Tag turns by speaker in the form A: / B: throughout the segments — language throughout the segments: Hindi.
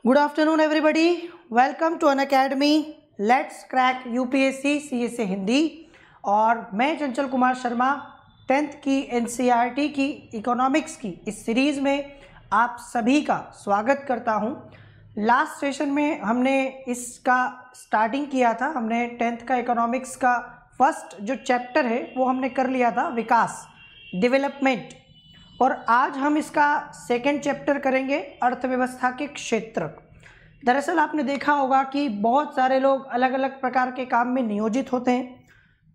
A: Good afternoon everybody, welcome to Unacademy let's crack UPSC CSA Hindi. और मैं चंचल कुमार शर्मा 10th की एनसीईआरटी की इकोनॉमिक्स की इस सीरीज़ में आप सभी का स्वागत करता हूं। लास्ट सेशन में हमने इसका स्टार्टिंग किया था। हमने 10th का इकोनॉमिक्स का फर्स्ट जो चैप्टर है वो हमने कर लिया था, विकास, डेवलपमेंट। और आज हम इसका सेकंड चैप्टर करेंगे, अर्थव्यवस्था के क्षेत्र। दरअसल आपने देखा होगा कि बहुत सारे लोग अलग अलग प्रकार के काम में नियोजित होते हैं।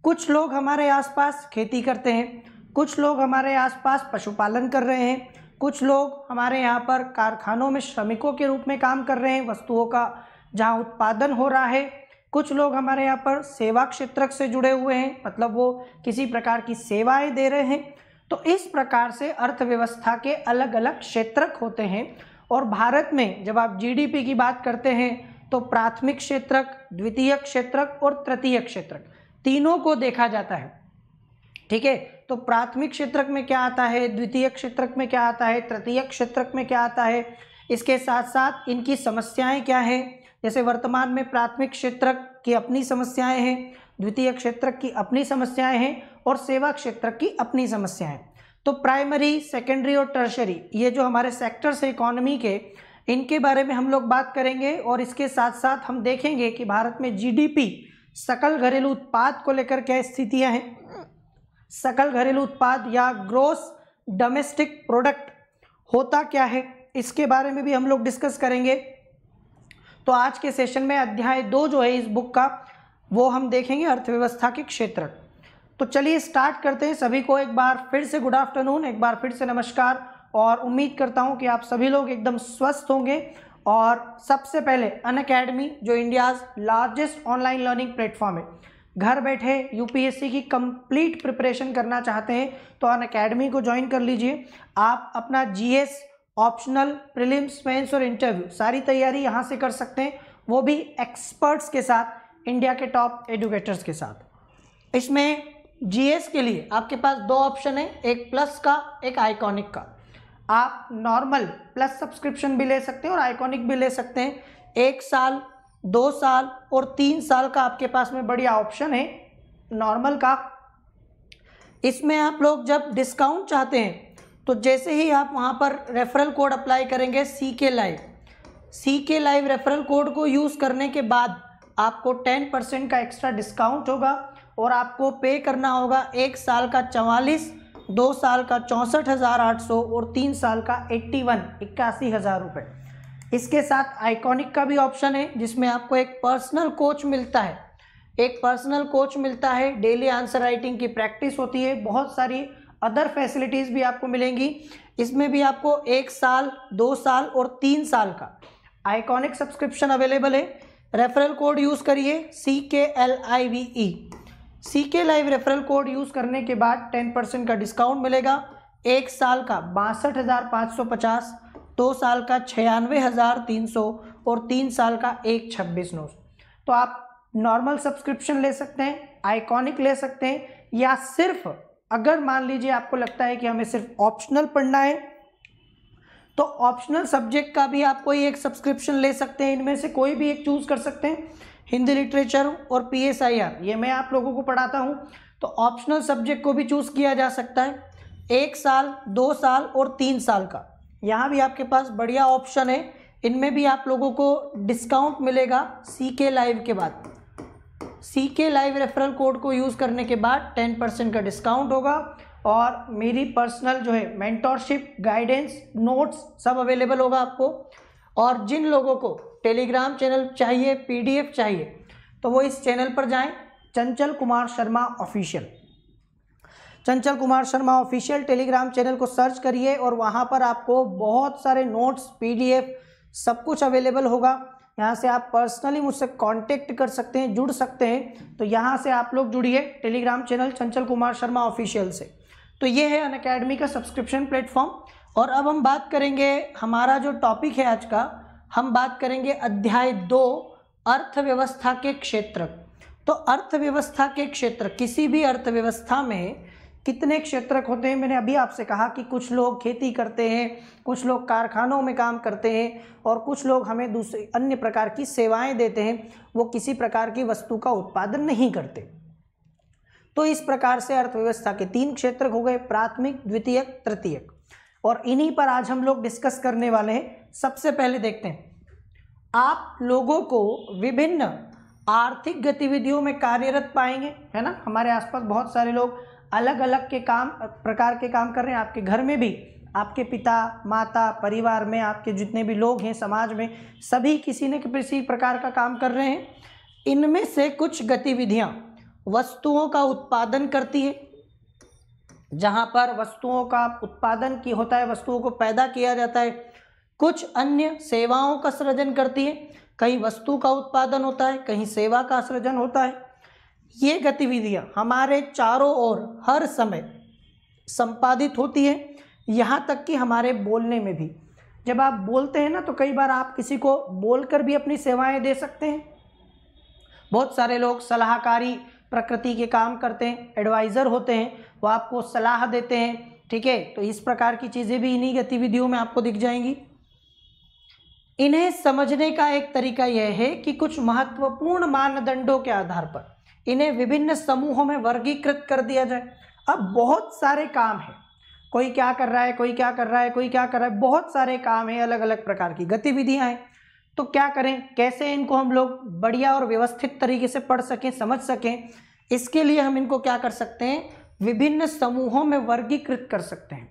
A: कुछ लोग हमारे आसपास खेती करते हैं, कुछ लोग हमारे आसपास पशुपालन कर रहे हैं, कुछ लोग हमारे यहाँ पर कारखानों में श्रमिकों के रूप में काम कर रहे हैं, वस्तुओं का जहाँ उत्पादन हो रहा है। कुछ लोग हमारे यहाँ पर सेवा क्षेत्र से जुड़े हुए हैं, मतलब वो किसी प्रकार की सेवाएं दे रहे हैं। तो इस प्रकार से अर्थव्यवस्था के अलग अलग क्षेत्रक होते हैं। और भारत में जब आप जीडीपी की बात करते हैं तो प्राथमिक क्षेत्रक, द्वितीय क्षेत्रक और तृतीय क्षेत्रक तीनों को देखा जाता है। ठीक है, तो प्राथमिक क्षेत्रक में क्या आता है, द्वितीय क्षेत्रक में क्या आता है, तृतीय क्षेत्रक में क्या आता है, इसके साथ साथ इनकी समस्याएं क्या हैं। जैसे वर्तमान में प्राथमिक क्षेत्रक की अपनी समस्याएं हैं, द्वितीय क्षेत्रक की अपनी समस्याएं हैं और सेवा क्षेत्रक की अपनी समस्याएं। तो प्राइमरी, सेकेंडरी और टर्शरी, ये जो हमारे सेक्टर्स है इकोनॉमी के, इनके बारे में हम लोग बात करेंगे। और इसके साथ साथ हम देखेंगे कि भारत में जीडीपी, सकल घरेलू उत्पाद को लेकर क्या स्थितियां हैं। सकल घरेलू उत्पाद या ग्रोस डोमेस्टिक प्रोडक्ट होता क्या है, इसके बारे में भी हम लोग डिस्कस करेंगे। तो आज के सेशन में अध्याय 2 जो है इस बुक का, वो हम देखेंगे, अर्थव्यवस्था के क्षेत्र। तो चलिए स्टार्ट करते हैं। सभी को एक बार फिर से गुड आफ्टरनून, एक बार फिर से नमस्कार। और उम्मीद करता हूं कि आप सभी लोग एकदम स्वस्थ होंगे। और सबसे पहले अनअकैडमी, जो India's largest online learning platform है, घर बैठे यूपीएससी की कंप्लीट प्रिपरेशन करना चाहते हैं तो अनअकैडमी को ज्वाइन कर लीजिए। आप अपना जीएस, ऑप्शनल, प्रीलिम्स, मेंस और इंटरव्यू सारी तैयारी यहाँ से कर सकते हैं, वो भी एक्सपर्ट्स के साथ, इंडिया के टॉप एजुकेटर्स के साथ। इसमें जीएस के लिए आपके पास 2 ऑप्शन है, एक प्लस का, एक आइकॉनिक का। आप नॉर्मल प्लस सब्सक्रिप्शन भी ले सकते हैं और आइकॉनिक भी ले सकते हैं। 1 साल, 2 साल और 3 साल का आपके पास में बढ़िया ऑप्शन है नॉर्मल का। इसमें आप लोग जब डिस्काउंट चाहते हैं तो जैसे ही आप वहाँ पर रेफरल कोड अप्लाई करेंगे सीके लाइव रेफरल कोड को यूज़ करने के बाद आपको 10% का एक्स्ट्रा डिस्काउंट होगा। और आपको पे करना होगा 1 साल का 44, 2 साल का 64,800 और 3 साल का 81,000 रुपये। इसके साथ आइकॉनिक का भी ऑप्शन है जिसमें आपको एक पर्सनल कोच मिलता है, डेली आंसर राइटिंग की प्रैक्टिस होती है, बहुत सारी अदर फैसिलिटीज़ भी आपको मिलेंगी। इसमें भी आपको 1 साल, 2 साल और 3 साल का आइकॉनिक सब्सक्रिप्शन अवेलेबल है। रेफरल कोड यूज़ करिए CKLIVE, CK live referral code use करने के बाद 10% का डिस्काउंट मिलेगा। 1 साल का 62,550, 2 साल का 96,300 और 3 साल का 126,900। तो आप नॉर्मल सब्सक्रिप्शन ले सकते हैं, आइकॉनिक ले सकते हैं, या सिर्फ अगर मान लीजिए आपको लगता है कि हमें सिर्फ ऑप्शनल पढ़ना है तो ऑप्शनल सब्जेक्ट का भी आप कोई एक सब्सक्रिप्शन ले सकते हैं। इनमें से कोई भी एक चूज़ कर सकते हैं। हिंदी लिटरेचर और PSIR ये मैं आप लोगों को पढ़ाता हूँ, तो ऑप्शनल सब्जेक्ट को भी चूज़ किया जा सकता है। 1 साल, 2 साल और 3 साल का यहाँ भी आपके पास बढ़िया ऑप्शन है। इनमें भी आप लोगों को डिस्काउंट मिलेगा सीके लाइव के बाद। सीके लाइव रेफरल कोड को यूज़ करने के बाद 10% का डिस्काउंट होगा। और मेरी पर्सनल जो है मेंटोरशिप, गाइडेंस, नोट्स सब अवेलेबल होगा आपको। और जिन लोगों को टेलीग्राम चैनल चाहिए, PDF चाहिए, तो वो इस चैनल पर जाएं, Chanchal Kumar Sharma official. Chanchal Kumar Sharma official Telegram channel को सर्च करिए और वहाँ पर आपको बहुत सारे नोट्स, PDF सब कुछ अवेलेबल होगा। यहाँ से आप पर्सनली मुझसे कांटेक्ट कर सकते हैं, जुड़ सकते हैं। तो यहाँ से आप लोग जुड़िए Telegram channel Chanchal Kumar Sharma official से। तो ये है अनअकैडमी का सब्सक्रिप्शन प्लेटफॉर्म। और अब हम बात करेंगे, हमारा जो टॉपिक है आज का, हम बात करेंगे अध्याय 2, अर्थव्यवस्था के क्षेत्र। तो अर्थव्यवस्था के क्षेत्र, किसी भी अर्थव्यवस्था में कितने क्षेत्रक होते हैं? मैंने अभी आपसे कहा कि कुछ लोग खेती करते हैं, कुछ लोग कारखानों में काम करते हैं और कुछ लोग हमें दूसरी अन्य प्रकार की सेवाएं देते हैं, वो किसी प्रकार की वस्तु का उत्पादन नहीं करते। तो इस प्रकार से अर्थव्यवस्था के 3 क्षेत्रक हो गए, प्राथमिक, द्वितीयक, तृतीयक, और इन्हीं पर आज हम लोग डिस्कस करने वाले हैं। सबसे पहले देखते हैं, आप लोगों को विभिन्न आर्थिक गतिविधियों में कार्यरत पाएंगे, है ना। हमारे आसपास बहुत सारे लोग अलग अलग प्रकार के काम कर रहे हैं। आपके घर में भी आपके पिता माता, परिवार में आपके जितने भी लोग हैं, समाज में सभी किसी न किसी प्रकार का काम कर रहे हैं। इनमें से कुछ गतिविधियां वस्तुओं का उत्पादन करती है, जहां पर वस्तुओं का उत्पादन की होता है, वस्तुओं को पैदा किया जाता है। कुछ अन्य सेवाओं का सृजन करती है, कहीं वस्तु का उत्पादन होता है, कहीं सेवा का सृजन होता है। ये गतिविधियां हमारे चारों ओर हर समय संपादित होती है, यहाँ तक कि हमारे बोलने में भी। जब आप बोलते हैं ना, तो कई बार आप किसी को बोलकर भी अपनी सेवाएं दे सकते हैं। बहुत सारे लोग सलाहकारी प्रकृति के काम करते हैं, एडवाइज़र होते हैं, वो आपको सलाह देते हैं, ठीक है। तो इस प्रकार की चीज़ें भी इन्हीं गतिविधियों में आपको दिख जाएंगी। इन्हें समझने का एक तरीका यह है कि कुछ महत्वपूर्ण मानदंडों के आधार पर इन्हें विभिन्न समूहों में वर्गीकृत कर दिया जाए। अब बहुत सारे काम हैं, कोई क्या कर रहा है, कोई क्या कर रहा है, कोई क्या कर रहा है, बहुत सारे काम हैं, अलग अलग प्रकार की गतिविधियां हैं। तो क्या करें, कैसे इनको हम लोग बढ़िया और व्यवस्थित तरीके से पढ़ सकें, समझ सकें, इसके लिए हम इनको क्या कर सकते हैं, विभिन्न समूहों में वर्गीकृत कर सकते हैं।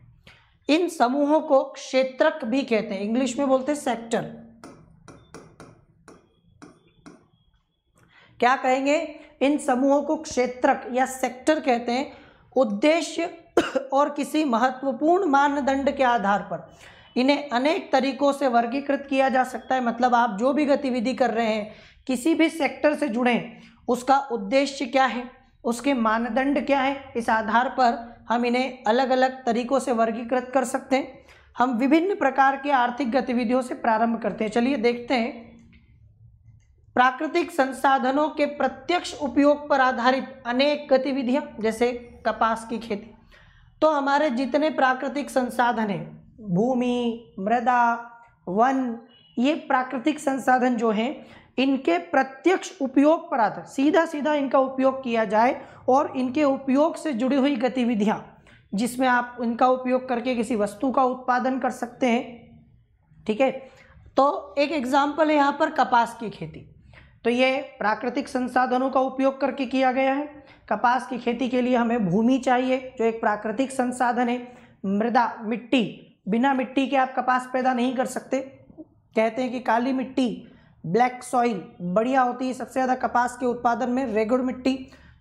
A: इन समूहों को क्षेत्रक भी कहते हैं, इंग्लिश में बोलते हैं सेक्टर। क्या कहेंगे, इन समूहों को क्षेत्रक या सेक्टर कहते हैं। उद्देश्य और किसी महत्वपूर्ण मानदंड के आधार पर इन्हें अनेक तरीकों से वर्गीकृत किया जा सकता है। मतलब आप जो भी गतिविधि कर रहे हैं, किसी भी सेक्टर से जुड़े, उसका उद्देश्य क्या है, उसके मानदंड क्या है, इस आधार पर हम इन्हें अलग अलग तरीकों से वर्गीकृत कर सकते हैं। हम विभिन्न प्रकार के आर्थिक गतिविधियों से प्रारंभ करते हैं। चलिए देखते हैं, प्राकृतिक संसाधनों के प्रत्यक्ष उपयोग पर आधारित अनेक गतिविधियां, जैसे कपास की खेती। तो हमारे जितने प्राकृतिक संसाधन हैं, भूमि, मृदा, वन, ये प्राकृतिक संसाधन जो हैं, इनके प्रत्यक्ष उपयोग पर आधारित, सीधा सीधा इनका उपयोग किया जाए और इनके उपयोग से जुड़ी हुई गतिविधियां, जिसमें आप इनका उपयोग करके किसी वस्तु का उत्पादन कर सकते हैं, ठीक है। तो एक एग्जाम्पल है यहाँ पर कपास की खेती। तो ये प्राकृतिक संसाधनों का उपयोग करके किया गया है। कपास की खेती के लिए हमें भूमि चाहिए, जो एक प्राकृतिक संसाधन है। मृदा, मिट्टी, बिना मिट्टी के आप कपास पैदा नहीं कर सकते। कहते हैं कि काली मिट्टी, ब्लैक सॉइल बढ़िया होती है सबसे ज़्यादा कपास के उत्पादन में, रेगुड़ मिट्टी।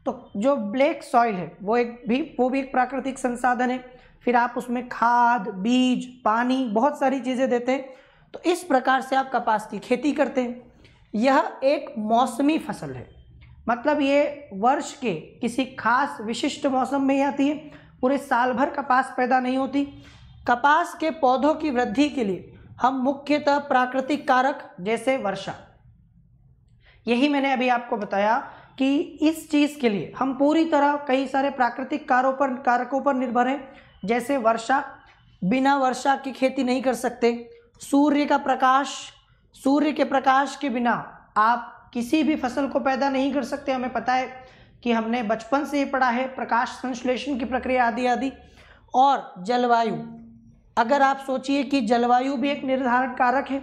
A: तो जो ब्लैक सॉइल है वो भी एक प्राकृतिक संसाधन है। फिर आप उसमें खाद, बीज, पानी, बहुत सारी चीज़ें देते हैं। तो इस प्रकार से आप कपास की खेती करते हैं। यह एक मौसमी फसल है, मतलब ये वर्ष के किसी खास विशिष्ट मौसम में ही आती है, पूरे साल भर कपास पैदा नहीं होती। कपास के पौधों की वृद्धि के लिए हम मुख्यतः प्राकृतिक कारक जैसे वर्षा, यही मैंने अभी आपको बताया कि इस चीज़ के लिए हम पूरी तरह कई सारे प्राकृतिक कारकों पर निर्भर हैं। जैसे वर्षा, बिना वर्षा की खेती नहीं कर सकते। सूर्य का प्रकाश, सूर्य के प्रकाश के बिना आप किसी भी फसल को पैदा नहीं कर सकते। हमें पता है कि हमने बचपन से ही पढ़ा है प्रकाश संश्लेषण की प्रक्रिया आदि आदि। और जलवायु, अगर आप सोचिए कि जलवायु भी एक निर्धारण कारक है।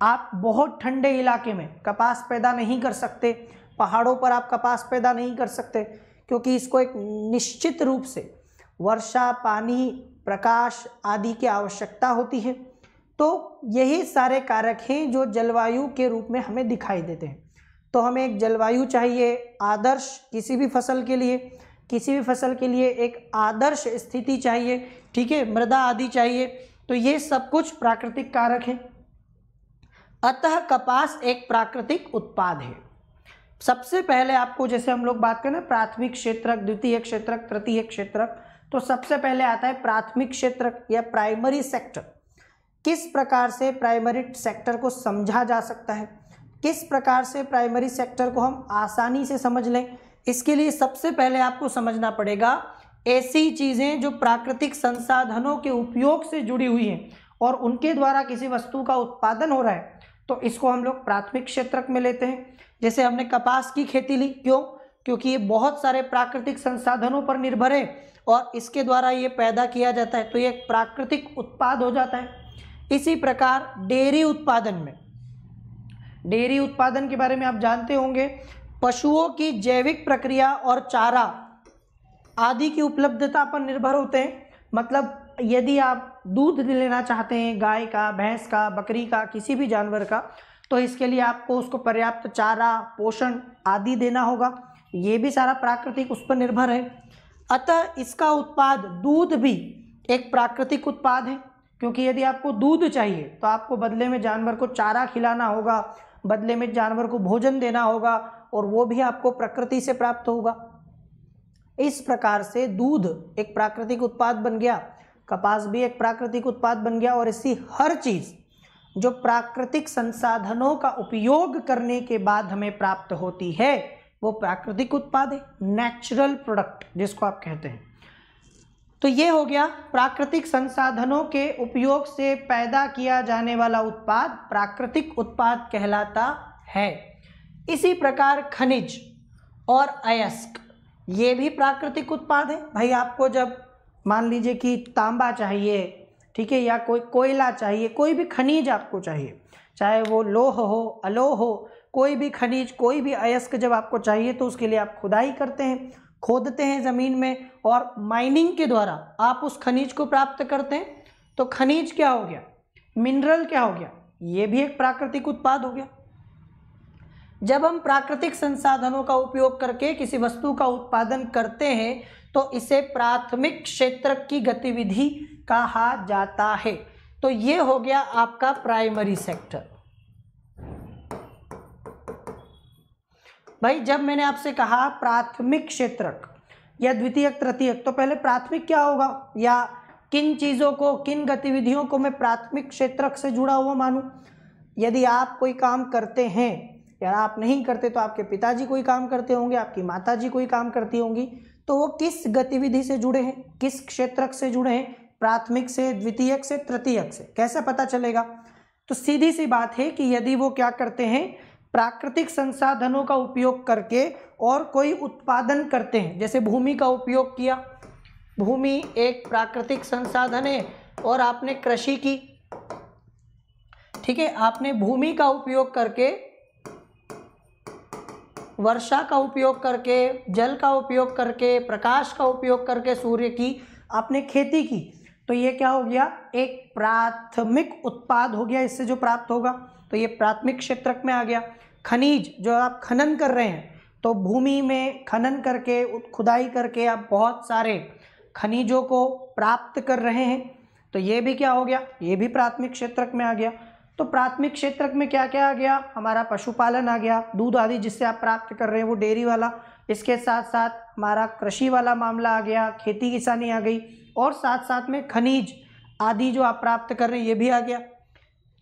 A: आप बहुत ठंडे इलाके में कपास पैदा नहीं कर सकते, पहाड़ों पर आप कपास पैदा नहीं कर सकते, क्योंकि इसको एक निश्चित रूप से वर्षा, पानी, प्रकाश आदि की आवश्यकता होती है। तो यही सारे कारक हैं जो जलवायु के रूप में हमें दिखाई देते हैं। तो हमें एक जलवायु चाहिए आदर्श, किसी भी फसल के लिए एक आदर्श स्थिति चाहिए, ठीक है, मृदा आदि चाहिए। तो ये सब कुछ प्राकृतिक कारक हैं। अतः कपास एक प्राकृतिक उत्पाद है। सबसे पहले आपको, जैसे हम लोग बात करें प्राथमिक क्षेत्रक, द्वितीय क्षेत्रक, तृतीय क्षेत्रक, तो सबसे पहले आता है प्राथमिक क्षेत्रक या प्राइमरी सेक्टर। किस प्रकार से प्राइमरी सेक्टर को समझा जा सकता है, किस प्रकार से प्राइमरी सेक्टर को हम आसानी से समझ लें, इसके लिए सबसे पहले आपको समझना पड़ेगा ऐसी चीज़ें जो प्राकृतिक संसाधनों के उपयोग से जुड़ी हुई हैं और उनके द्वारा किसी वस्तु का उत्पादन हो रहा है, तो इसको हम लोग प्राथमिक क्षेत्रक में लेते हैं। जैसे हमने कपास की खेती ली, क्यों? क्योंकि ये बहुत सारे प्राकृतिक संसाधनों पर निर्भर है और इसके द्वारा ये पैदा किया जाता है, तो ये एक प्राकृतिक उत्पाद हो जाता है। इसी प्रकार डेयरी उत्पादन में, डेयरी उत्पादन के बारे में आप जानते होंगे, पशुओं की जैविक प्रक्रिया और चारा आदि की उपलब्धता पर निर्भर होते हैं। मतलब यदि आप दूध लेना चाहते हैं, गाय का, भैंस का, बकरी का, किसी भी जानवर का, तो इसके लिए आपको उसको पर्याप्त चारा, पोषण आदि देना होगा। ये भी सारा प्राकृतिक उस पर निर्भर है। अतः इसका उत्पाद दूध भी एक प्राकृतिक उत्पाद है, क्योंकि यदि आपको दूध चाहिए तो आपको बदले में जानवर को चारा खिलाना होगा, बदले में जानवर को भोजन देना होगा, और वो भी आपको प्रकृति से प्राप्त होगा। इस प्रकार से दूध एक प्राकृतिक उत्पाद बन गया, कपास भी एक प्राकृतिक उत्पाद बन गया, और ऐसी हर चीज़ जो प्राकृतिक संसाधनों का उपयोग करने के बाद हमें प्राप्त होती है वो प्राकृतिक उत्पाद है, नेचुरल प्रोडक्ट जिसको आप कहते हैं। तो ये हो गया प्राकृतिक संसाधनों के उपयोग से पैदा किया जाने वाला उत्पाद प्राकृतिक उत्पाद कहलाता है। इसी प्रकार खनिज और अयस्क ये भी प्राकृतिक उत्पाद है। भाई आपको जब मान लीजिए कि तांबा चाहिए, ठीक है, या कोई कोयला चाहिए, कोई भी खनिज आपको चाहिए, चाहे वो लोह हो, अलोह हो, कोई भी खनिज, कोई भी अयस्क जब आपको चाहिए तो उसके लिए आप खुदाई करते हैं, खोदते हैं ज़मीन में, और माइनिंग के द्वारा आप उस खनिज को प्राप्त करते हैं। तो खनिज क्या हो गया, मिनरल क्या हो गया, ये भी एक प्राकृतिक उत्पाद हो गया। जब हम प्राकृतिक संसाधनों का उपयोग करके किसी वस्तु का उत्पादन करते हैं तो इसे प्राथमिक क्षेत्रक की गतिविधि कहा जाता है। तो ये हो गया आपका प्राइमरी सेक्टर। भाई जब मैंने आपसे कहा प्राथमिक क्षेत्रक या द्वितीयक, तृतीयक, तो पहले प्राथमिक क्या होगा, या किन चीज़ों को, किन गतिविधियों को मैं प्राथमिक क्षेत्रक से जुड़ा हुआ मानूं? यदि आप कोई काम करते हैं या आप नहीं करते तो आपके पिताजी कोई काम करते होंगे, आपकी माताजी कोई काम करती होंगी, तो वो किस गतिविधि से जुड़े हैं, किस क्षेत्रक से जुड़े हैं? प्राथमिक से, द्वितीयक से, तृतीयक से। कैसे पता चलेगा? तो सीधी सी बात है कि यदि वो क्या करते हैं, प्राकृतिक संसाधनों का उपयोग करके और कोई उत्पादन करते हैं, जैसे भूमि का उपयोग किया, भूमि एक प्राकृतिक संसाधन है और आपने कृषि की, ठीक है, आपने भूमि का उपयोग करके, वर्षा का उपयोग करके, जल का उपयोग करके, प्रकाश का उपयोग करके, सूर्य की आपने खेती की, तो ये क्या हो गया, एक प्राथमिक उत्पाद हो गया। इससे जो प्राप्त होगा तो ये प्राथमिक क्षेत्रक में आ गया। खनिज, जो आप खनन कर रहे हैं, तो भूमि में खनन करके, खुदाई करके आप बहुत सारे खनिजों को प्राप्त कर रहे हैं, तो ये भी क्या हो गया, ये भी प्राथमिक क्षेत्रक में आ गया। तो प्राथमिक क्षेत्रक में क्या क्या आ गया, हमारा पशुपालन आ गया, दूध आदि जिससे आप प्राप्त कर रहे हैं वो डेयरी वाला, इसके साथ साथ हमारा कृषि वाला मामला आ गया, खेती किसानी आ गई, और साथ साथ में खनिज आदि जो आप प्राप्त कर रहे हैं ये भी आ गया।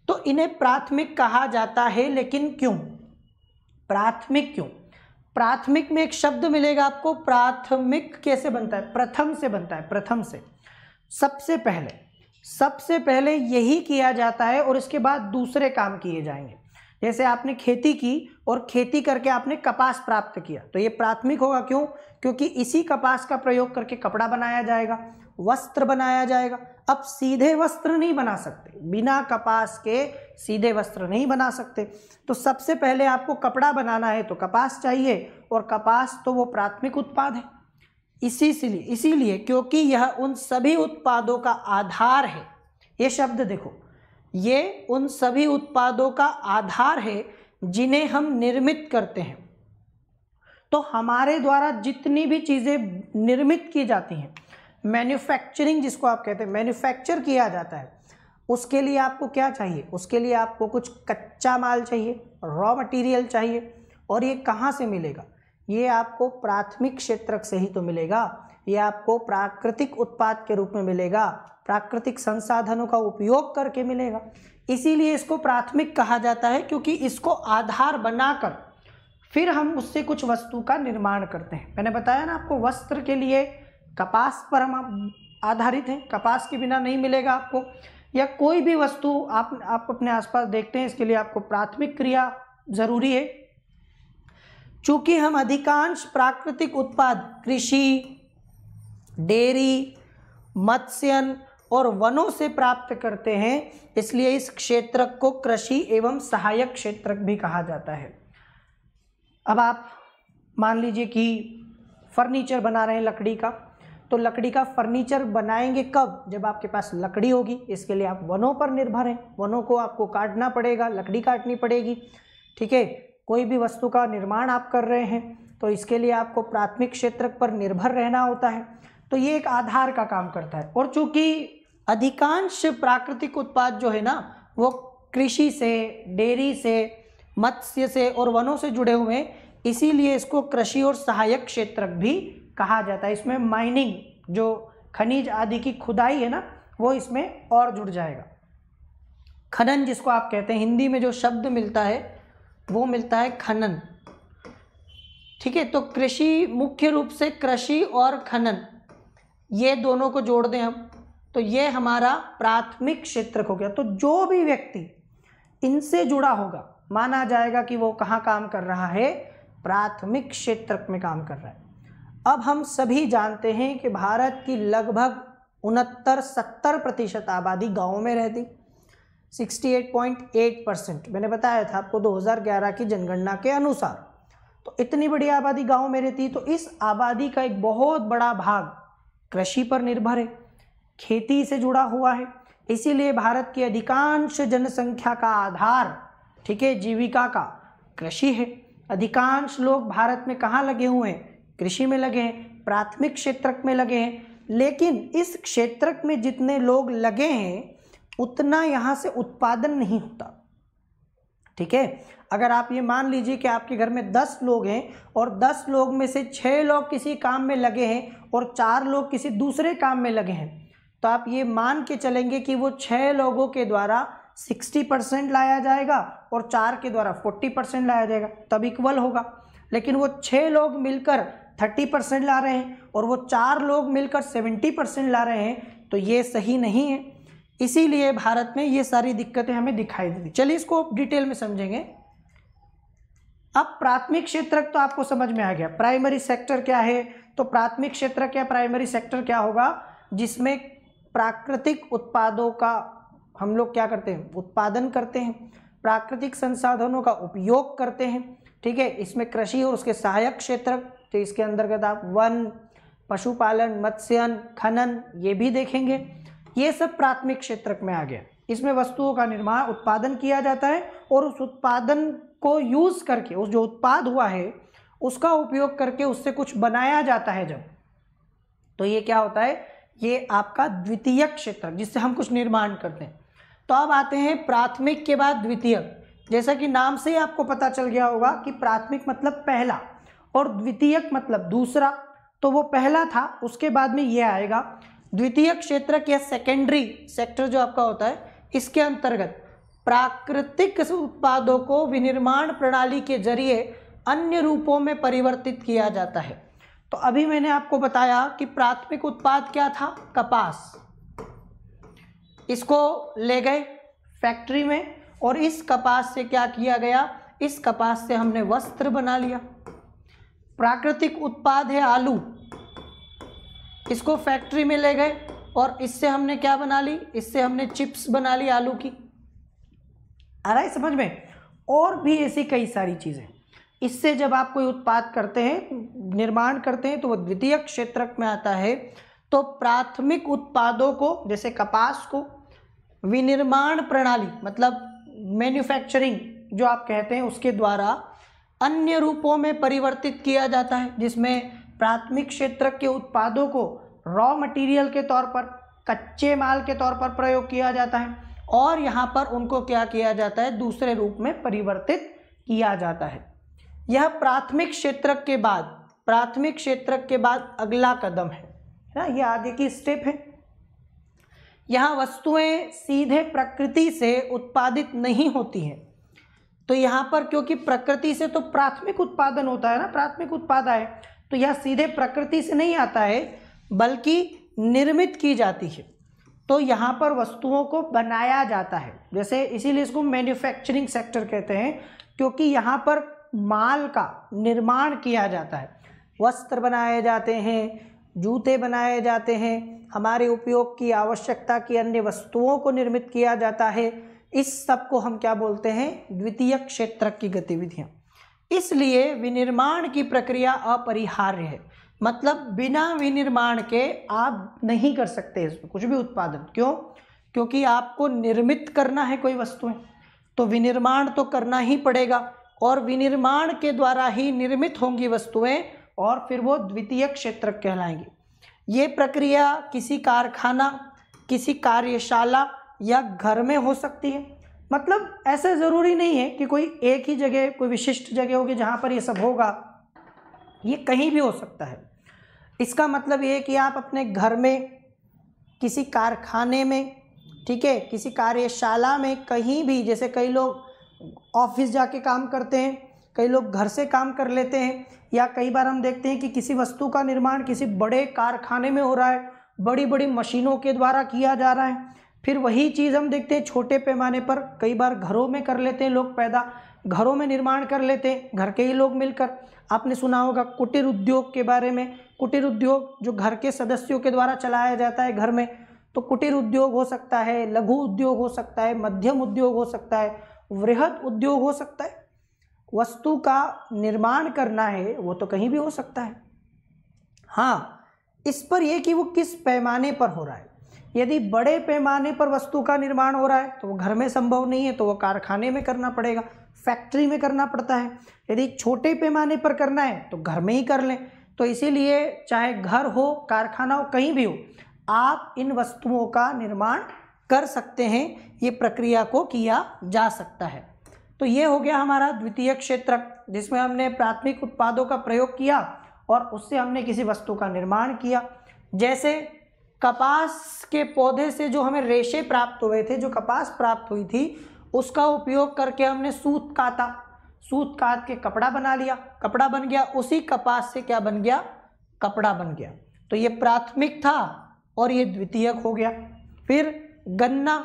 A: तो इन्हें प्राथमिक कहा जाता है। लेकिन क्यों प्राथमिक, क्यों? प्राथमिक में एक शब्द मिलेगा आपको, प्राथमिक कैसे बनता है, प्रथम से बनता है, प्रथम से, सबसे पहले यही किया जाता है और इसके बाद दूसरे काम किए जाएंगे। जैसे आपने खेती की और खेती करके आपने कपास प्राप्त किया, तो ये प्राथमिक होगा। क्यों? क्योंकि इसी कपास का प्रयोग करके कपड़ा बनाया जाएगा, वस्त्र बनाया जाएगा। अब सीधे वस्त्र नहीं बना सकते, बिना कपास के सीधे वस्त्र नहीं बना सकते, तो सबसे पहले आपको कपड़ा बनाना है तो कपास चाहिए, और कपास तो वो प्राथमिक उत्पाद है। इसीलिए क्योंकि यह उन सभी उत्पादों का आधार है। ये शब्द देखो, ये उन सभी उत्पादों का आधार है जिन्हें हम निर्मित करते हैं। तो हमारे द्वारा जितनी भी चीज़ें निर्मित की जाती हैं, मैन्युफैक्चरिंग जिसको आप कहते हैं, मैन्युफैक्चर किया जाता है, उसके लिए आपको क्या चाहिए, उसके लिए आपको कुछ कच्चा माल चाहिए, रॉ मटेरियल चाहिए। और ये कहाँ से मिलेगा? ये आपको प्राथमिक क्षेत्रक से ही तो मिलेगा। ये आपको प्राकृतिक उत्पाद के रूप में मिलेगा, प्राकृतिक संसाधनों का उपयोग करके मिलेगा। इसीलिए इसको प्राथमिक कहा जाता है, क्योंकि इसको आधार बनाकर फिर हम उससे कुछ वस्तु का निर्माण करते हैं। मैंने बताया ना आपको, वस्त्र के लिए कपास पर हम आधारित हैं, कपास के बिना नहीं मिलेगा आपको, या कोई भी वस्तु आप अपने आसपास देखते हैं, इसके लिए आपको प्राथमिक क्रिया जरूरी है। चूंकि हम अधिकांश प्राकृतिक उत्पाद कृषि, डेयरी, मत्स्यन और वनों से प्राप्त करते हैं, इसलिए इस क्षेत्र को कृषि एवं सहायक क्षेत्र भी कहा जाता है। अब आप मान लीजिए कि फर्नीचर बना रहे हैं लकड़ी का, तो लकड़ी का फर्नीचर बनाएंगे कब? जब आपके पास लकड़ी होगी। इसके लिए आप वनों पर निर्भर हैं, वनों को आपको काटना पड़ेगा, लकड़ी काटनी पड़ेगी, ठीक है। कोई भी वस्तु का निर्माण आप कर रहे हैं तो इसके लिए आपको प्राथमिक क्षेत्र पर निर्भर रहना होता है, तो ये एक आधार का काम करता है। और चूंकि अधिकांश प्राकृतिक उत्पाद जो है ना वो कृषि से, डेयरी से, मत्स्य से और वनों से जुड़े हुए हैं, इसीलिए इसको कृषि और सहायक क्षेत्र भी कहा जाता है। इसमें माइनिंग, जो खनिज आदि की खुदाई है ना, वो इसमें और जुड़ जाएगा। खनन जिसको आप कहते हैं, हिंदी में जो शब्द मिलता है वो मिलता है खनन, ठीक है। तो कृषि, मुख्य रूप से कृषि और खनन, ये दोनों को जोड़ दें हम, तो ये हमारा प्राथमिक क्षेत्र हो गया। तो जो भी व्यक्ति इनसे जुड़ा होगा, माना जाएगा कि वो कहाँ काम कर रहा है? प्राथमिक क्षेत्र में काम कर रहा है। अब हम सभी जानते हैं कि भारत की लगभग 69-70% आबादी गाँव में रहती, 68.8%, मैंने बताया था आपको 2011 की जनगणना के अनुसार। तो इतनी बड़ी आबादी गाँव में रहती, तो इस आबादी का एक बहुत बड़ा भाग कृषि पर निर्भर है, खेती से जुड़ा हुआ है। इसीलिए भारत की अधिकांश जनसंख्या का आधार, ठीक है, जीविका का कृषि है। अधिकांश लोग भारत में कहाँ लगे हुए हैं? कृषि में लगे हैं, प्राथमिक क्षेत्र में लगे हैं। लेकिन इस क्षेत्र में जितने लोग लगे हैं उतना यहाँ से उत्पादन नहीं होता, ठीक है। अगर आप ये मान लीजिए कि आपके घर में 10 लोग हैं और 10 लोग में से 6 लोग किसी काम में लगे हैं और 4 लोग किसी दूसरे काम में लगे हैं, तो आप ये मान के चलेंगे कि वो 6 लोगों के द्वारा 60% लाया जाएगा और 4 के द्वारा 40% लाया जाएगा, तब इक्वल होगा। लेकिन वो 6 लोग मिलकर 30% ला रहे हैं और वो 4 लोग मिलकर 70% ला रहे हैं, तो ये सही नहीं है। इसीलिए भारत में ये सारी दिक्कतें हमें दिखाई देती। चलिए इसको डिटेल में समझेंगे। अब प्राथमिक क्षेत्र तो आपको समझ में आ गया। प्राइमरी सेक्टर क्या है? तो प्राथमिक क्षेत्र क्या, प्राइमरी सेक्टर क्या होगा? जिसमें प्राकृतिक उत्पादों का हम लोग क्या करते हैं? उत्पादन करते हैं, प्राकृतिक संसाधनों का उपयोग करते हैं, ठीक है। इसमें कृषि और उसके सहायक क्षेत्र, तो इसके अंतर्गत आप वन, पशुपालन, मत्स्यन, खनन, ये भी देखेंगे। ये सब प्राथमिक क्षेत्र में आ गया। इसमें वस्तुओं का निर्माण, उत्पादन किया जाता है और उस उत्पादन को यूज करके, उस जो उत्पाद हुआ है उसका उपयोग करके उससे कुछ बनाया जाता है जब, तो ये क्या होता है? ये आपका द्वितीयक क्षेत्र, जिससे हम कुछ निर्माण करते हैं। तो अब आते हैं प्राथमिक के बाद द्वितीयक। जैसा कि नाम से ही आपको पता चल गया होगा कि प्राथमिक मतलब पहला और द्वितीयक मतलब दूसरा, तो वो पहला था, उसके बाद में ये आएगा। द्वितीयक क्षेत्र या सेकेंडरी सेक्टर जो आपका होता है, इसके अंतर्गत प्राकृतिक उत्पादों को विनिर्माण प्रणाली के जरिए अन्य रूपों में परिवर्तित किया जाता है। तो अभी मैंने आपको बताया कि प्राथमिक उत्पाद क्या था? कपास। इसको ले गए फैक्ट्री में और इस कपास से क्या किया गया? इस कपास से हमने वस्त्र बना लिया। प्राकृतिक उत्पाद है आलू, इसको फैक्ट्री में ले गए और इससे हमने क्या बना ली? इससे हमने चिप्स बना ली आलू की। आ रहा है समझ में? और भी ऐसी कई सारी चीज़ें। इससे जब आप कोई उत्पाद करते हैं, निर्माण करते हैं, तो वो द्वितीयक क्षेत्र में आता है। तो प्राथमिक उत्पादों को, जैसे कपास को, विनिर्माण प्रणाली मतलब मैन्युफैक्चरिंग जो आप कहते हैं, उसके द्वारा अन्य रूपों में परिवर्तित किया जाता है, जिसमें प्राथमिक क्षेत्र के उत्पादों को रॉ मटेरियल के तौर पर, कच्चे माल के तौर पर प्रयोग किया जाता है और यहाँ पर उनको क्या किया जाता है? दूसरे रूप में परिवर्तित किया जाता है। यह प्राथमिक क्षेत्र के बाद, प्राथमिक क्षेत्र के बाद अगला कदम है ना, ये आगे की स्टेप है। यहाँ वस्तुएं सीधे प्रकृति से उत्पादित नहीं होती हैं, तो यहाँ पर क्योंकि प्रकृति से तो प्राथमिक उत्पादन होता है ना, प्राथमिक उत्पाद आए, तो यह सीधे प्रकृति से नहीं आता है, बल्कि निर्मित की जाती है। तो यहाँ पर वस्तुओं को बनाया जाता है, जैसे इसीलिए इसको मैन्युफैक्चरिंग सेक्टर कहते हैं, क्योंकि यहाँ पर माल का निर्माण किया जाता है। वस्त्र बनाए जाते हैं, जूते बनाए जाते हैं, हमारे उपयोग की आवश्यकता की अन्य वस्तुओं को निर्मित किया जाता है। इस सब को हम क्या बोलते हैं? द्वितीयक क्षेत्रक की गतिविधियाँ। इसलिए विनिर्माण की प्रक्रिया अपरिहार्य है, मतलब बिना विनिर्माण के आप नहीं कर सकते इसमें कुछ भी उत्पादन। क्यों? क्योंकि आपको निर्मित करना है कोई वस्तुएं, तो विनिर्माण तो करना ही पड़ेगा, और विनिर्माण के द्वारा ही निर्मित होंगी वस्तुएं, और फिर वो द्वितीयक क्षेत्रक कहलाएंगी। ये प्रक्रिया किसी कारखाना, किसी कार्यशाला या घर में हो सकती है। मतलब ऐसा ज़रूरी नहीं है कि कोई एक ही जगह, कोई विशिष्ट जगह होगी जहाँ पर ये सब होगा, ये कहीं भी हो सकता है। इसका मतलब ये है कि आप अपने घर में, किसी कारखाने में, ठीक है, किसी कार्यशाला में, कहीं भी, जैसे कई लोग ऑफिस जाके काम करते हैं, कई लोग घर से काम कर लेते हैं, या कई बार हम देखते हैं कि किसी वस्तु का निर्माण किसी बड़े कारखाने में हो रहा है, बड़ी बड़ी मशीनों के द्वारा किया जा रहा है। फिर वही चीज़ हम देखते हैं छोटे पैमाने पर कई बार घरों में कर लेते हैं लोग, पैदा घरों में निर्माण कर लेते हैं, घर के ही लोग मिलकर। आपने सुना होगा कुटीर उद्योग के बारे में। कुटीर उद्योग जो घर के सदस्यों के द्वारा चलाया जाता है घर में, तो कुटीर उद्योग हो सकता है, लघु उद्योग हो सकता है, मध्यम उद्योग हो सकता है, वृहद उद्योग हो सकता है। वस्तु का निर्माण करना है वो तो कहीं भी हो सकता है। हाँ, इस पर यह कि वो किस पैमाने पर हो रहा है। यदि बड़े पैमाने पर वस्तु का निर्माण हो रहा है तो वो घर में संभव नहीं है, तो वो कारखाने में करना पड़ेगा, फैक्ट्री में करना पड़ता है। यदि छोटे पैमाने पर करना है तो घर में ही कर लें। तो इसीलिए चाहे घर हो, कारखाना हो, कहीं भी हो, आप इन वस्तुओं का निर्माण कर सकते हैं, ये प्रक्रिया को किया जा सकता है। तो ये हो गया हमारा द्वितीयक क्षेत्रक, जिसमें हमने प्राथमिक उत्पादों का प्रयोग किया और उससे हमने किसी वस्तु का निर्माण किया। जैसे कपास के पौधे से जो हमें रेशे प्राप्त हुए थे, जो कपास प्राप्त हुई थी, उसका उपयोग करके हमने सूत काता, सूत काट के कपड़ा बना लिया, कपड़ा बन गया। उसी कपास से क्या बन गया? कपड़ा बन गया। तो ये प्राथमिक था और ये द्वितीयक हो गया। फिर गन्ना,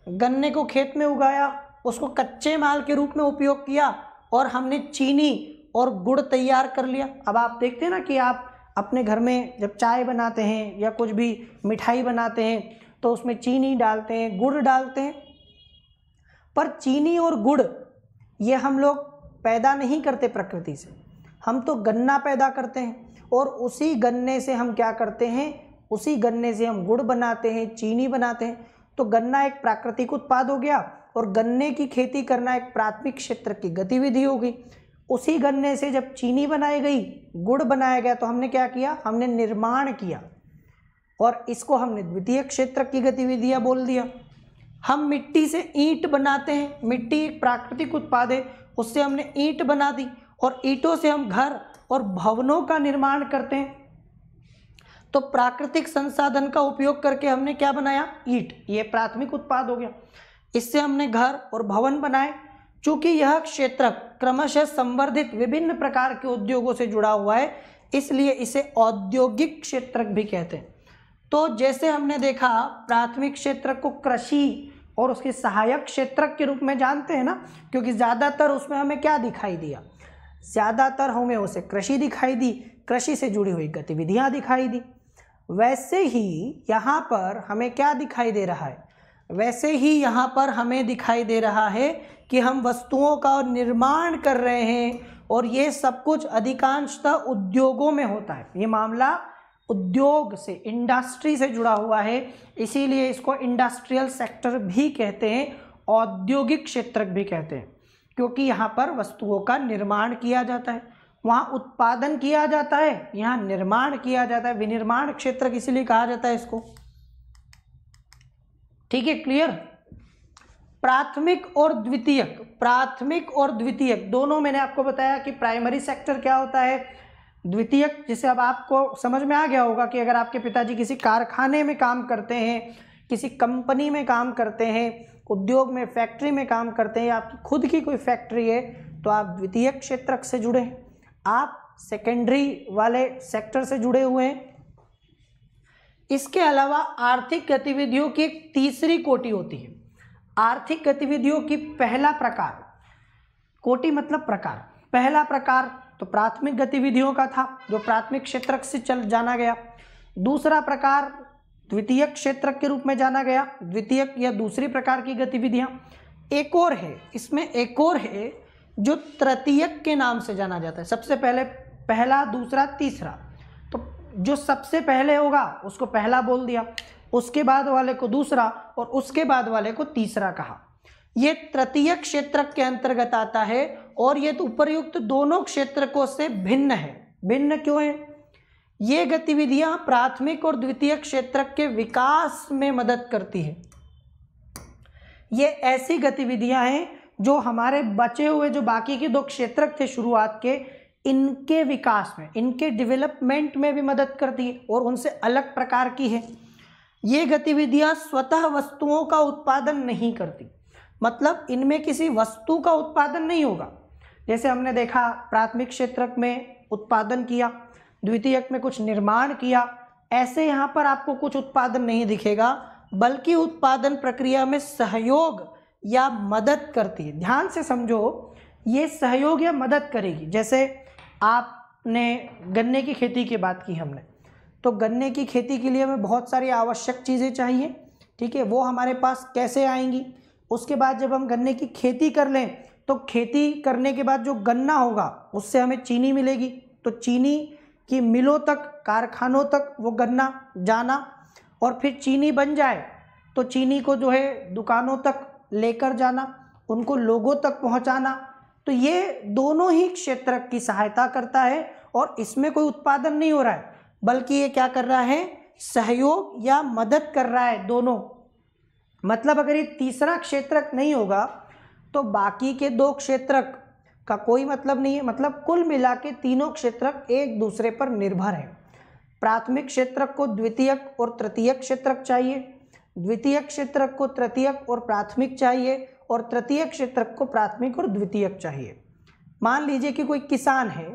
A: गन्ने को खेत में उगाया, उसको कच्चे माल के रूप में उपयोग किया और हमने चीनी और गुड़ तैयार कर लिया। अब आप देखते हैं ना कि आप अपने घर में जब चाय बनाते हैं या कुछ भी मिठाई बनाते हैं तो उसमें चीनी डालते हैं, गुड़ डालते हैं। पर चीनी और गुड़ ये हम लोग पैदा नहीं करते प्रकृति से, हम तो गन्ना पैदा करते हैं, और उसी गन्ने से हम क्या करते हैं? उसी गन्ने से हम गुड़ बनाते हैं, चीनी बनाते हैं। तो गन्ना एक प्राकृतिक उत्पाद हो गया और गन्ने की खेती करना एक प्राथमिक क्षेत्र की गतिविधि हो गई। उसी गन्ने से जब चीनी बनाई गई, गुड़ बनाया गया, तो हमने क्या किया? हमने निर्माण किया, और इसको हमने द्वितीय क्षेत्र की गतिविधियां बोल दिया। हम मिट्टी से ईंट बनाते हैं, मिट्टी एक प्राकृतिक उत्पाद है, उससे हमने ईंट बना दी, और ईंटों से हम घर और भवनों का निर्माण करते हैं। तो प्राकृतिक संसाधन का उपयोग करके हमने क्या बनाया? ईंट। ये प्राथमिक उत्पाद हो गया। इससे हमने घर और भवन बनाए। चूंकि यह क्षेत्र क्रमशः संवर्धित विभिन्न प्रकार के उद्योगों से जुड़ा हुआ है, इसलिए इसे औद्योगिक क्षेत्र भी कहते हैं। तो जैसे हमने देखा, प्राथमिक क्षेत्र को कृषि और उसके सहायक क्षेत्र के रूप में जानते हैं ना, क्योंकि ज़्यादातर उसमें हमें क्या दिखाई दिया? ज़्यादातर हमें उसे कृषि दिखाई दी, कृषि से जुड़ी हुई गतिविधियाँ दिखाई दी। वैसे ही यहाँ पर हमें क्या दिखाई दे रहा है? वैसे ही यहाँ पर हमें दिखाई दे रहा है कि हम वस्तुओं का निर्माण कर रहे हैं, और ये सब कुछ अधिकांशतः उद्योगों में होता है। ये मामला उद्योग से, इंडस्ट्री से जुड़ा हुआ है, इसीलिए इसको इंडस्ट्रियल सेक्टर भी कहते हैं, औद्योगिक क्षेत्र भी कहते हैं, क्योंकि यहाँ पर वस्तुओं का निर्माण किया जाता है। वहाँ उत्पादन किया जाता है, यहाँ निर्माण किया जाता है। विनिर्माण क्षेत्र इसीलिए कहा जाता है इसको। ठीक है, क्लियर? प्राथमिक और द्वितीयक, प्राथमिक और द्वितीयक दोनों मैंने आपको बताया कि प्राइमरी सेक्टर क्या होता है, द्वितीयक जिसे अब आपको समझ में आ गया होगा कि अगर आपके पिताजी किसी कारखाने में काम करते हैं, किसी कंपनी में काम करते हैं, उद्योग में, फैक्ट्री में काम करते हैं, या आपकी खुद की कोई फैक्ट्री है, तो आप द्वितीयक क्षेत्र से जुड़े हैं। आप सेकेंडरी वाले सेक्टर से जुड़े हुए हैं। इसके अलावा आर्थिक गतिविधियों की एक तीसरी कोटि होती है। आर्थिक गतिविधियों की पहला प्रकार, कोटि मतलब प्रकार, पहला प्रकार तो प्राथमिक गतिविधियों का था जो प्राथमिक क्षेत्रक से चल जाना गया। दूसरा प्रकार द्वितीयक क्षेत्रक के रूप में जाना गया, द्वितीयक या दूसरी प्रकार की गतिविधियां। एक और है, इसमें एक और है जो तृतीयक के नाम से जाना जाता है। सबसे पहले पहला, दूसरा, तीसरा, तो जो सबसे पहले होगा उसको पहला बोल दिया, उसके बाद वाले को दूसरा और उसके बाद वाले को तीसरा कहा। ये तृतीयक क्षेत्रक के अंतर्गत आता है और ये तो उपर्युक्त दोनों क्षेत्रकों से भिन्न है। भिन्न क्यों है? ये गतिविधियां प्राथमिक और द्वितीयक क्षेत्रक के विकास में मदद करती है। ये ऐसी गतिविधियां हैं जो हमारे बचे हुए जो बाकी के दो क्षेत्रक थे शुरुआत के, इनके विकास में, इनके डेवलपमेंट में भी मदद करती है और उनसे अलग प्रकार की है। ये गतिविधियां स्वतः वस्तुओं का उत्पादन नहीं करती, मतलब इनमें किसी वस्तु का उत्पादन नहीं होगा। जैसे हमने देखा प्राथमिक क्षेत्रक में उत्पादन किया, द्वितीयक में कुछ निर्माण किया, ऐसे यहाँ पर आपको कुछ उत्पादन नहीं दिखेगा, बल्कि उत्पादन प्रक्रिया में सहयोग या मदद करती है। ध्यान से समझो, ये सहयोग या मदद करेगी। जैसे आपने गन्ने की खेती की बात की हमने, तो गन्ने की खेती के लिए हमें बहुत सारी आवश्यक चीज़ें चाहिए, ठीक है, वो हमारे पास कैसे आएंगी? उसके बाद जब हम गन्ने की खेती कर लें तो खेती करने के बाद जो गन्ना होगा उससे हमें चीनी मिलेगी, तो चीनी की मिलों तक, कारखानों तक वो गन्ना जाना, और फिर चीनी बन जाए तो चीनी को जो है दुकानों तक लेकर जाना, उनको लोगों तक पहुंचाना। तो ये दोनों ही क्षेत्रक की सहायता करता है और इसमें कोई उत्पादन नहीं हो रहा है, बल्कि ये क्या कर रहा है? सहयोग या मदद कर रहा है दोनों। मतलब अगर ये तीसरा क्षेत्रक नहीं होगा तो बाकी के दो क्षेत्रक का कोई मतलब नहीं है। मतलब कुल मिला के तीनों क्षेत्रक एक दूसरे पर निर्भर है। प्राथमिक क्षेत्रक को द्वितीयक और तृतीयक क्षेत्रक चाहिए, द्वितीयक क्षेत्रक को तृतीयक और प्राथमिक चाहिए, और तृतीयक क्षेत्रक को प्राथमिक और द्वितीयक चाहिए। मान लीजिए कि कोई किसान है,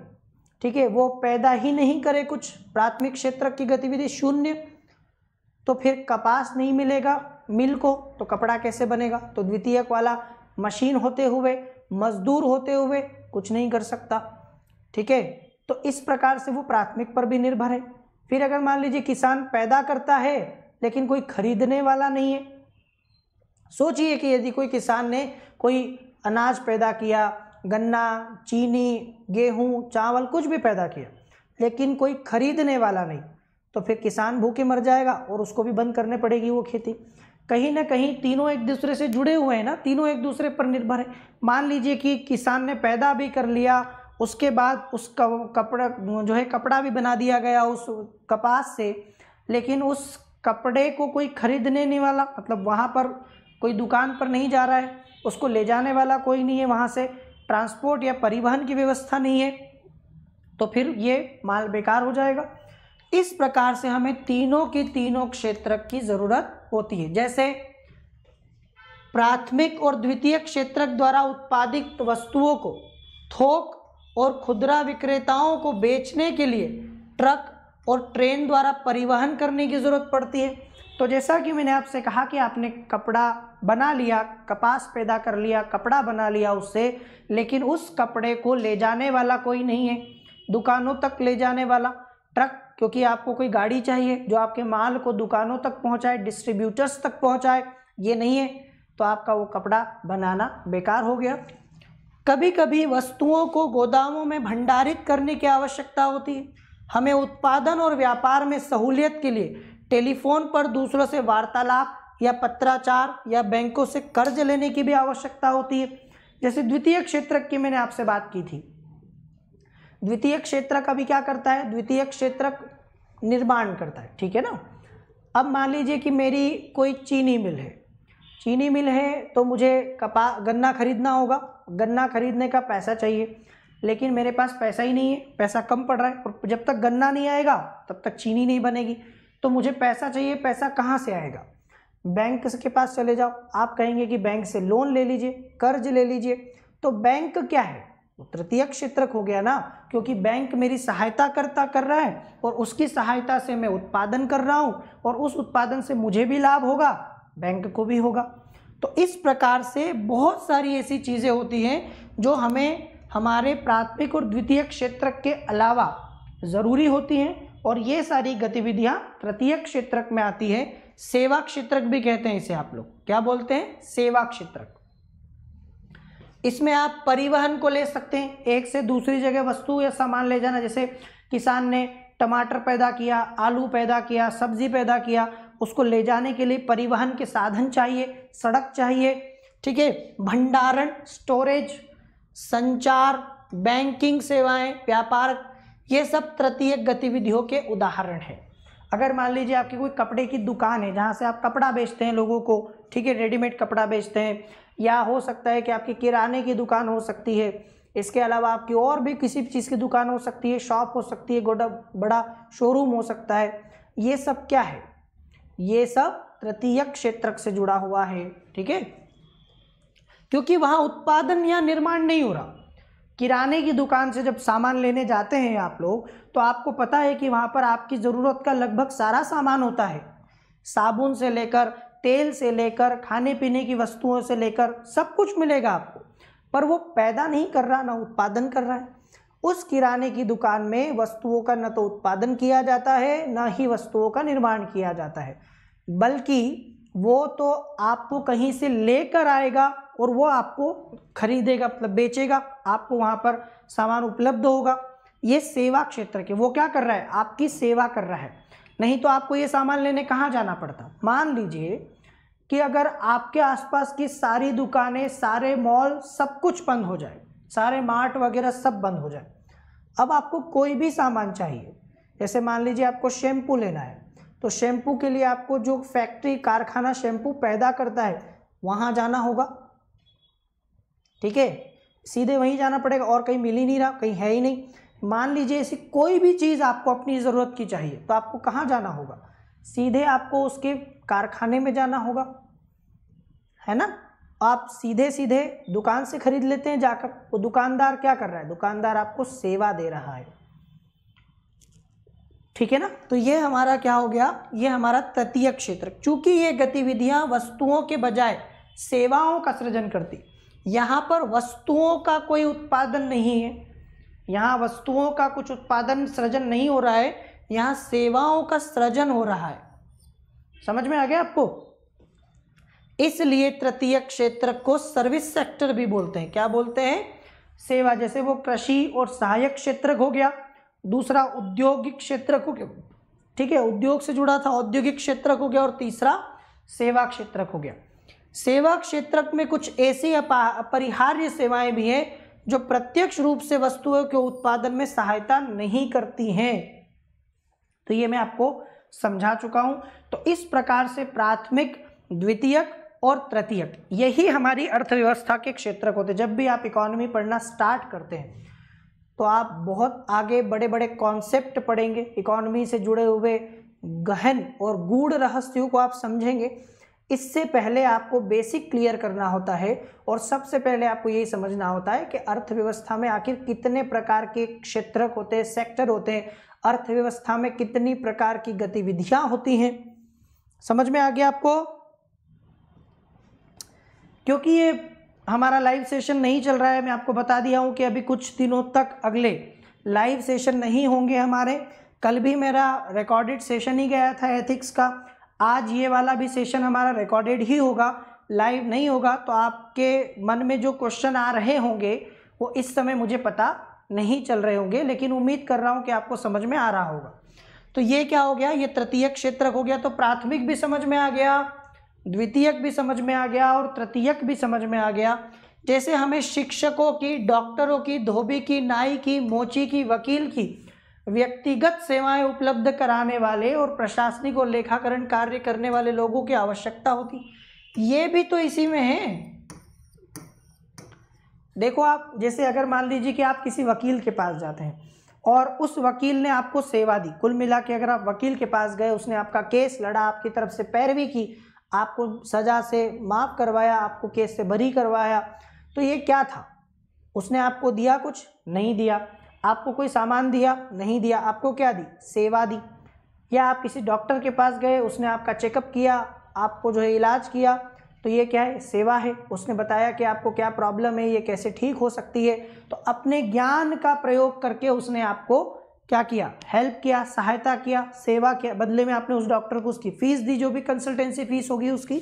A: ठीक है, वो पैदा ही नहीं करे कुछ, प्राथमिक क्षेत्रक की गतिविधि शून्य, तो फिर कपास नहीं मिलेगा मिल को, तो कपड़ा कैसे बनेगा? तो द्वितीयक वाला मशीन होते हुए, मजदूर होते हुए कुछ नहीं कर सकता, ठीक है। तो इस प्रकार से वो प्राथमिक पर भी निर्भर है। फिर अगर मान लीजिए किसान पैदा करता है लेकिन कोई खरीदने वाला नहीं है। सोचिए कि यदि कोई किसान ने कोई अनाज पैदा किया, गन्ना, चीनी, गेहूं, चावल, कुछ भी पैदा किया, लेकिन कोई खरीदने वाला नहीं, तो फिर किसान भूखे मर जाएगा और उसको भी बंद करने पड़ेगी वो खेती। कहीं ना कहीं तीनों एक दूसरे से जुड़े हुए हैं ना, तीनों एक दूसरे पर निर्भर है। मान लीजिए कि किसान ने पैदा भी कर लिया, उसके बाद उस कपड़ा जो है कपड़ा भी बना दिया गया उस कपास से, लेकिन उस कपड़े को कोई खरीदने नहीं वाला, मतलब वहाँ पर कोई दुकान पर नहीं जा रहा है, उसको ले जाने वाला कोई नहीं है, वहाँ से ट्रांसपोर्ट या परिवहन की व्यवस्था नहीं है, तो फिर ये माल बेकार हो जाएगा। इस प्रकार से हमें तीनों की तीनों क्षेत्रक की ज़रूरत होती है। जैसे प्राथमिक और द्वितीयक क्षेत्रक द्वारा उत्पादित वस्तुओं को थोक और खुदरा विक्रेताओं को बेचने के लिए ट्रक और ट्रेन द्वारा परिवहन करने की ज़रूरत पड़ती है। तो जैसा कि मैंने आपसे कहा कि आपने कपड़ा बना लिया, कपास पैदा कर लिया, कपड़ा बना लिया उससे, लेकिन उस कपड़े को ले जाने वाला कोई नहीं है, दुकानों तक ले जाने वाला ट्रक, क्योंकि आपको कोई गाड़ी चाहिए जो आपके माल को दुकानों तक पहुंचाए, डिस्ट्रीब्यूटर्स तक पहुंचाए, ये नहीं है, तो आपका वो कपड़ा बनाना बेकार हो गया। कभी कभी वस्तुओं को गोदामों में भंडारित करने की आवश्यकता होती है। हमें उत्पादन और व्यापार में सहूलियत के लिए टेलीफोन पर दूसरों से वार्तालाप या पत्राचार या बैंकों से कर्ज लेने की भी आवश्यकता होती है। जैसे द्वितीय क्षेत्रक की मैंने आपसे बात की थी, द्वितीय क्षेत्रक अभी क्या करता है? द्वितीय क्षेत्रक निर्माण करता है, ठीक है ना। अब मान लीजिए कि मेरी कोई चीनी मिल है, चीनी मिल है तो मुझे गन्ना खरीदना होगा, गन्ना खरीदने का पैसा चाहिए, लेकिन मेरे पास पैसा ही नहीं है, पैसा कम पड़ रहा है, और जब तक गन्ना नहीं आएगा तब तक चीनी नहीं बनेगी। तो मुझे पैसा चाहिए, पैसा कहाँ से आएगा? बैंक के पास चले जाओ, आप कहेंगे कि बैंक से लोन ले लीजिए, कर्ज ले लीजिए। तो बैंक क्या है? वो तृतीयक क्षेत्रक हो गया ना, क्योंकि बैंक मेरी सहायता कर रहा है और उसकी सहायता से मैं उत्पादन कर रहा हूँ और उस उत्पादन से मुझे भी लाभ होगा, बैंक को भी होगा। तो इस प्रकार से बहुत सारी ऐसी चीज़ें होती हैं जो हमें हमारे प्राथमिक और द्वितीयक क्षेत्रक के अलावा ज़रूरी होती हैं, और ये सारी गतिविधियाँ तृतीयक क्षेत्रक में आती है। सेवा क्षेत्रक भी कहते हैं इसे, आप लोग क्या बोलते हैं, सेवा क्षेत्रक। इसमें आप परिवहन को ले सकते हैं, एक से दूसरी जगह वस्तु या सामान ले जाना। जैसे किसान ने टमाटर पैदा किया, आलू पैदा किया, सब्जी पैदा किया, उसको ले जाने के लिए परिवहन के साधन चाहिए, सड़क चाहिए, ठीक है। भंडारण, स्टोरेज, संचार, बैंकिंग सेवाएं, व्यापार, ये सब तृतीयक गतिविधियों के उदाहरण हैं। अगर मान लीजिए आपकी कोई कपड़े की दुकान है जहाँ से आप कपड़ा बेचते हैं लोगों को, ठीक है, रेडीमेड कपड़ा बेचते हैं, या हो सकता है कि आपकी किराने की दुकान हो सकती है, इसके अलावा आपकी और भी किसी भी चीज़ की दुकान हो सकती है, शॉप हो सकती है, बड़ा शोरूम हो सकता है। ये सब क्या है, ये सब तृतीयक क्षेत्रक से जुड़ा हुआ है, ठीक है, क्योंकि वहाँ उत्पादन या निर्माण नहीं हो रहा। किराने की दुकान से जब सामान लेने जाते हैं आप लोग, तो आपको पता है कि वहाँ पर आपकी ज़रूरत का लगभग सारा सामान होता है, साबुन से लेकर, तेल से लेकर, खाने पीने की वस्तुओं से लेकर सब कुछ मिलेगा आपको, पर वो पैदा नहीं कर रहा, ना उत्पादन कर रहा है। उस किराने की दुकान में वस्तुओं का न तो उत्पादन किया जाता है, ना ही वस्तुओं का निर्माण किया जाता है, बल्कि वो तो आपको कहीं से लेकर आएगा और वो आपको खरीदेगा, मतलब बेचेगा, आपको वहाँ पर सामान उपलब्ध होगा। ये सेवा क्षेत्र के, वो क्या कर रहा है, आपकी सेवा कर रहा है। नहीं तो आपको ये सामान लेने कहाँ जाना पड़ता। मान लीजिए कि अगर आपके आसपास की सारी दुकानें, सारे मॉल, सब कुछ बंद हो जाए, सारे मार्ट वगैरह सब बंद हो जाए, अब आपको कोई भी सामान चाहिए, जैसे मान लीजिए आपको शैम्पू लेना है, तो शैम्पू के लिए आपको जो फैक्ट्री, कारखाना शैम्पू पैदा करता है वहाँ जाना होगा, ठीक है, सीधे वहीं जाना पड़ेगा, और कहीं मिल ही नहीं रहा, कहीं है ही नहीं। मान लीजिए ऐसी कोई भी चीज़ आपको अपनी ज़रूरत की चाहिए, तो आपको कहाँ जाना होगा, सीधे आपको उसके कारखाने में जाना होगा, है ना। आप सीधे सीधे दुकान से खरीद लेते हैं जाकर। वो दुकानदार क्या कर रहा है, दुकानदार आपको सेवा दे रहा है, ठीक है ना। तो ये हमारा क्या हो गया, ये हमारा तृतीयक क्षेत्र। चूंकि ये गतिविधियां वस्तुओं के बजाय सेवाओं का सृजन करती, यहाँ पर वस्तुओं का कोई उत्पादन नहीं है, यहाँ वस्तुओं का कुछ उत्पादन सृजन नहीं हो रहा है, यहाँ सेवाओं का सृजन हो रहा है। समझ में आ गया आपको। इसलिए तृतीयक क्षेत्र को सर्विस सेक्टर भी बोलते हैं। क्या बोलते हैं, सेवा। जैसे वो कृषि और सहायक क्षेत्र हो गया, दूसरा औद्योगिक क्षेत्र हो गया, ठीक है, उद्योग से जुड़ा था, औद्योगिक क्षेत्र हो गया, और तीसरा सेवा क्षेत्र हो गया। सेवा क्षेत्र में कुछ ऐसी अपरिहार्य सेवाएं भी हैं जो प्रत्यक्ष रूप से वस्तुओं के उत्पादन में सहायता नहीं करती हैं। तो ये मैं आपको समझा चुका हूं। तो इस प्रकार से प्राथमिक, द्वितीयक और तृतीयक, यही हमारी अर्थव्यवस्था के क्षेत्र होते हैं। जब भी आप इकोनॉमी पढ़ना स्टार्ट करते हैं तो आप बहुत आगे बड़े बड़े कॉन्सेप्ट पढ़ेंगे, इकोनॉमी से जुड़े हुए गहन और गूढ़ रहस्यों को आप समझेंगे। इससे पहले आपको बेसिक क्लियर करना होता है, और सबसे पहले आपको यही समझना होता है कि अर्थव्यवस्था में आखिर कितने प्रकार के क्षेत्र होते हैं, सेक्टर होते हैं, अर्थव्यवस्था में कितनी प्रकार की गतिविधियां होती हैं। समझ में आ गया आपको। क्योंकि ये हमारा लाइव सेशन नहीं चल रहा है, मैं आपको बता दिया हूँ कि अभी कुछ दिनों तक अगले लाइव सेशन नहीं होंगे हमारे। कल भी मेरा रिकॉर्डेड सेशन ही गया था एथिक्स का, आज ये वाला भी सेशन हमारा रिकॉर्डेड ही होगा, लाइव नहीं होगा। तो आपके मन में जो क्वेश्चन आ रहे होंगे वो इस समय मुझे पता नहीं चल रहे होंगे, लेकिन उम्मीद कर रहा हूँ कि आपको समझ में आ रहा होगा। तो ये क्या हो गया, ये तृतीयक क्षेत्र हो गया। तो प्राथमिक भी समझ में आ गया, द्वितीयक भी समझ में आ गया, और तृतीयक भी समझ में आ गया। जैसे हमें शिक्षकों की, डॉक्टरों की, धोबी की, नाई की, मोची की, वकील की व्यक्तिगत सेवाएं उपलब्ध कराने वाले और प्रशासनिक और लेखाकरण कार्य करने वाले लोगों की आवश्यकता होती, ये भी तो इसी में है। देखो आप, जैसे अगर मान लीजिए कि आप किसी वकील के पास जाते हैं और उस वकील ने आपको सेवा दी, कुल मिला के अगर आप वकील के पास गए, उसने आपका केस लड़ा, आपकी तरफ से पैरवी की, आपको सज़ा से माफ़ करवाया, आपको केस से बरी करवाया, तो ये क्या था, उसने आपको दिया कुछ, नहीं दिया। आपको कोई सामान दिया, नहीं दिया। आपको क्या दी? सेवा दी। या आप किसी डॉक्टर के पास गए, उसने आपका चेकअप किया, आपको जो है इलाज किया, तो ये क्या है? सेवा है। उसने बताया कि आपको क्या प्रॉब्लम है, ये कैसे ठीक हो सकती है, तो अपने ज्ञान का प्रयोग करके उसने आपको क्या किया? हेल्प किया, सहायता किया, सेवा किया। बदले में आपने उस डॉक्टर को उसकी फीस दी, जो भी कंसल्टेंसी फीस होगी उसकी।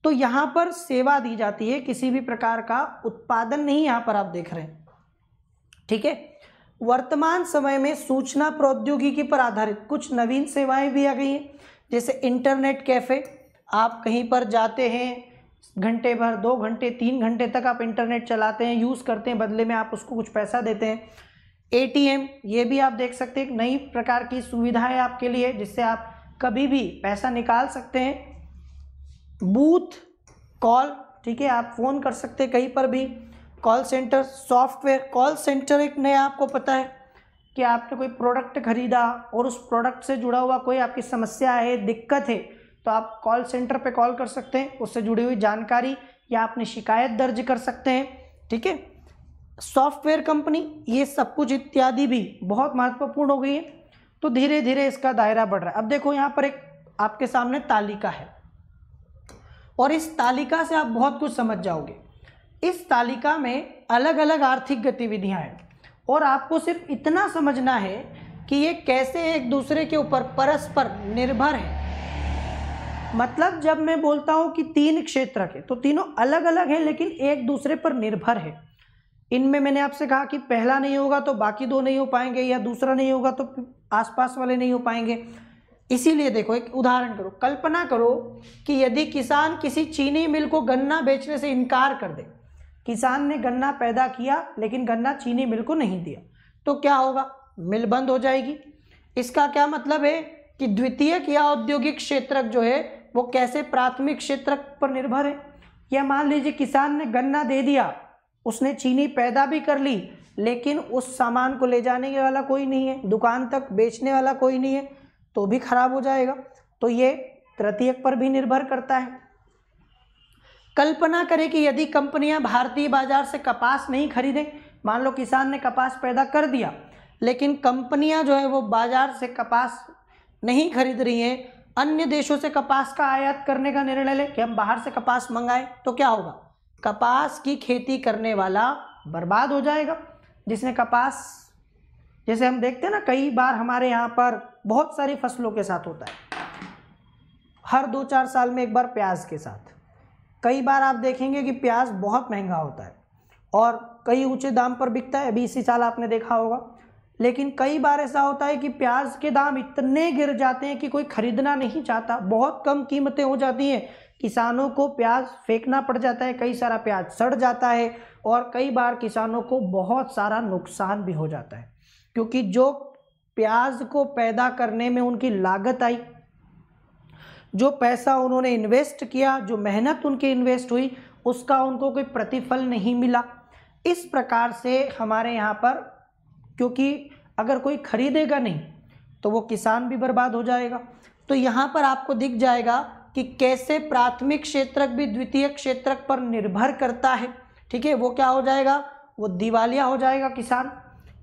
A: तो यहाँ पर सेवा दी जाती है, किसी भी प्रकार का उत्पादन नहीं यहाँ पर आप देख रहे हैं। ठीक है। वर्तमान समय में सूचना प्रौद्योगिकी पर आधारित कुछ नवीन सेवाएं भी आ गई हैं, जैसे इंटरनेट कैफ़े। आप कहीं पर जाते हैं, घंटे भर, 2 घंटे, 3 घंटे तक आप इंटरनेट चलाते हैं, यूज़ करते हैं, बदले में आप उसको कुछ पैसा देते हैं। ATM, ये भी आप देख सकते हैं, एक नई प्रकार की सुविधा है आपके लिए, जिससे आप कभी भी पैसा निकाल सकते हैं। बूथ कॉल, ठीक है, आप फ़ोन कर सकते हैं कहीं पर भी। Call centre software, call centre एक नया, आपको पता है कि आपने कोई प्रोडक्ट खरीदा और उस प्रोडक्ट से जुड़ा हुआ कोई आपकी समस्या है, दिक्कत है, तो आप कॉल सेंटर पे कॉल कर सकते हैं, उससे जुड़ी हुई जानकारी या आपने शिकायत दर्ज कर सकते हैं। ठीक है। सॉफ्टवेयर कंपनी, ये सब कुछ इत्यादि भी बहुत महत्वपूर्ण हो गई है। तो धीरे धीरे इसका दायरा बढ़ रहा है। अब देखो यहाँ पर एक आपके सामने तालिका है, और इस तालिका से आप बहुत कुछ समझ जाओगे। इस तालिका में अलग अलग आर्थिक गतिविधियां हैं, और आपको सिर्फ इतना समझना है कि ये कैसे एक दूसरे के ऊपर परस्पर निर्भर है। मतलब जब मैं बोलता हूं कि 3 क्षेत्र के, तो तीनों अलग अलग हैं लेकिन एक दूसरे पर निर्भर है। इनमें मैंने आपसे कहा कि पहला नहीं होगा तो बाकी 2 नहीं हो पाएंगे, या दूसरा नहीं होगा तो आसपास वाले नहीं हो पाएंगे। इसीलिए देखो, एक उदाहरण करो, कल्पना करो कि यदि किसान किसी चीनी मिल को गन्ना बेचने से इनकार कर दे। किसान ने गन्ना पैदा किया लेकिन गन्ना चीनी मिल को नहीं दिया, तो क्या होगा? मिल बंद हो जाएगी। इसका क्या मतलब है कि द्वितीयक या औद्योगिक क्षेत्रक जो है वो कैसे प्राथमिक क्षेत्रक पर निर्भर है। या मान लीजिए किसान ने गन्ना दे दिया, उसने चीनी पैदा भी कर ली, लेकिन उस सामान को ले जाने वाला कोई नहीं है, दुकान तक बेचने वाला कोई नहीं है, तो भी खराब हो जाएगा। तो ये तृतीयक पर भी निर्भर करता है। कल्पना करें कि यदि कंपनियां भारतीय बाजार से कपास नहीं खरीदें, मान लो किसान ने कपास पैदा कर दिया लेकिन कंपनियां जो है वो बाजार से कपास नहीं खरीद रही हैं, अन्य देशों से कपास का आयात करने का निर्णय ले कि हम बाहर से कपास मंगाएं, तो क्या होगा? कपास की खेती करने वाला बर्बाद हो जाएगा। जिसने कपास, जैसे हम देखते हैं ना, कई बार हमारे यहाँ पर बहुत सारी फसलों के साथ होता है, हर 2-4 साल में एक बार प्याज के साथ। कई बार आप देखेंगे कि प्याज बहुत महंगा होता है और कई ऊंचे दाम पर बिकता है, अभी इसी साल आपने देखा होगा। लेकिन कई बार ऐसा होता है कि प्याज के दाम इतने गिर जाते हैं कि कोई खरीदना नहीं चाहता, बहुत कम कीमतें हो जाती हैं, किसानों को प्याज फेंकना पड़ जाता है, कई सारा प्याज सड़ जाता है, और कई बार किसानों को बहुत सारा नुकसान भी हो जाता है, क्योंकि जो प्याज को पैदा करने में उनकी लागत आई, जो पैसा उन्होंने इन्वेस्ट किया, जो मेहनत उनकी इन्वेस्ट हुई, उसका उनको कोई प्रतिफल नहीं मिला। इस प्रकार से हमारे यहाँ पर, क्योंकि अगर कोई खरीदेगा नहीं तो वो किसान भी बर्बाद हो जाएगा। तो यहाँ पर आपको दिख जाएगा कि कैसे प्राथमिक क्षेत्रक भी द्वितीयक क्षेत्रक पर निर्भर करता है। ठीक है, वो क्या हो जाएगा? वो दिवालिया हो जाएगा किसान।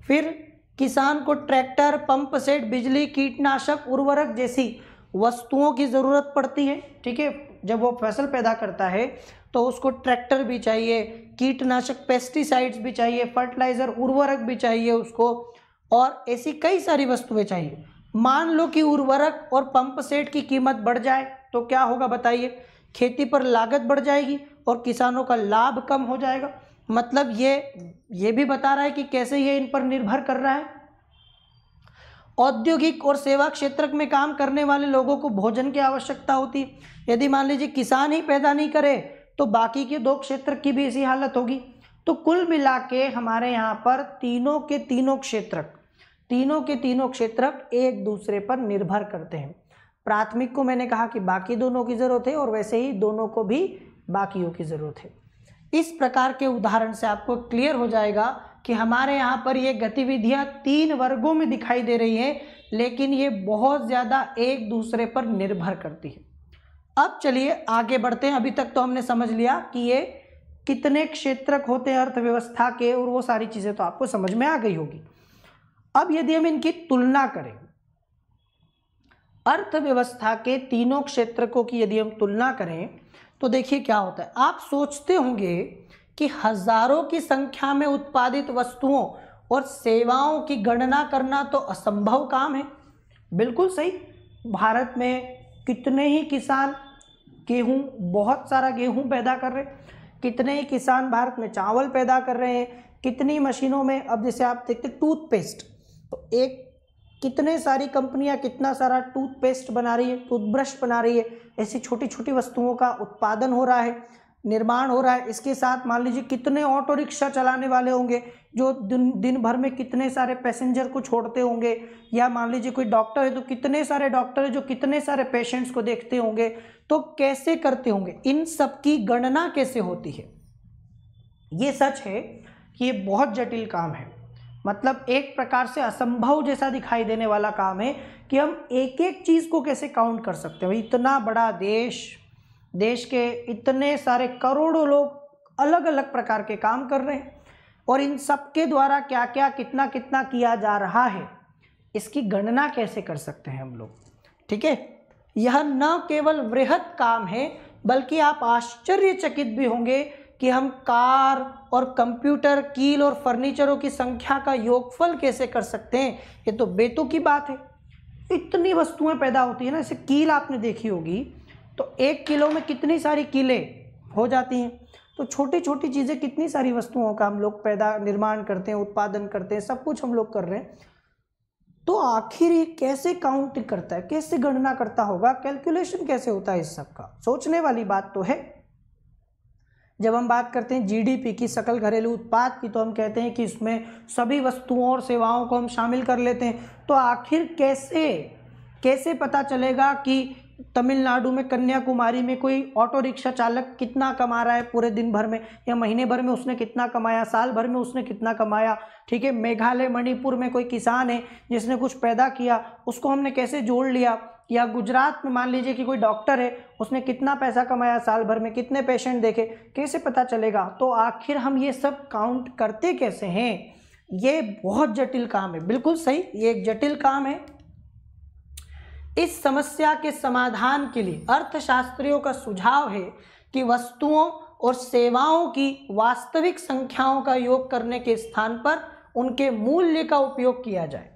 A: फिर किसान को ट्रैक्टर, पंप सेट, बिजली, कीटनाशक, उर्वरक जैसी वस्तुओं की ज़रूरत पड़ती है। ठीक है, जब वो फसल पैदा करता है तो उसको ट्रैक्टर भी चाहिए, कीटनाशक पेस्टिसाइड्स भी चाहिए, फर्टिलाइज़र, उर्वरक भी चाहिए उसको, और ऐसी कई सारी वस्तुएं चाहिए। मान लो कि उर्वरक और पंप सेट की कीमत बढ़ जाए तो क्या होगा बताइए? खेती पर लागत बढ़ जाएगी और किसानों का लाभ कम हो जाएगा। मतलब ये भी बता रहा है कि कैसे ये इन पर निर्भर कर रहा है। औद्योगिक और सेवा क्षेत्र में काम करने वाले लोगों को भोजन की आवश्यकता होती है। यदि मान लीजिए किसान ही पैदा नहीं करे तो बाकी के 2 क्षेत्र की भी इसी हालत होगी। तो कुल मिला के हमारे यहाँ पर तीनों के तीनों क्षेत्रक एक दूसरे पर निर्भर करते हैं। प्राथमिक को मैंने कहा कि बाकी दोनों की ज़रूरत है, और वैसे ही दोनों को भी बाकियों की ज़रूरत है। इस प्रकार के उदाहरण से आपको क्लियर हो जाएगा कि हमारे यहाँ पर ये गतिविधियाँ 3 वर्गों में दिखाई दे रही हैं, लेकिन ये बहुत ज़्यादा एक दूसरे पर निर्भर करती है। अब चलिए आगे बढ़ते हैं। अभी तक तो हमने समझ लिया कि ये कितने क्षेत्रक होते हैं अर्थव्यवस्था के, और वो सारी चीजें तो आपको समझ में आ गई होगी। अब यदि हम इनकी तुलना करें, अर्थव्यवस्था के तीनों क्षेत्रकों की यदि हम तुलना करें तो देखिए क्या होता है। आप सोचते होंगे कि हजारों की संख्या में उत्पादित वस्तुओं और सेवाओं की गणना करना तो असंभव काम है। बिल्कुल सही। भारत में कितने ही किसान गेहूं, बहुत सारा गेहूं पैदा कर रहे हैं, कितने ही किसान भारत में चावल पैदा कर रहे हैं, कितनी मशीनों में, अब जैसे आप देखते टूथपेस्ट, तो एक कितने सारी कंपनियां कितना सारा टूथपेस्ट बना रही है, टूथब्रश बना रही है, ऐसी छोटी छोटी वस्तुओं का उत्पादन हो रहा है, निर्माण हो रहा है। इसके साथ मान लीजिए कितने ऑटो रिक्शा चलाने वाले होंगे जो दिन भर में कितने सारे पैसेंजर को छोड़ते होंगे, या मान लीजिए कोई डॉक्टर है तो कितने सारे डॉक्टर है जो कितने सारे पेशेंट्स को देखते होंगे, तो कैसे करते होंगे, इन सब की गणना कैसे होती है। ये सच है कि ये बहुत जटिल काम है, मतलब एक प्रकार से असंभव जैसा दिखाई देने वाला काम है कि हम एक एक चीज़ को कैसे काउंट कर सकते हैं। इतना बड़ा देश, देश के इतने सारे करोड़ों लोग अलग अलग प्रकार के काम कर रहे हैं, और इन सब के द्वारा क्या क्या कितना कितना किया जा रहा है, इसकी गणना कैसे कर सकते हैं हम लोग। ठीक है, यह न केवल वृहद काम है, बल्कि आप आश्चर्यचकित भी होंगे कि हम कार और कंप्यूटर, कील और फर्नीचरों की संख्या का योगफल कैसे कर सकते हैं। ये तो बेतुकी बात है। इतनी वस्तुएं पैदा होती है ना, जैसे कील आपने देखी होगी तो 1 किलो में कितनी सारी कीलें हो जाती हैं। तो छोटी छोटी चीज़ें, कितनी सारी वस्तुओं का हम लोग निर्माण करते हैं, उत्पादन करते हैं, सब कुछ हम लोग कर रहे हैं। तो आखिर ये कैसे काउंट करता है, कैसे गणना करता होगा, कैलकुलेशन कैसे होता है इस सब का, सोचने वाली बात तो है। जब हम बात करते हैं जीडीपी की, सकल घरेलू उत्पाद की, तो हम कहते हैं कि इसमें सभी वस्तुओं और सेवाओं को हम शामिल कर लेते हैं। तो आखिर कैसे पता चलेगा कि तमिलनाडु में, कन्याकुमारी में कोई ऑटो रिक्शा चालक कितना कमा रहा है पूरे दिन भर में, या महीने भर में उसने कितना कमाया, साल भर में उसने कितना कमाया। ठीक है, मेघालय, मणिपुर में कोई किसान है जिसने कुछ पैदा किया, उसको हमने कैसे जोड़ लिया, या गुजरात में मान लीजिए कि कोई डॉक्टर है, उसने कितना पैसा कमाया साल भर में, कितने पेशेंट देखे, कैसे पता चलेगा। तो आखिर हम ये सब काउंट करते कैसे हैं, ये बहुत जटिल काम है। बिल्कुल सही, ये एक जटिल काम है। इस समस्या के समाधान के लिए अर्थशास्त्रियों का सुझाव है कि वस्तुओं और सेवाओं की वास्तविक संख्याओं का योग करने के स्थान पर उनके मूल्य का उपयोग किया जाए।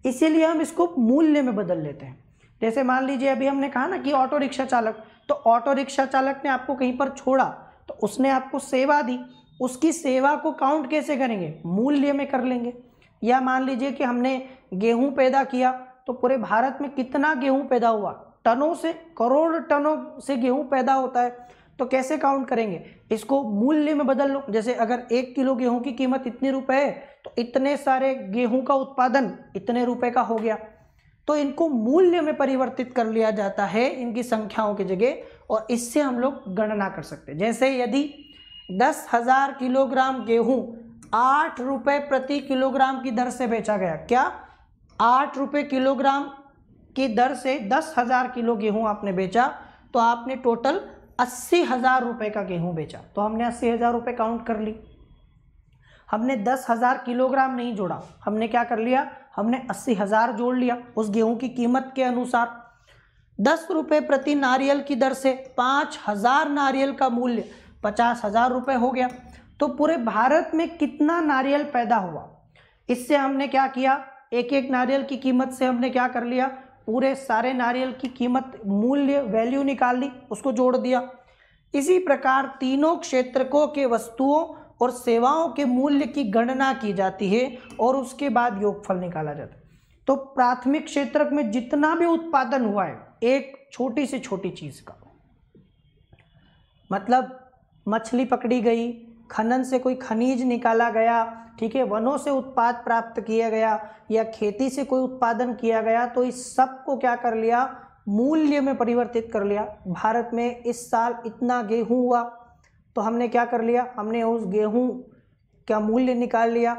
A: इसीलिए हम इसको मूल्य में बदल लेते हैं। जैसे मान लीजिए अभी हमने कहा ना कि ऑटो रिक्शा चालक, तो ऑटो रिक्शा चालक ने आपको कहीं पर छोड़ा तो उसने आपको सेवा दी, उसकी सेवा को काउंट कैसे करेंगे, मूल्य में कर लेंगे। या मान लीजिए कि हमने गेहूं पैदा किया, तो पूरे भारत में कितना गेहूं पैदा हुआ, टनों से, करोड़ टनों से गेहूं पैदा होता है, तो कैसे काउंट करेंगे, इसको मूल्य में बदल लो। जैसे अगर 1 किलो गेहूं की कीमत इतने रुपए है, तो इतने सारे गेहूं का उत्पादन इतने रुपए का हो गया। तो इनको मूल्य में परिवर्तित कर लिया जाता है इनकी संख्याओं की जगह, और इससे हम लोग गणना कर सकते हैं। जैसे यदि 10,000 किलोग्राम गेहूं 8 रुपये प्रति किलोग्राम की दर से बेचा गया, क्या 8 रुपये किलोग्राम की दर से 10,000 किलो गेहूं आपने बेचा, तो आपने टोटल 80,000 रुपये का गेहूं बेचा। तो हमने 80,000 रुपये काउंट कर ली, हमने 10,000 किलोग्राम नहीं जोड़ा, हमने क्या कर लिया, हमने 80,000 जोड़ लिया उस गेहूं की कीमत के अनुसार। 10 रुपये प्रति नारियल की दर से 5,000 नारियल का मूल्य 50,000 रुपये हो गया। तो पूरे भारत में कितना नारियल पैदा हुआ, इससे हमने क्या किया, एक एक नारियल की कीमत से हमने क्या कर लिया, पूरे सारे नारियल की कीमत, मूल्य, वैल्यू निकाल ली, उसको जोड़ दिया। इसी प्रकार तीनों क्षेत्रकों के वस्तुओं और सेवाओं के मूल्य की गणना की जाती है और उसके बाद योगफल निकाला जाता है। तो प्राथमिक क्षेत्रक में जितना भी उत्पादन हुआ है एक छोटी से छोटी चीज का, मतलब मछली पकड़ी गई, खनन से कोई खनिज निकाला गया, ठीक है, वनों से उत्पाद प्राप्त किया गया, या खेती से कोई उत्पादन किया गया, तो इस सब को क्या कर लिया, मूल्य में परिवर्तित कर लिया। भारत में इस साल इतना गेहूं हुआ, तो हमने क्या कर लिया, हमने उस गेहूं का मूल्य निकाल लिया।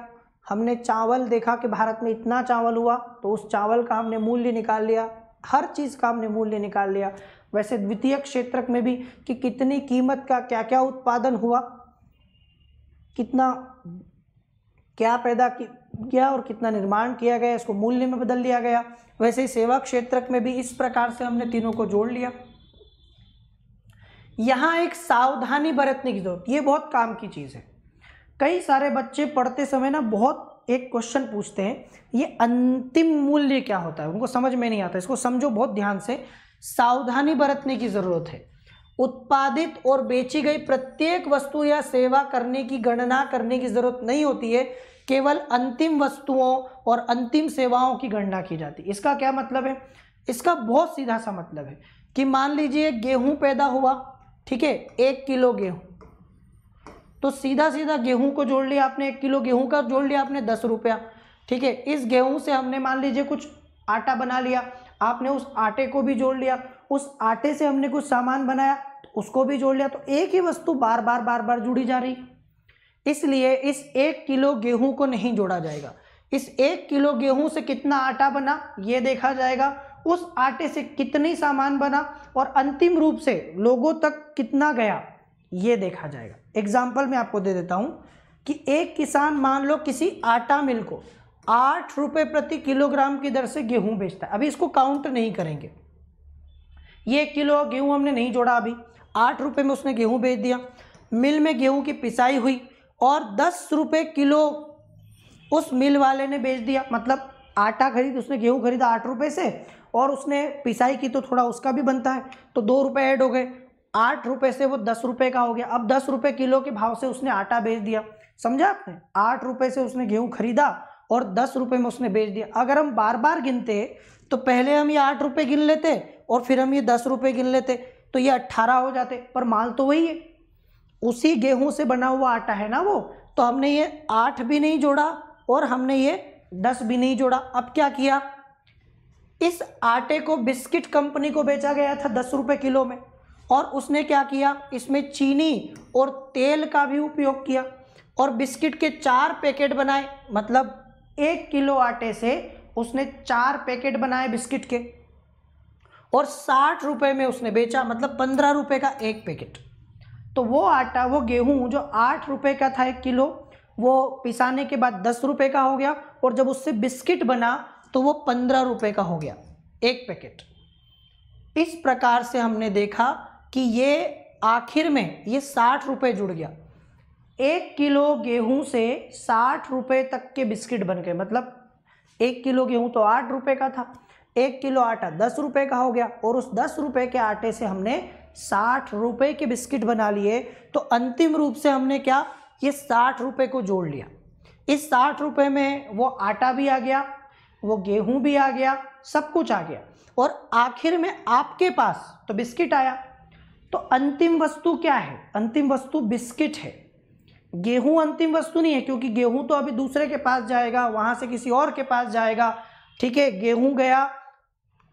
A: हमने चावल देखा कि भारत में इतना चावल हुआ, तो उस चावल का हमने मूल्य निकाल लिया। हर चीज़ का हमने मूल्य निकाल लिया। वैसे द्वितीय क्षेत्रक में भी कि कितनी कीमत का क्या क्या उत्पादन हुआ, कितना क्या पैदा किया और कितना निर्माण किया गया, इसको मूल्य में बदल दिया गया। वैसे ही सेवा क्षेत्र में भी इस प्रकार से हमने तीनों को जोड़ लिया। यहाँ एक सावधानी बरतने की जरूरत, ये बहुत काम की चीज़ है। कई सारे बच्चे पढ़ते समय ना बहुत एक क्वेश्चन पूछते हैं, ये अंतिम मूल्य क्या होता है, उनको समझ में नहीं आता। इसको समझो बहुत ध्यान से, सावधानी बरतने की जरूरत है। उत्पादित और बेची गई प्रत्येक वस्तु या सेवा करने की गणना करने की जरूरत नहीं होती है, केवल अंतिम वस्तुओं और अंतिम सेवाओं की गणना की जाती है। इसका क्या मतलब है? इसका बहुत सीधा सा मतलब है कि मान लीजिए गेहूं पैदा हुआ, ठीक है, 1 किलो गेहूं, तो सीधा सीधा गेहूं को जोड़ लिया आपने, 1 किलो गेहूं का जोड़ लिया आपने 10 रुपया, ठीक है। इस गेहूं से हमने मान लीजिए कुछ आटा बना लिया, आपने उस आटे को भी जोड़ लिया, उस आटे से हमने कुछ सामान बनाया तो उसको भी जोड़ लिया, तो एक ही वस्तु बार बार जुड़ी जा रही। इसलिए इस 1 किलो गेहूं को नहीं जोड़ा जाएगा। इस 1 किलो गेहूं से कितना आटा बना ये देखा जाएगा, उस आटे से कितनी सामान बना और अंतिम रूप से लोगों तक कितना गया ये देखा जाएगा। एग्जाम्पल मैं आपको दे देता हूं कि एक किसान मान लो किसी आटा मिल को 8 रुपये प्रति किलोग्राम की दर से गेहूं बेचता है। अभी इसको काउंट नहीं करेंगे, ये 1 किलो गेहूं हमने नहीं जोड़ा, अभी 8 रुपये में उसने गेहूं बेच दिया। मिल में गेहूं की पिसाई हुई और 10 रुपये किलो उस मिल वाले ने बेच दिया, मतलब आटा खरीद, उसने गेहूं खरीदा 8 रुपये से और उसने पिसाई की तो थोड़ा उसका भी बनता है, तो 2 रुपये ऐड हो गए, 8 रुपये से वो 10 रुपये का हो गया। अब 10 रुपये किलो के भाव से उसने आटा बेच दिया, समझा आपने? 8 रुपये से उसने गेहूं खरीदा और 10 रुपये में उसने बेच दिया। अगर हम बार बार गिनते तो पहले हम ये 8 रुपये गिन लेते और फिर हम ये 10 रुपये गिन लेते, तो ये 18 हो जाते, पर माल तो वही है, उसी गेहूं से बना हुआ आटा है ना वो। तो हमने ये 8 भी नहीं जोड़ा और हमने ये 10 भी नहीं जोड़ा। अब क्या किया, इस आटे को बिस्किट कंपनी को बेचा गया था 10 रुपये किलो में, और उसने क्या किया, इसमें चीनी और तेल का भी उपयोग किया और बिस्किट के 4 पैकेट बनाए, मतलब 1 किलो आटे से उसने 4 पैकेट बनाए बिस्किट के और 60 रुपये में उसने बेचा, मतलब 15 रुपये का एक पैकेट। तो वो आटा, वो गेहूं जो 8 रुपये का था 1 किलो, वो पिसाने के बाद 10 रुपये का हो गया और जब उससे बिस्किट बना तो वो 15 रुपये का हो गया एक पैकेट। इस प्रकार से हमने देखा कि ये आखिर में ये 60 रुपये जुड़ गया। 1 किलो गेहूं से 60 रुपये तक के बिस्किट बन गए, मतलब 1 किलो गेहूं तो 8 रुपये का था, 1 किलो आटा 10 रुपये का हो गया और उस 10 रुपये के आटे से हमने 60 रुपये के बिस्किट बना लिए। तो अंतिम रूप से हमने क्या, ये 60 रुपये को जोड़ लिया। इस 60 रुपये में वो आटा भी आ गया, वो गेहूं भी आ गया, सब कुछ आ गया और आखिर में आपके पास तो बिस्किट आया। तो अंतिम वस्तु क्या है? अंतिम वस्तु बिस्किट है, गेहूं अंतिम वस्तु नहीं है, क्योंकि गेहूं तो अभी दूसरे के पास जाएगा, वहां से किसी और के पास जाएगा, ठीक है। गेहूं गया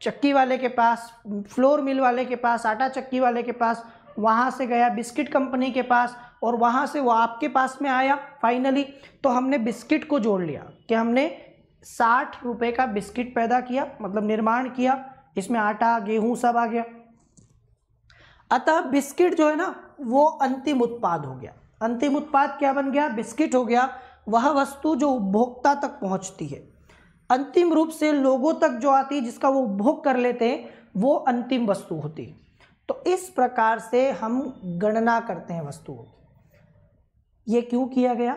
A: चक्की वाले के पास, फ्लोर मिल वाले के पास, आटा चक्की वाले के पास, वहाँ से गया बिस्किट कंपनी के पास और वहाँ से वो आपके पास में आया फाइनली। तो हमने बिस्किट को जोड़ लिया कि हमने 60 रुपये का बिस्किट पैदा किया, मतलब निर्माण किया, इसमें आटा गेहूं सब आ गया। अतः बिस्किट जो है ना वो अंतिम उत्पाद हो गया। अंतिम उत्पाद क्या बन गया? बिस्किट हो गया, वह वस्तु जो उपभोक्ता तक पहुँचती है, अंतिम रूप से लोगों तक जो आती है, जिसका वो उपभोग कर लेते हैं, वो अंतिम वस्तु होती है। तो इस प्रकार से हम गणना करते हैं वस्तुओं की। ये क्यों किया गया?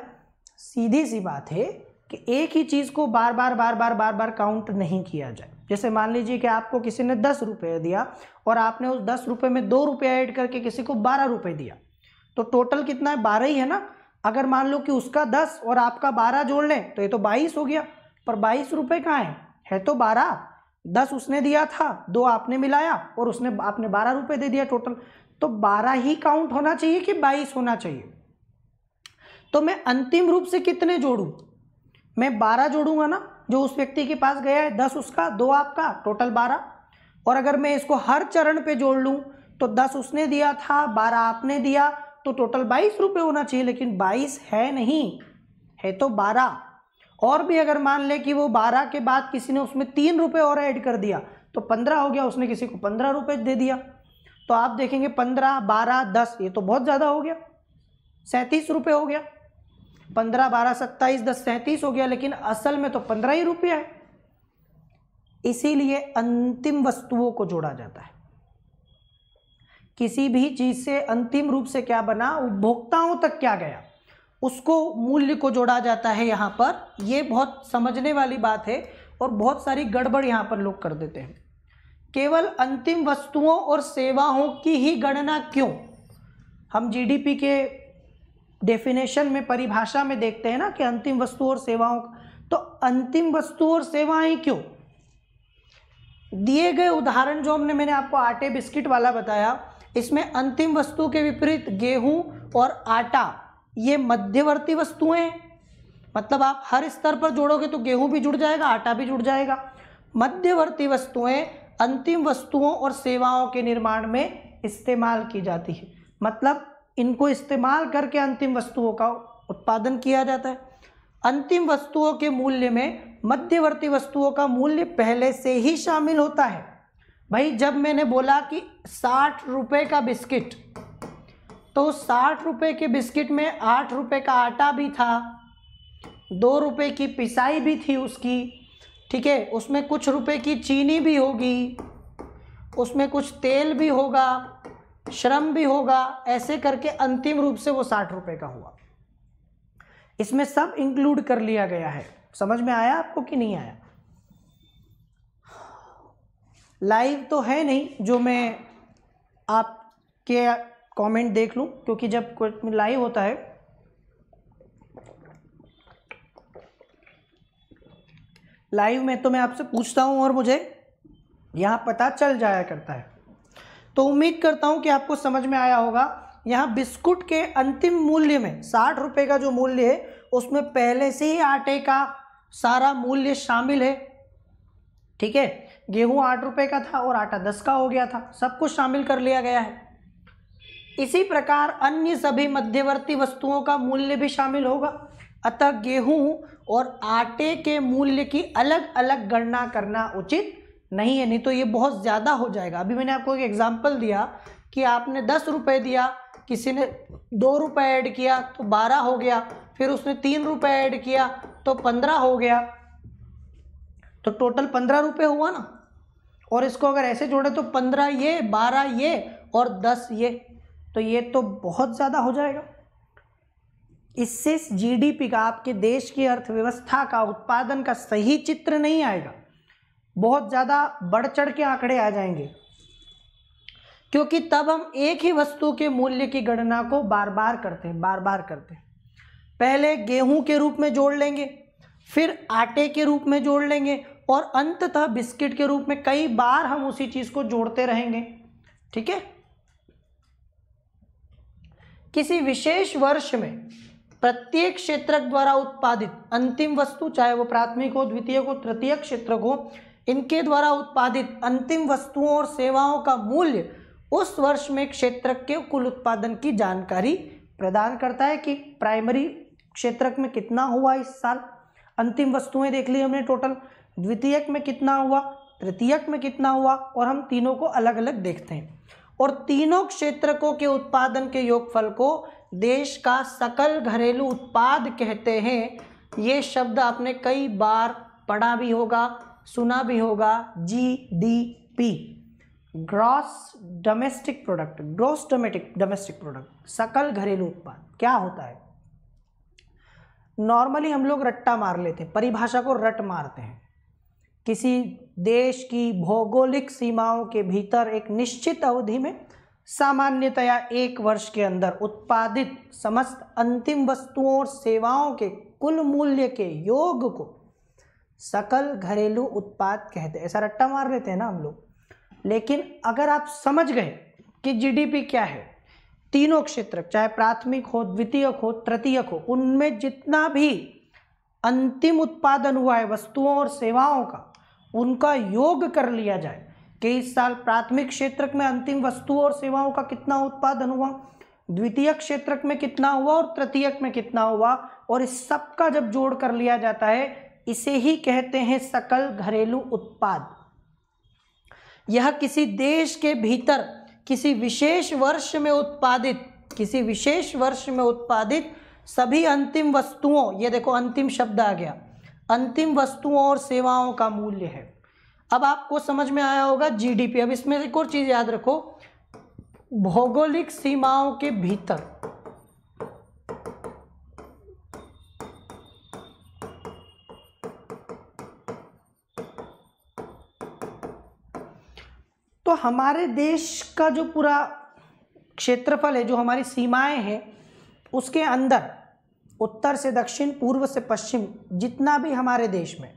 A: सीधी सी बात है कि एक ही चीज़ को बार बार काउंट नहीं किया जाए। जैसे मान लीजिए कि आपको किसी ने 10 रुपये दिया और आपने उस 10 रुपये में 2 रुपये ऐड करके किसी को 12 रुपये दिया, तो टोटल कितना है? 12 ही है ना। अगर मान लो कि उसका 10 और आपका 12 जोड़ लें तो ये तो 22 हो गया, पर 22 रुपये कहाँ है तो 12। 10 उसने दिया था, 2 आपने मिलाया और आपने 12 रुपये दे दिया टोटल, तो 12 ही काउंट होना चाहिए कि 22 होना चाहिए। तो मैं अंतिम रूप से कितने जोड़ूं? मैं 12 जोड़ूंगा ना, जो उस व्यक्ति के पास गया है, 10 उसका 2 आपका, टोटल 12। और अगर मैं इसको हर चरण पे जोड़ लूं तो 10 उसने दिया था, 12 आपने दिया, तो टोटल 22 रुपये होना चाहिए, लेकिन 22 है नहीं, है तो 12। और भी अगर मान ले कि वो 12 के बाद किसी ने उसमें 3 रुपये और ऐड कर दिया तो 15 हो गया, उसने किसी को 15 रुपये दे दिया, तो आप देखेंगे 15, 12, 10, ये तो बहुत ज़्यादा हो गया, 37 रुपये हो गया। 15 12 27 10 37 हो गया, लेकिन असल में तो 15 ही रुपया है। इसीलिए अंतिम वस्तुओं को जोड़ा जाता है। किसी भी चीज से अंतिम रूप से क्या बना, उपभोक्ताओं तक क्या गया, उसको मूल्य को जोड़ा जाता है यहाँ पर। ये बहुत समझने वाली बात है और बहुत सारी गड़बड़ यहाँ पर लोग कर देते हैं। केवल अंतिम वस्तुओं और सेवाओं की ही गणना क्यों? हम जीडीपी के डेफिनेशन में, परिभाषा में देखते हैं ना कि अंतिम वस्तु और सेवाओं, तो अंतिम वस्तु और सेवाएं क्यों? दिए गए उदाहरण जो मैंने आपको आटे बिस्किट वाला बताया, इसमें अंतिम वस्तु के विपरीत गेहूं और आटा ये मध्यवर्ती वस्तुएं हैं। मतलब आप हर स्तर पर जोड़ोगे तो गेहूं भी जुड़ जाएगा, आटा भी जुड़ जाएगा। मध्यवर्ती वस्तुएं अंतिम वस्तुओं और सेवाओं के निर्माण में इस्तेमाल की जाती है। मतलब इनको इस्तेमाल करके अंतिम वस्तुओं का उत्पादन किया जाता है। अंतिम वस्तुओं के मूल्य में मध्यवर्ती वस्तुओं का मूल्य पहले से ही शामिल होता है। भाई जब मैंने बोला कि 60 रुपये का बिस्किट, तो 60 रुपये के बिस्किट में 8 रुपये का आटा भी था, 2 रुपये की पिसाई भी थी उसकी, ठीक है, उसमें कुछ रुपए की चीनी भी होगी, उसमें कुछ तेल भी होगा, श्रम भी होगा, ऐसे करके अंतिम रूप से वो 60 रुपये का हुआ। इसमें सब इंक्लूड कर लिया गया है। समझ में आया आपको कि नहीं आया? लाइव तो है नहीं जो मैं आपके कमेंट देख लूं, क्योंकि जब कोई लाइव होता है लाइव में तो मैं आपसे पूछता हूं और मुझे यहाँ पता चल जाया करता है। तो उम्मीद करता हूं कि आपको समझ में आया होगा। यहाँ बिस्कुट के अंतिम मूल्य में 60 रुपये का जो मूल्य है उसमें पहले से ही आटे का सारा मूल्य शामिल है, ठीक है। गेहूं 8 रुपये का था और आटा 10 का हो गया था, सब कुछ शामिल कर लिया गया है। इसी प्रकार अन्य सभी मध्यवर्ती वस्तुओं का मूल्य भी शामिल होगा। अतः गेहूं और आटे के मूल्य की अलग अलग गणना करना उचित नहीं है, नहीं तो ये बहुत ज़्यादा हो जाएगा। अभी मैंने आपको एक एग्जांपल दिया कि आपने 10 रुपये दिया, किसी ने 2 रुपये ऐड किया तो 12 हो गया, फिर उसने 3 रुपये ऐड किया तो 15 हो गया, तो टोटल 15 रुपये हुआ ना। और इसको अगर ऐसे जोड़े तो 15 ये, 12 ये और 10 ये, तो ये तो बहुत ज़्यादा हो जाएगा। इससे जीडीपी का, आपके देश की अर्थव्यवस्था का, उत्पादन का सही चित्र नहीं आएगा। बहुत ज़्यादा बढ़ चढ़ के आंकड़े आ जाएंगे, क्योंकि तब हम एक ही वस्तु के मूल्य की गणना को बार बार करते हैं। पहले गेहूं के रूप में जोड़ लेंगे, फिर आटे के रूप में जोड़ लेंगे और अंततः बिस्किट के रूप में कई बार हम उसी चीज को जोड़ते रहेंगे, ठीक है। किसी विशेष वर्ष में प्रत्येक क्षेत्रक द्वारा उत्पादित अंतिम वस्तु, चाहे वो प्राथमिक हो, द्वितीयक हो, तृतीयक क्षेत्रक हो, इनके द्वारा उत्पादित अंतिम वस्तुओं और सेवाओं का मूल्य उस वर्ष में क्षेत्रक के कुल उत्पादन की जानकारी प्रदान करता है कि प्राइमरी क्षेत्रक में कितना हुआ इस साल, अंतिम वस्तुएं देख ली हमने टोटल, द्वितीयक में कितना हुआ, तृतीयक में कितना हुआ, और हम तीनों को अलग अलग देखते हैं। और तीनों क्षेत्रकों के उत्पादन के योगफल को देश का सकल घरेलू उत्पाद कहते हैं। ये शब्द आपने कई बार पढ़ा भी होगा, सुना भी होगा। जीडीपी, ग्रॉस डोमेस्टिक प्रोडक्ट, सकल घरेलू उत्पाद क्या होता है? नॉर्मली हम लोग रट्टा मार लेते हैं, परिभाषा को रट मारते हैं। किसी देश की भौगोलिक सीमाओं के भीतर एक निश्चित अवधि में, सामान्यतया 1 वर्ष के अंदर उत्पादित समस्त अंतिम वस्तुओं और सेवाओं के कुल मूल्य के योग को सकल घरेलू उत्पाद कहते हैं। ऐसा रट्टा मार लेते हैं ना हम लोग। लेकिन अगर आप समझ गए कि जीडीपी क्या है, तीनों क्षेत्र, चाहे प्राथमिक हो, द्वितीयक हो, तृतीयक हो, उनमें जितना भी अंतिम उत्पादन हुआ है वस्तुओं और सेवाओं का, उनका योग कर लिया जाए कि इस साल प्राथमिक क्षेत्रक में अंतिम वस्तुओं और सेवाओं का कितना उत्पादन हुआ, द्वितीयक क्षेत्रक में कितना हुआ और तृतीयक में कितना हुआ, और इस सब का जब जोड़ कर लिया जाता है, इसे ही कहते हैं सकल घरेलू उत्पाद। यह किसी देश के भीतर किसी विशेष वर्ष में उत्पादित सभी अंतिम वस्तुओं, ये देखो अंतिम शब्द आ गया, अंतिम वस्तुओं और सेवाओं का मूल्य है। अब आपको समझ में आया होगा जीडीपी। अब इसमें एक और चीज याद रखो, भौगोलिक सीमाओं के भीतर तो हमारे देश का जो पूरा क्षेत्रफल है, जो हमारी सीमाएं हैं, उसके अंदर उत्तर से दक्षिण, पूर्व से पश्चिम, जितना भी हमारे देश में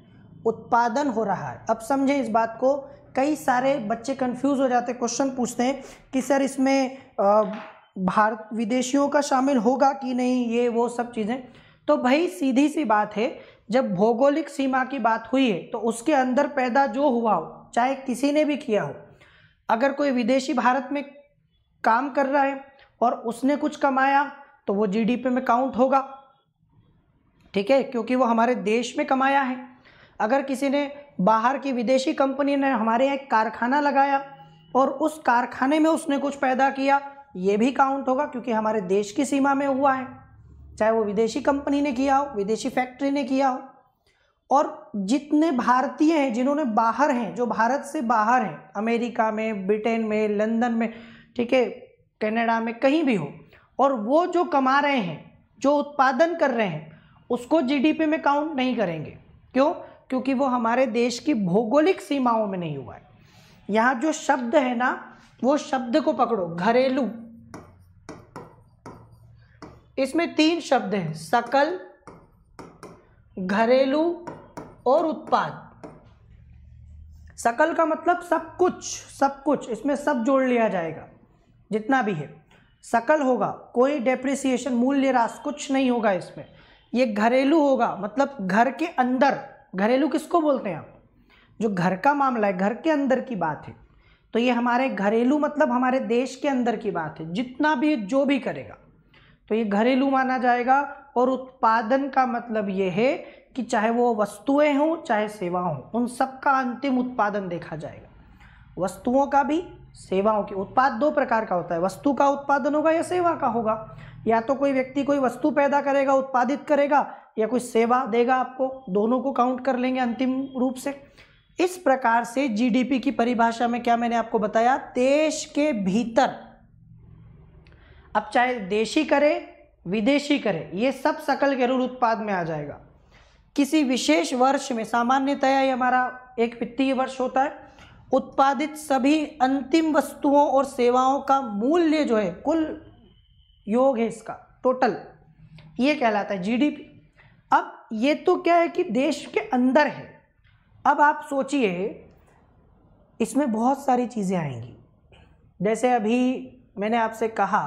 A: उत्पादन हो रहा है। अब समझें इस बात को, कई सारे बच्चे कंफ्यूज हो जाते, क्वेश्चन पूछते हैं कि सर इसमें भारत विदेशियों का शामिल होगा कि नहीं, ये वो सब चीज़ें। तो भाई सीधी सी बात है, जब भौगोलिक सीमा की बात हुई है तो उसके अंदर पैदा जो हुआ हो, चाहे किसी ने भी किया हो, अगर कोई विदेशी भारत में काम कर रहा है और उसने कुछ कमाया तो वो जीडीपी में काउंट होगा, ठीक है, क्योंकि वो हमारे देश में कमाया है। अगर किसी ने बाहर की विदेशी कंपनी ने हमारे यहाँ एक कारखाना लगाया और उस कारखाने में उसने कुछ पैदा किया, ये भी काउंट होगा क्योंकि हमारे देश की सीमा में हुआ है, चाहे वो विदेशी कंपनी ने किया हो, विदेशी फैक्ट्री ने किया हो। और जितने भारतीय हैं जिन्होंने बाहर हैं, जो भारत से बाहर हैं, अमेरिका में, ब्रिटेन में, लंदन में, ठीक है, कनाडा में, कहीं भी हो, और वो जो कमा रहे हैं, जो उत्पादन कर रहे हैं, उसको जीडीपी में काउंट नहीं करेंगे। क्यों? क्योंकि वो हमारे देश की भौगोलिक सीमाओं में नहीं हुआ है। यहाँ जो शब्द है ना, वो शब्द को पकड़ो, घरेलू। इसमें 3 शब्द हैं, सकल, घरेलू और उत्पाद। सकल का मतलब सब कुछ, सब कुछ, इसमें सब जोड़ लिया जाएगा जितना भी है। सकल होगा, कोई डेप्रिसिएशन, मूल्य ह्रास कुछ नहीं होगा इसमें। ये घरेलू होगा, मतलब घर के अंदर। घरेलू किसको बोलते हैं आप? जो घर का मामला है, घर के अंदर की बात है। तो ये हमारे घरेलू मतलब हमारे देश के अंदर की बात है, जितना भी जो भी करेगा तो ये घरेलू माना जाएगा। और उत्पादन का मतलब ये है कि चाहे वो वस्तुएं हों चाहे सेवा हों, उन सब का अंतिम उत्पादन देखा जाएगा। वस्तुओं का भी, सेवाओं की। उत्पाद 2 प्रकार का होता है, वस्तु का उत्पादन होगा या सेवा का होगा। या तो कोई व्यक्ति कोई वस्तु पैदा करेगा, उत्पादित करेगा, या कोई सेवा देगा आपको, दोनों को काउंट कर लेंगे अंतिम रूप से। इस प्रकार से जीडीपी की परिभाषा में क्या मैंने आपको बताया, देश के भीतर, अब चाहे देशी करे विदेशी करे, ये सब सकल घरेलू उत्पाद में आ जाएगा। किसी विशेष वर्ष में, सामान्यतया ये हमारा एक वित्तीय वर्ष होता है, उत्पादित सभी अंतिम वस्तुओं और सेवाओं का मूल्य जो है, कुल योग है इसका, टोटल, ये कहलाता है जीडीपी। अब ये तो क्या है कि देश के अंदर है। अब आप सोचिए, इसमें बहुत सारी चीज़ें आएंगी। जैसे अभी मैंने आपसे कहा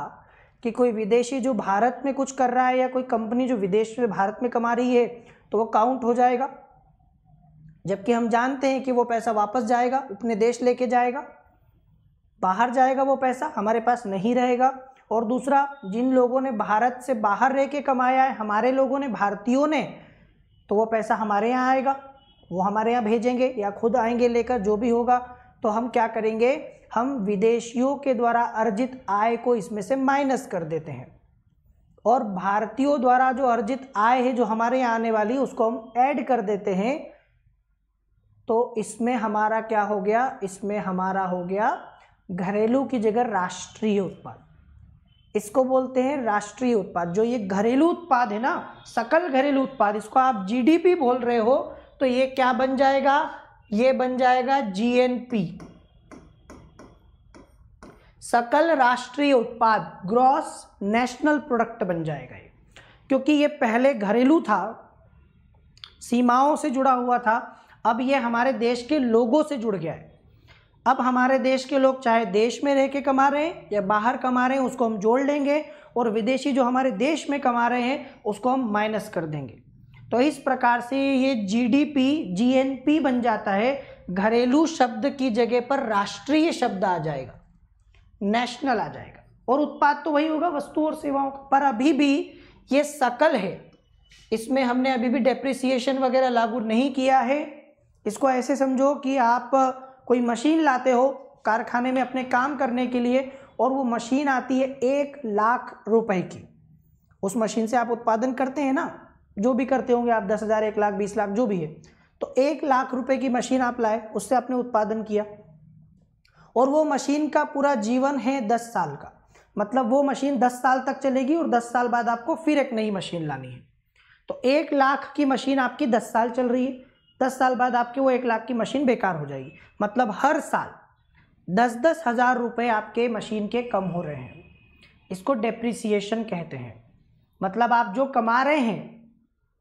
A: कि कोई विदेशी जो भारत में कुछ कर रहा है, या कोई कंपनी जो विदेश में भारत में कमा रही है, तो वो काउंट हो जाएगा। जबकि हम जानते हैं कि वो पैसा वापस जाएगा, अपने देश लेके जाएगा, बाहर जाएगा, वो पैसा हमारे पास नहीं रहेगा। और दूसरा, जिन लोगों ने भारत से बाहर रह के कमाया है, हमारे लोगों ने, भारतीयों ने, तो वो पैसा हमारे यहाँ आएगा, वो हमारे यहाँ भेजेंगे या खुद आएंगे लेकर, जो भी होगा। तो हम क्या करेंगे, हम विदेशियों के द्वारा अर्जित आय को इसमें से माइनस कर देते हैं, और भारतीयों द्वारा जो अर्जित आय है जो हमारे यहाँ आने वाली, उसको हम ऐड कर देते हैं। तो इसमें हमारा क्या हो गया, इसमें हमारा हो गया घरेलू की जगह राष्ट्रीय उत्पाद। इसको बोलते हैं राष्ट्रीय उत्पाद। जो ये घरेलू उत्पाद है ना, सकल घरेलू उत्पाद, इसको आप जीडीपी बोल रहे हो, तो ये क्या बन जाएगा, ये बन जाएगा जीएनपी, सकल राष्ट्रीय उत्पाद, ग्रॉस नेशनल प्रोडक्ट बन जाएगा ये। क्योंकि ये पहले घरेलू था, सीमाओं से जुड़ा हुआ था, अब ये हमारे देश के लोगों से जुड़ गया है। अब हमारे देश के लोग चाहे देश में रह के कमा रहे हैं या बाहर कमा रहे हैं, उसको हम जोड़ लेंगे, और विदेशी जो हमारे देश में कमा रहे हैं उसको हम माइनस कर देंगे। तो इस प्रकार से ये जीडीपी, जीएनपी बन जाता है। घरेलू शब्द की जगह पर राष्ट्रीय शब्द आ जाएगा, नेशनल आ जाएगा, और उत्पाद तो वही होगा, वस्तु और सेवाओं का। पर अभी भी ये सकल है, इसमें हमने अभी भी डेप्रिसिएशन वगैरह लागू नहीं किया है। इसको ऐसे समझो कि आप कोई मशीन लाते हो कारखाने में अपने काम करने के लिए, और वो मशीन आती है 1 लाख रुपए की, उस मशीन से आप उत्पादन करते हैं ना, जो भी करते होंगे आप, 10,000, 1 लाख, 20 लाख, जो भी है, तो 1 लाख रुपए की मशीन आप लाए, उससे आपने उत्पादन किया और वो मशीन का पूरा जीवन है 10 साल का, मतलब वो मशीन 10 साल तक चलेगी और 10 साल बाद आपको फिर एक नई मशीन लानी है। तो 1 लाख की मशीन आपकी 10 साल चल रही है, 10 साल बाद आपकी वो 1 लाख की मशीन बेकार हो जाएगी, मतलब हर साल 10-10 हज़ार रुपये आपके मशीन के कम हो रहे हैं। इसको डेप्रिसिएशन कहते हैं। मतलब आप जो कमा रहे हैं,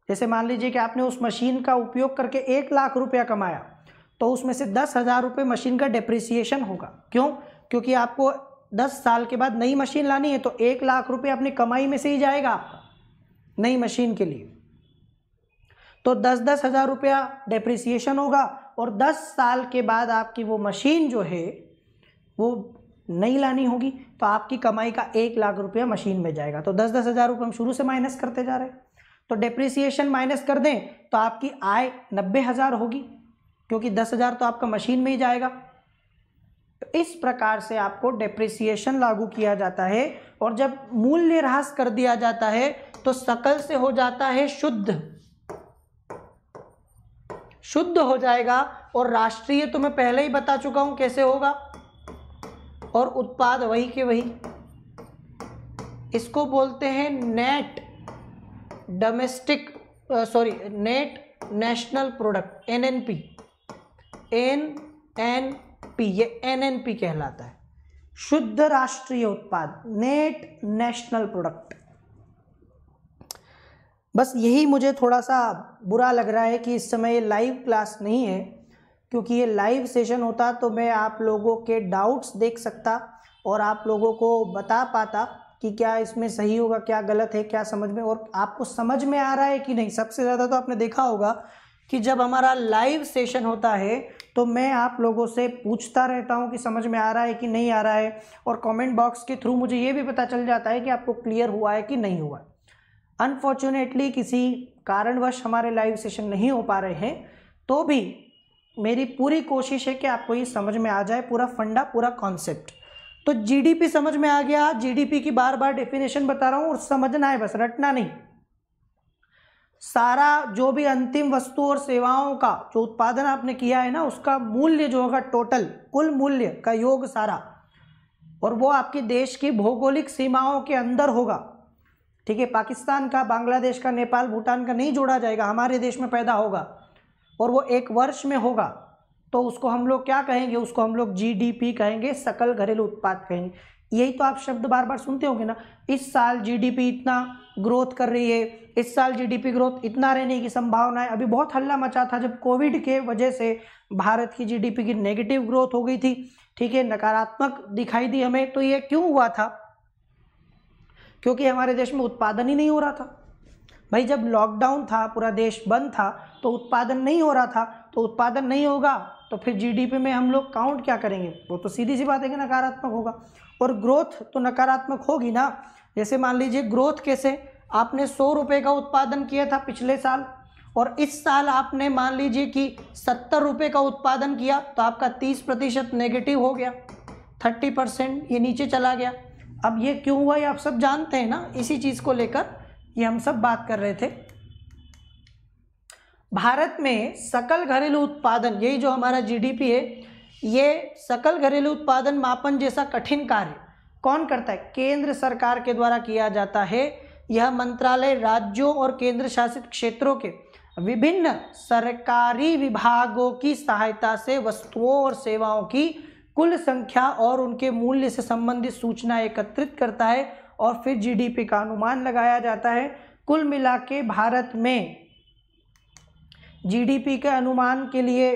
A: जैसे मान लीजिए कि आपने उस मशीन का उपयोग करके 1 लाख रुपया कमाया, तो उसमें से 10,000 रुपये मशीन का डेप्रिसिएशन होगा। क्यों? क्योंकि आपको 10 साल के बाद नई मशीन लानी है, तो 1 लाख रुपये अपनी कमाई में से ही जाएगा आपका नई मशीन के लिए। तो 10-10 हज़ार रुपया डेप्रिसिएशन होगा और 10 साल के बाद आपकी वो मशीन जो है वो नई लानी होगी, तो आपकी कमाई का 1 लाख रुपया मशीन में जाएगा। तो 10-10 हज़ार रुपये हम शुरू से माइनस करते जा रहे हैं, तो डेप्रिसिएशन माइनस कर दें तो आपकी आय 90,000 होगी, क्योंकि 10,000 तो आपका मशीन में ही जाएगा। तो इस प्रकार से आपको डेप्रिसिएशन लागू किया जाता है और जब मूल्य ह्रास कर दिया जाता है तो सकल से हो जाता है शुद्ध हो जाएगा, और राष्ट्रीय तो मैं पहले ही बता चुका हूं कैसे होगा, और उत्पाद वही के वही। इसको बोलते हैं नेट नेशनल प्रोडक्ट, एनएनपी। ये एनएनपी कहलाता है, शुद्ध राष्ट्रीय उत्पाद, नेट नेशनल प्रोडक्ट। बस यही मुझे थोड़ा सा बुरा लग रहा है कि इस समय ये लाइव क्लास नहीं है, क्योंकि ये लाइव सेशन होता तो मैं आप लोगों के डाउट्स देख सकता और आप लोगों को बता पाता कि क्या इसमें सही होगा, क्या गलत है, क्या समझ में, और आपको समझ में आ रहा है कि नहीं। सबसे ज़्यादा तो आपने देखा होगा कि जब हमारा लाइव सेशन होता है तो मैं आप लोगों से पूछता रहता हूं कि समझ में आ रहा है कि नहीं आ रहा है, और कमेंट बॉक्स के थ्रू मुझे ये भी पता चल जाता है कि आपको क्लियर हुआ है कि नहीं हुआ। अनफॉर्चुनेटली किसी कारणवश हमारे लाइव सेशन नहीं हो पा रहे हैं, तो भी मेरी पूरी कोशिश है कि आपको ये समझ में आ जाए, पूरा फंडा, पूरा कॉन्सेप्ट। तो जीडीपी समझ में आ गया। जीडीपी की बार बार डेफिनेशन बता रहा हूँ और समझना है, बस रटना नहीं। सारा जो भी अंतिम वस्तु और सेवाओं का जो उत्पादन आपने किया है ना, उसका मूल्य जो होगा, टोटल कुल मूल्य का योग सारा, और वो आपके देश की भौगोलिक सीमाओं के अंदर होगा। ठीक है, पाकिस्तान का, बांग्लादेश का, नेपाल, भूटान का नहीं जोड़ा जाएगा, हमारे देश में पैदा होगा और वो 1 वर्ष में होगा, तो उसको हम लोग क्या कहेंगे? उसको हम लोग जीडीपी कहेंगे, सकल घरेलू उत्पाद कहेंगे। यही तो आप शब्द बार बार सुनते होंगे ना, इस साल जीडीपी इतना ग्रोथ कर रही है, इस साल जीडीपी ग्रोथ इतना रहने की संभावना है। अभी बहुत हल्ला मचा था जब कोविड के वजह से भारत की जीडीपी की नेगेटिव ग्रोथ हो गई थी, ठीक है, नकारात्मक दिखाई दी हमें। तो ये क्यों हुआ था? क्योंकि हमारे देश में उत्पादन ही नहीं हो रहा था। भाई जब लॉकडाउन था, पूरा देश बंद था, तो उत्पादन नहीं हो रहा था, तो उत्पादन नहीं होगा तो फिर जीडीपी में हम लोग काउंट क्या करेंगे? वो तो सीधी सी बात है कि नकारात्मक होगा, और ग्रोथ तो नकारात्मक होगी ना। जैसे मान लीजिए ग्रोथ कैसे, आपने 100 रुपये का उत्पादन किया था पिछले साल, और इस साल आपने मान लीजिए कि 70 रुपये का उत्पादन किया, तो आपका 30% नेगेटिव हो गया, 30% ये नीचे चला गया। अब ये क्यों हुआ ये आप सब जानते हैं ना, इसी चीज़ को लेकर ये हम सब बात कर रहे थे। भारत में सकल घरेलू उत्पादन, यही जो हमारा जीडीपी है, ये सकल घरेलू उत्पादन मापन जैसा कठिन कार्य कौन करता है? केंद्र सरकार के द्वारा किया जाता है। यह मंत्रालय राज्यों और केंद्र शासित क्षेत्रों के विभिन्न सरकारी विभागों की सहायता से वस्तुओं और सेवाओं की कुल संख्या और उनके मूल्य से संबंधित सूचना एकत्रित करता है और फिर जीडीपी का अनुमान लगाया जाता है। कुल मिला के भारत में जीडीपी के अनुमान के लिए,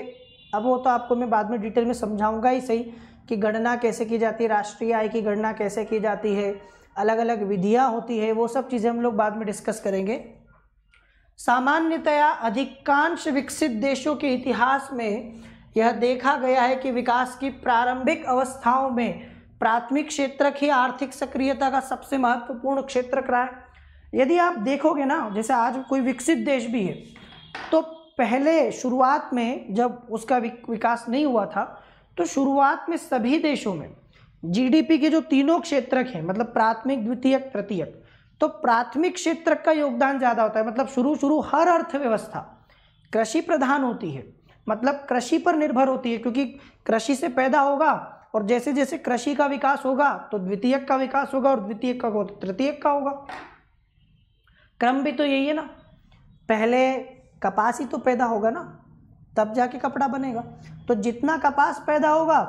A: अब वो तो आपको मैं बाद में डिटेल में समझाऊंगा ही सही कि गणना कैसे की जाती है, राष्ट्रीय आय की गणना कैसे की जाती है, अलग अलग विधियां होती है, वो सब चीज़ें हम लोग बाद में डिस्कस करेंगे। सामान्यतया अधिकांश विकसित देशों के इतिहास में यह देखा गया है कि विकास की प्रारंभिक अवस्थाओं में प्राथमिक क्षेत्र ही आर्थिक सक्रियता का सबसे महत्वपूर्ण क्षेत्र रहा है। यदि आप देखोगे ना, जैसे आज कोई विकसित देश भी है, तो पहले शुरुआत में जब उसका विकास नहीं हुआ था, तो शुरुआत में सभी देशों में जीडीपी के जो तीनों क्षेत्रक हैं, मतलब प्राथमिक, द्वितीयक, तृतीयक, तो प्राथमिक क्षेत्र का योगदान ज़्यादा होता है। मतलब शुरू हर अर्थव्यवस्था कृषि प्रधान होती है, मतलब कृषि पर निर्भर होती है, क्योंकि कृषि से पैदा होगा और जैसे जैसे कृषि का विकास होगा तो द्वितीयक का विकास होगा और द्वितीयक का होगा तो तृतीयक का होगा। क्रम भी तो यही है ना, पहले कपास ही तो पैदा होगा ना, तब जाके कपड़ा बनेगा। तो जितना कपास पैदा होगा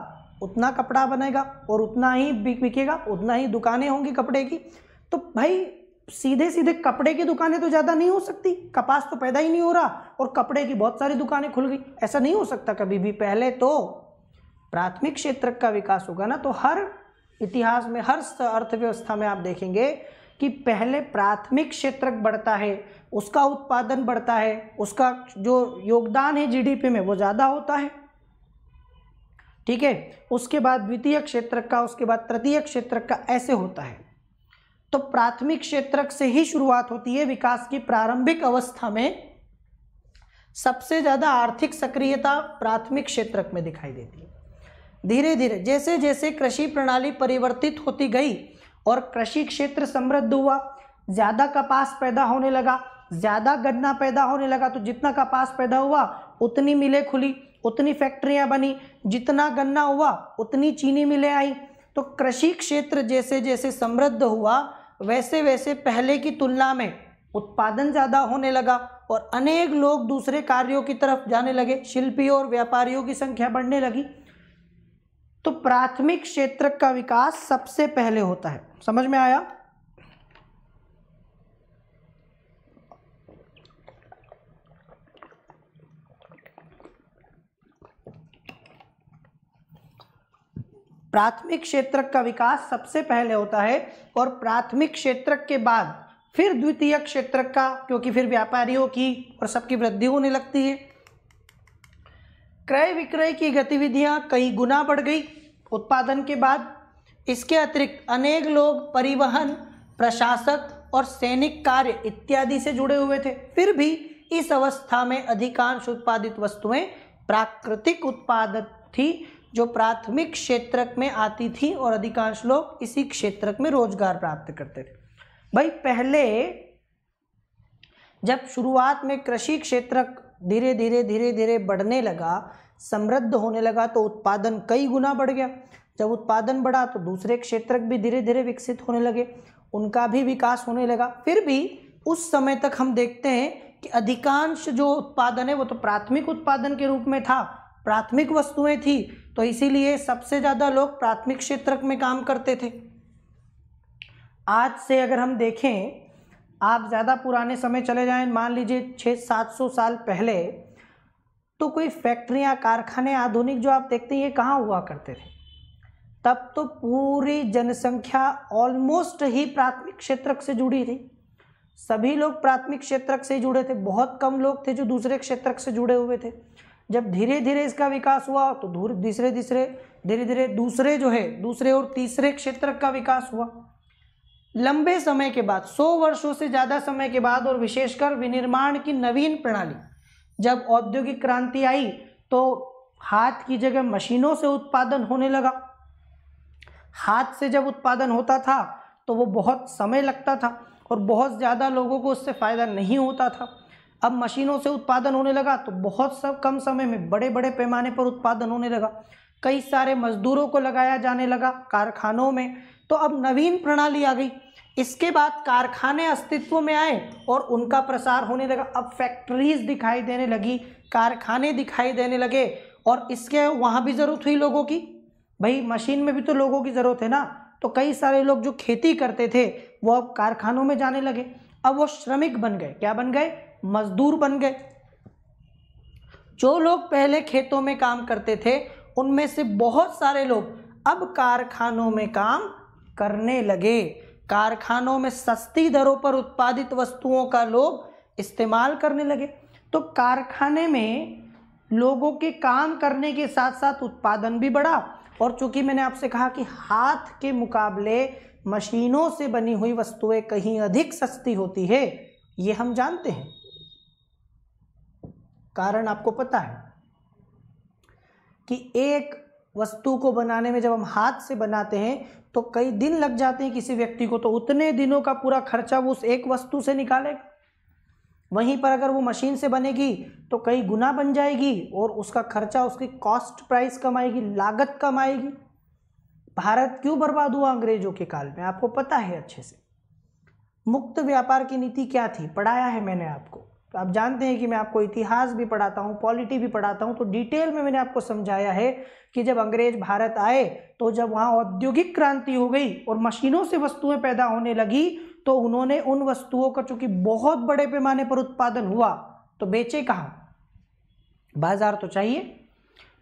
A: उतना कपड़ा बनेगा और उतना ही बिकेगा, उतना ही दुकानें होंगी कपड़े की। तो भाई सीधे सीधे कपड़े की दुकानें तो ज़्यादा नहीं हो सकती, कपास तो पैदा ही नहीं हो रहा और कपड़े की बहुत सारी दुकानें खुल गई, ऐसा नहीं हो सकता कभी भी। पहले तो प्राथमिक क्षेत्र का विकास होगा ना। तो हर इतिहास में, हर अर्थव्यवस्था में आप देखेंगे कि पहले प्राथमिक क्षेत्र बढ़ता है, उसका उत्पादन बढ़ता है, उसका जो योगदान है जीडीपी में वो ज़्यादा होता है, ठीक है। उसके बाद द्वितीय क्षेत्र का, उसके बाद तृतीय क्षेत्र का, ऐसे होता है। तो प्राथमिक क्षेत्र से ही शुरुआत होती है विकास की। प्रारंभिक अवस्था में सबसे ज़्यादा आर्थिक सक्रियता प्राथमिक क्षेत्र में दिखाई देती है। धीरे धीरे जैसे जैसे कृषि प्रणाली परिवर्तित होती गई और कृषि क्षेत्र समृद्ध हुआ, ज़्यादा कपास पैदा होने लगा, ज़्यादा गन्ना पैदा होने लगा, तो जितना कपास पैदा हुआ उतनी मिलें खुली, उतनी फैक्ट्रियां बनी, जितना गन्ना हुआ उतनी चीनी मिलें आई। तो कृषि क्षेत्र जैसे जैसे समृद्ध हुआ वैसे वैसे पहले की तुलना में उत्पादन ज़्यादा होने लगा और अनेक लोग दूसरे कार्यों की तरफ जाने लगे, शिल्पियों और व्यापारियों की संख्या बढ़ने लगी। तो प्राथमिक क्षेत्र का विकास सबसे पहले होता है। समझ में आया? प्राथमिक क्षेत्र का विकास सबसे पहले होता है और प्राथमिक क्षेत्र के बाद फिर द्वितीय क्षेत्र का, क्योंकि फिर व्यापारियों की और सबकी वृद्धि होने लगती है। क्रय विक्रय की गतिविधियां कई गुना बढ़ गई उत्पादन के बाद। इसके अतिरिक्त अनेक लोग परिवहन, प्रशासक और सैनिक कार्य इत्यादि से जुड़े हुए थे। फिर भी इस अवस्था में अधिकांश उत्पादित वस्तुएं प्राकृतिक उत्पादन थी जो प्राथमिक क्षेत्र में आती थी और अधिकांश लोग इसी क्षेत्र में रोजगार प्राप्त करते थे। भाई पहले जब शुरुआत में कृषि क्षेत्र धीरे धीरे बढ़ने लगा, समृद्ध होने लगा, तो उत्पादन कई गुना बढ़ गया। जब उत्पादन बढ़ा तो दूसरे क्षेत्र भी धीरे धीरे विकसित होने लगे, उनका भी विकास होने लगा। फिर भी उस समय तक हम देखते हैं कि अधिकांश जो उत्पादन है वो तो प्राथमिक उत्पादन के रूप में था, प्राथमिक वस्तुएं थी, तो इसीलिए सबसे ज़्यादा लोग प्राथमिक क्षेत्र में काम करते थे। आज से अगर हम देखें, आप ज़्यादा पुराने समय चले जाएं, मान लीजिए 600-700 साल पहले, तो कोई फैक्ट्रियां, कारखाने आधुनिक जो आप देखते हैं ये कहाँ हुआ करते थे? तब तो पूरी जनसंख्या ऑलमोस्ट ही प्राथमिक क्षेत्र से जुड़ी थी। सभी लोग प्राथमिक क्षेत्र से जुड़े थे, बहुत कम लोग थे जो दूसरे क्षेत्र से जुड़े हुए थे। जब धीरे धीरे इसका विकास हुआ तो धीरे धीरे दूसरे और तीसरे क्षेत्र का विकास हुआ। लंबे समय के बाद, 100 वर्षों से ज़्यादा समय के बाद, और विशेषकर विनिर्माण की नवीन प्रणाली, जब औद्योगिक क्रांति आई तो हाथ की जगह मशीनों से उत्पादन होने लगा। हाथ से जब उत्पादन होता था तो वो बहुत समय लगता था और बहुत ज़्यादा लोगों को उससे फ़ायदा नहीं होता था। अब मशीनों से उत्पादन होने लगा तो बहुत कम समय में बड़े बड़े पैमाने पर उत्पादन होने लगा। कई सारे मजदूरों को लगाया जाने लगा कारखानों में, तो अब नवीन प्रणाली आ गई। इसके बाद कारखाने अस्तित्व में आए और उनका प्रसार होने लगा। अब फैक्ट्रीज दिखाई देने लगी, कारखाने दिखाई देने लगे, और इसके वहाँ भी ज़रूरत हुई लोगों की। भाई मशीन में भी तो लोगों की ज़रूरत है ना, तो कई सारे लोग जो खेती करते थे वो अब कारखानों में जाने लगे। अब वो श्रमिक बन गए। क्या बन गए? मजदूर बन गए। जो लोग पहले खेतों में काम करते थे उनमें से बहुत सारे लोग अब कारखानों में काम करने लगे। कारखानों में सस्ती दरों पर उत्पादित वस्तुओं का लोग इस्तेमाल करने लगे। तो कारखाने में लोगों के काम करने के साथ साथ उत्पादन भी बढ़ा, और चूंकि मैंने आपसे कहा कि हाथ के मुकाबले मशीनों से बनी हुई वस्तुएं कहीं अधिक सस्ती होती है, ये हम जानते हैं। कारण आपको पता है कि एक वस्तु को बनाने में जब हम हाथ से बनाते हैं तो कई दिन लग जाते हैं किसी व्यक्ति को, तो उतने दिनों का पूरा खर्चा वो उस एक वस्तु से निकालेगा। वहीं पर अगर वो मशीन से बनेगी तो कई गुना बन जाएगी और उसका खर्चा, उसकी कॉस्ट प्राइस कम आएगी, लागत कम आएगी। भारत क्यों बर्बाद हुआ अंग्रेजों के काल में, आपको पता है अच्छे से। मुक्त व्यापार की नीति क्या थी, पढ़ाया है मैंने आपको। तो आप जानते हैं कि मैं आपको इतिहास भी पढ़ाता हूँ, पॉलिटी भी पढ़ाता हूँ, तो डिटेल में मैंने आपको समझाया है कि जब अंग्रेज भारत आए तो जब वहाँ औद्योगिक क्रांति हो गई और मशीनों से वस्तुएं पैदा होने लगी, तो उन्होंने उन वस्तुओं का चूंकि बहुत बड़े पैमाने पर उत्पादन हुआ तो बेचे कहाँ, बाजार तो चाहिए।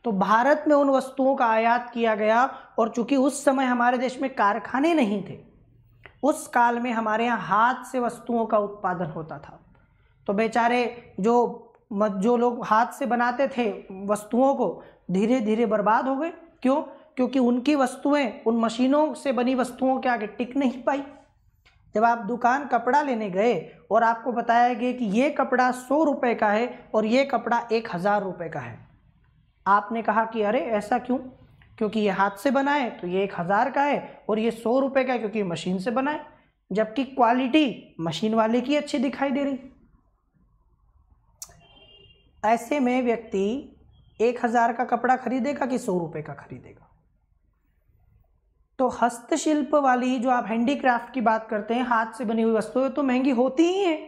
A: तो भारत में उन वस्तुओं का आयात किया गया और चूंकि उस समय हमारे देश में कारखाने नहीं थे, उस काल में हमारे यहाँ हाथ से वस्तुओं का उत्पादन होता था। तो बेचारे जो लोग हाथ से बनाते थे वस्तुओं को, धीरे धीरे बर्बाद हो गए। क्यों? क्योंकि उनकी वस्तुएं उन मशीनों से बनी वस्तुओं के आगे टिक नहीं पाई। जब आप दुकान कपड़ा लेने गए और आपको बताया गया कि ये कपड़ा 100 रुपये का है और ये कपड़ा 1000 रुपये का है, आपने कहा कि अरे ऐसा क्यों? क्योंकि ये हाथ से बना है तो ये 1000 का है और ये 100 रुपये का है क्योंकि मशीन से बना है, जबकि क्वालिटी मशीन वाले की अच्छी दिखाई दे रही। ऐसे में व्यक्ति 1000 का कपड़ा खरीदेगा कि 100 रुपये का खरीदेगा? तो हस्तशिल्प वाली जो आप हैंडीक्राफ्ट की बात करते हैं, हाथ से बनी हुई वस्तुएं तो महंगी होती ही हैं।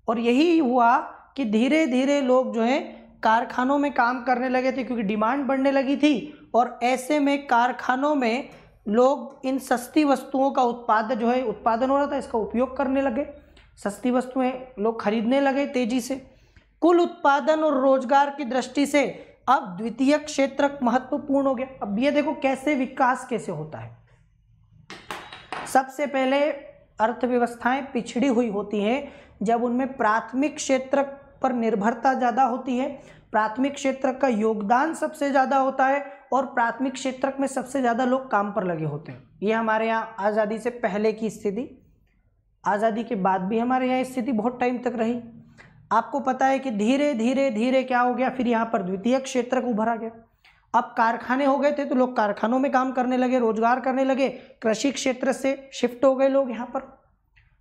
A: और यही हुआ कि धीरे धीरे लोग जो है कारखानों में काम करने लगे थे क्योंकि डिमांड बढ़ने लगी थी, और ऐसे में कारखानों में लोग इन सस्ती वस्तुओं का उत्पादन हो रहा था, इसका उपयोग करने लगे। सस्ती वस्तुएं लोग खरीदने लगे तेजी से। कुल उत्पादन और रोजगार की दृष्टि से अब द्वितीय क्षेत्र महत्वपूर्ण हो गया। अब ये देखो कैसे विकास कैसे होता है। सबसे पहले अर्थव्यवस्थाएं पिछड़ी हुई होती हैं जब उनमें प्राथमिक क्षेत्र पर निर्भरता ज़्यादा होती है, प्राथमिक क्षेत्र का योगदान सबसे ज़्यादा होता है और प्राथमिक क्षेत्र में सबसे ज़्यादा लोग काम पर लगे होते हैं। ये हमारे यहाँ आज़ादी से पहले की स्थिति, आज़ादी के बाद भी हमारे यहाँ स्थिति बहुत टाइम तक रही। आपको पता है कि धीरे धीरे धीरे क्या हो गया, फिर यहाँ पर द्वितीय क्षेत्र उभरा गया। अब कारखाने हो गए थे तो लोग कारखानों में काम करने लगे, रोजगार करने लगे, कृषि क्षेत्र से शिफ्ट हो गए लोग यहाँ पर।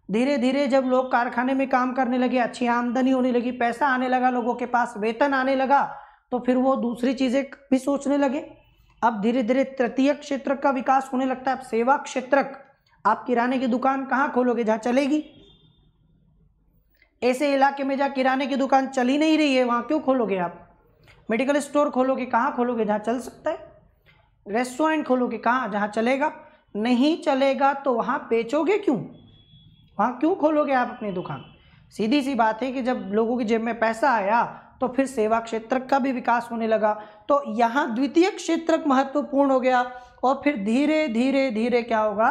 A: धीरे धीरे जब लोग कारखाने में काम करने लगे, अच्छी आमदनी होने लगी, पैसा आने लगा, लोगों के पास वेतन आने लगा, तो फिर वो दूसरी चीज़ें भी सोचने लगे। अब धीरे धीरे तृतीय क्षेत्र का विकास होने लगता है। अब सेवा क्षेत्र, आप किराने की दुकान कहाँ खोलोगे जहाँ चलेगी? ऐसे इलाके में जहाँ किराने की दुकान चल ही नहीं रही है वहाँ क्यों खोलोगे आप? मेडिकल स्टोर खोलोगे कहाँ खोलोगे? जहाँ चल सकता है। रेस्टोरेंट खोलोगे कहाँ? जहाँ चलेगा। नहीं चलेगा तो वहाँ बेचोगे क्यों? वहाँ क्यों खोलोगे आप अपनी दुकान? सीधी सी बात है कि जब लोगों की जेब में पैसा आया तो फिर सेवा क्षेत्र का भी विकास होने लगा। तो यहाँ द्वितीय क्षेत्र महत्वपूर्ण हो गया और फिर धीरे धीरे धीरे क्या होगा,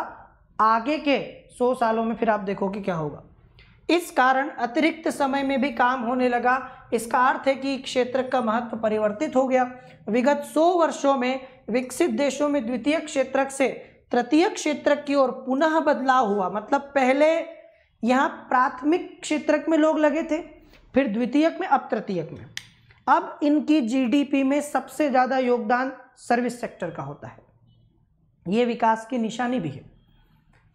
A: आगे के 100 सालों में फिर आप देखोगे क्या होगा। इस कारण अतिरिक्त समय में भी काम होने लगा। इसका अर्थ है कि क्षेत्र का महत्व परिवर्तित हो गया। विगत 100 वर्षों में विकसित देशों में द्वितीय क्षेत्र से तृतीय क्षेत्र की ओर पुनः बदलाव हुआ। मतलब पहले यहाँ प्राथमिक क्षेत्र में लोग लगे थे, फिर द्वितीयक में, अब तृतीयक में। अब इनकी जीडीपी में सबसे ज़्यादा योगदान सर्विस सेक्टर का होता है। ये विकास की निशानी भी है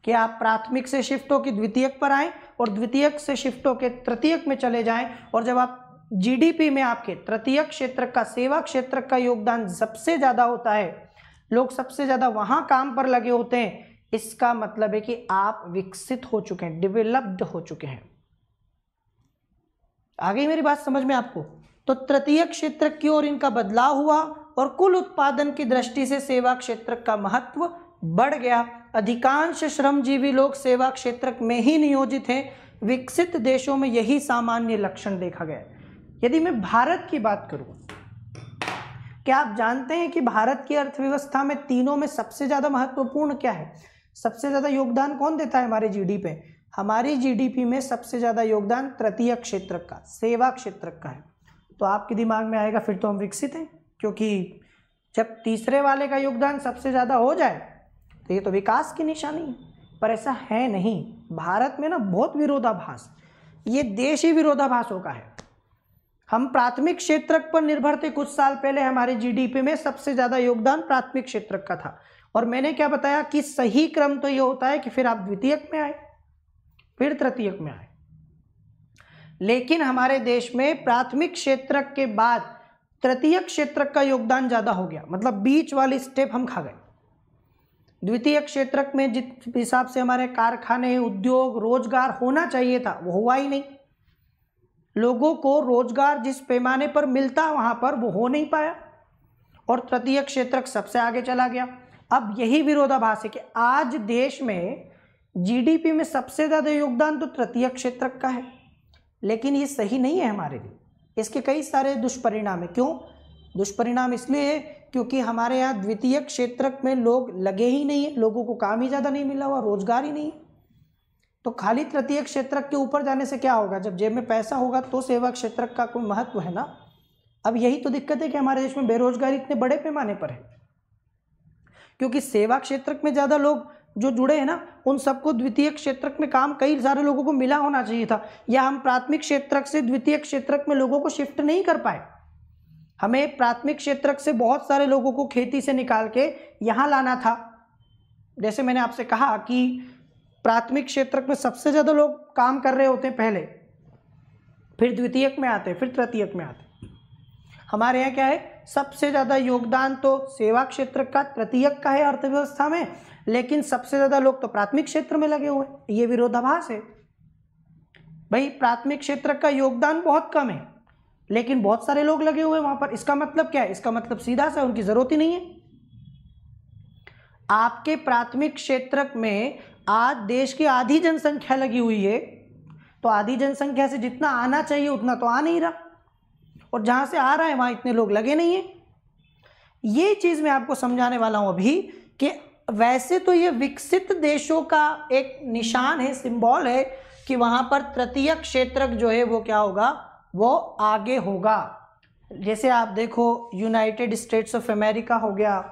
A: कि आप प्राथमिक से शिफ्ट होकर द्वितीयक पर आएँ और द्वितीयक से शिफ्ट होकर तृतीयक में चले जाएं। और जब आप जीडीपी में आपके तृतीय क्षेत्र का, सेवा क्षेत्र का योगदान सबसे ज़्यादा होता है, लोग सबसे ज़्यादा वहाँ काम पर लगे होते हैं, इसका मतलब है कि आप विकसित हो चुके हैं, डेवलप्ड हो चुके हैं। आ गई मेरी बात समझ में आपको? तो तृतीय क्षेत्र की ओर इनका बदलाव हुआ और कुल उत्पादन की दृष्टि से सेवा क्षेत्र का महत्व बढ़ गया। अधिकांश श्रमजीवी लोग सेवा क्षेत्र में ही नियोजित हैं। विकसित देशों में यही सामान्य लक्षण देखा गया। यदि मैं भारत की बात करूं, क्या आप जानते हैं कि भारत की अर्थव्यवस्था में तीनों में सबसे ज़्यादा महत्वपूर्ण क्या है? सबसे ज़्यादा योगदान कौन देता है हमारे जीडीपी पे? हमारी जीडीपी में सबसे ज़्यादा योगदान तृतीय क्षेत्र का, सेवा क्षेत्र का है। तो आपके दिमाग में आएगा फिर तो हम विकसित हैं, क्योंकि जब तीसरे वाले का योगदान सबसे ज़्यादा हो जाए तो ये तो विकास की निशानी है। पर ऐसा है नहीं। भारत में ना बहुत विरोधाभास, ये देश ही विरोधाभासों का है। हम प्राथमिक क्षेत्रक पर निर्भर थे। कुछ साल पहले हमारे जीडीपी में सबसे ज़्यादा योगदान प्राथमिक क्षेत्रक का था। और मैंने क्या बताया कि सही क्रम तो ये होता है कि फिर आप द्वितीयक में आए, फिर तृतीयक में आए। लेकिन हमारे देश में प्राथमिक क्षेत्रक के बाद तृतीयक क्षेत्रक का योगदान ज़्यादा हो गया, मतलब बीच वाली स्टेप हम खा गए। द्वितीयक क्षेत्रक में जिस हिसाब से हमारे कारखाने, उद्योग, रोजगार होना चाहिए था वो हुआ ही नहीं। लोगों को रोजगार जिस पैमाने पर मिलता वहाँ पर वो हो नहीं पाया, और तृतीयक क्षेत्रक सबसे आगे चला गया। अब यही विरोधाभास है कि आज देश में जीडीपी में सबसे ज़्यादा योगदान तो तृतीयक क्षेत्रक का है, लेकिन ये सही नहीं है हमारे लिए। इसके कई सारे दुष्परिणाम है। क्यों दुष्परिणाम? इसलिए है क्योंकि हमारे यहाँ द्वितीयक क्षेत्रक में लोग लगे ही नहीं है, लोगों को काम ही ज़्यादा नहीं मिला हुआ, रोजगार ही नहीं है। तो खाली तृतीयक क्षेत्रक के ऊपर जाने से क्या होगा? जब जेब में पैसा होगा तो सेवा क्षेत्रक का कोई महत्व है ना। अब यही तो दिक्कत है कि हमारे देश में बेरोजगारी इतने बड़े पैमाने पर है, क्योंकि सेवा क्षेत्रक में ज़्यादा लोग जो जुड़े हैं ना, उन सबको द्वितीयक क्षेत्रक में काम कई सारे लोगों को मिला होना चाहिए था, या हम प्राथमिक क्षेत्रक से द्वितीयक क्षेत्रक में लोगों को शिफ्ट नहीं कर पाए। हमें प्राथमिक क्षेत्रक से बहुत सारे लोगों को खेती से निकाल के यहाँ लाना था। जैसे मैंने आपसे कहा कि प्राथमिक क्षेत्रक में सबसे ज़्यादा लोग काम कर रहे होते हैं पहले, फिर द्वितीयक में आते, फिर तृतीयक में आते। हमारे यहाँ क्या है? सबसे ज़्यादा योगदान तो सेवा क्षेत्र का, तृतीयक का है अर्थव्यवस्था में, लेकिन सबसे ज़्यादा लोग तो प्राथमिक क्षेत्र में लगे हुए हैं। ये विरोधाभास है भाई। प्राथमिक क्षेत्र का योगदान बहुत कम है, लेकिन बहुत सारे लोग लगे हुए हैं वहाँ पर। इसका मतलब क्या है? इसका मतलब सीधा सा उनकी ज़रूरत ही नहीं है। आपके प्राथमिक क्षेत्रक में आज देश की आधी जनसंख्या लगी हुई है, तो आधी जनसंख्या से जितना आना चाहिए उतना तो आ नहीं रहा, और जहाँ से आ रहा है वहाँ इतने लोग लगे नहीं हैं। ये चीज़ मैं आपको समझाने वाला हूँ अभी कि वैसे तो ये विकसित देशों का एक निशान है, सिंबल है कि वहाँ पर तृतीयक क्षेत्रक जो है वो क्या होगा? वो आगे होगा। जैसे आप देखो यूनाइटेड स्टेट्स ऑफ अमेरिका हो गया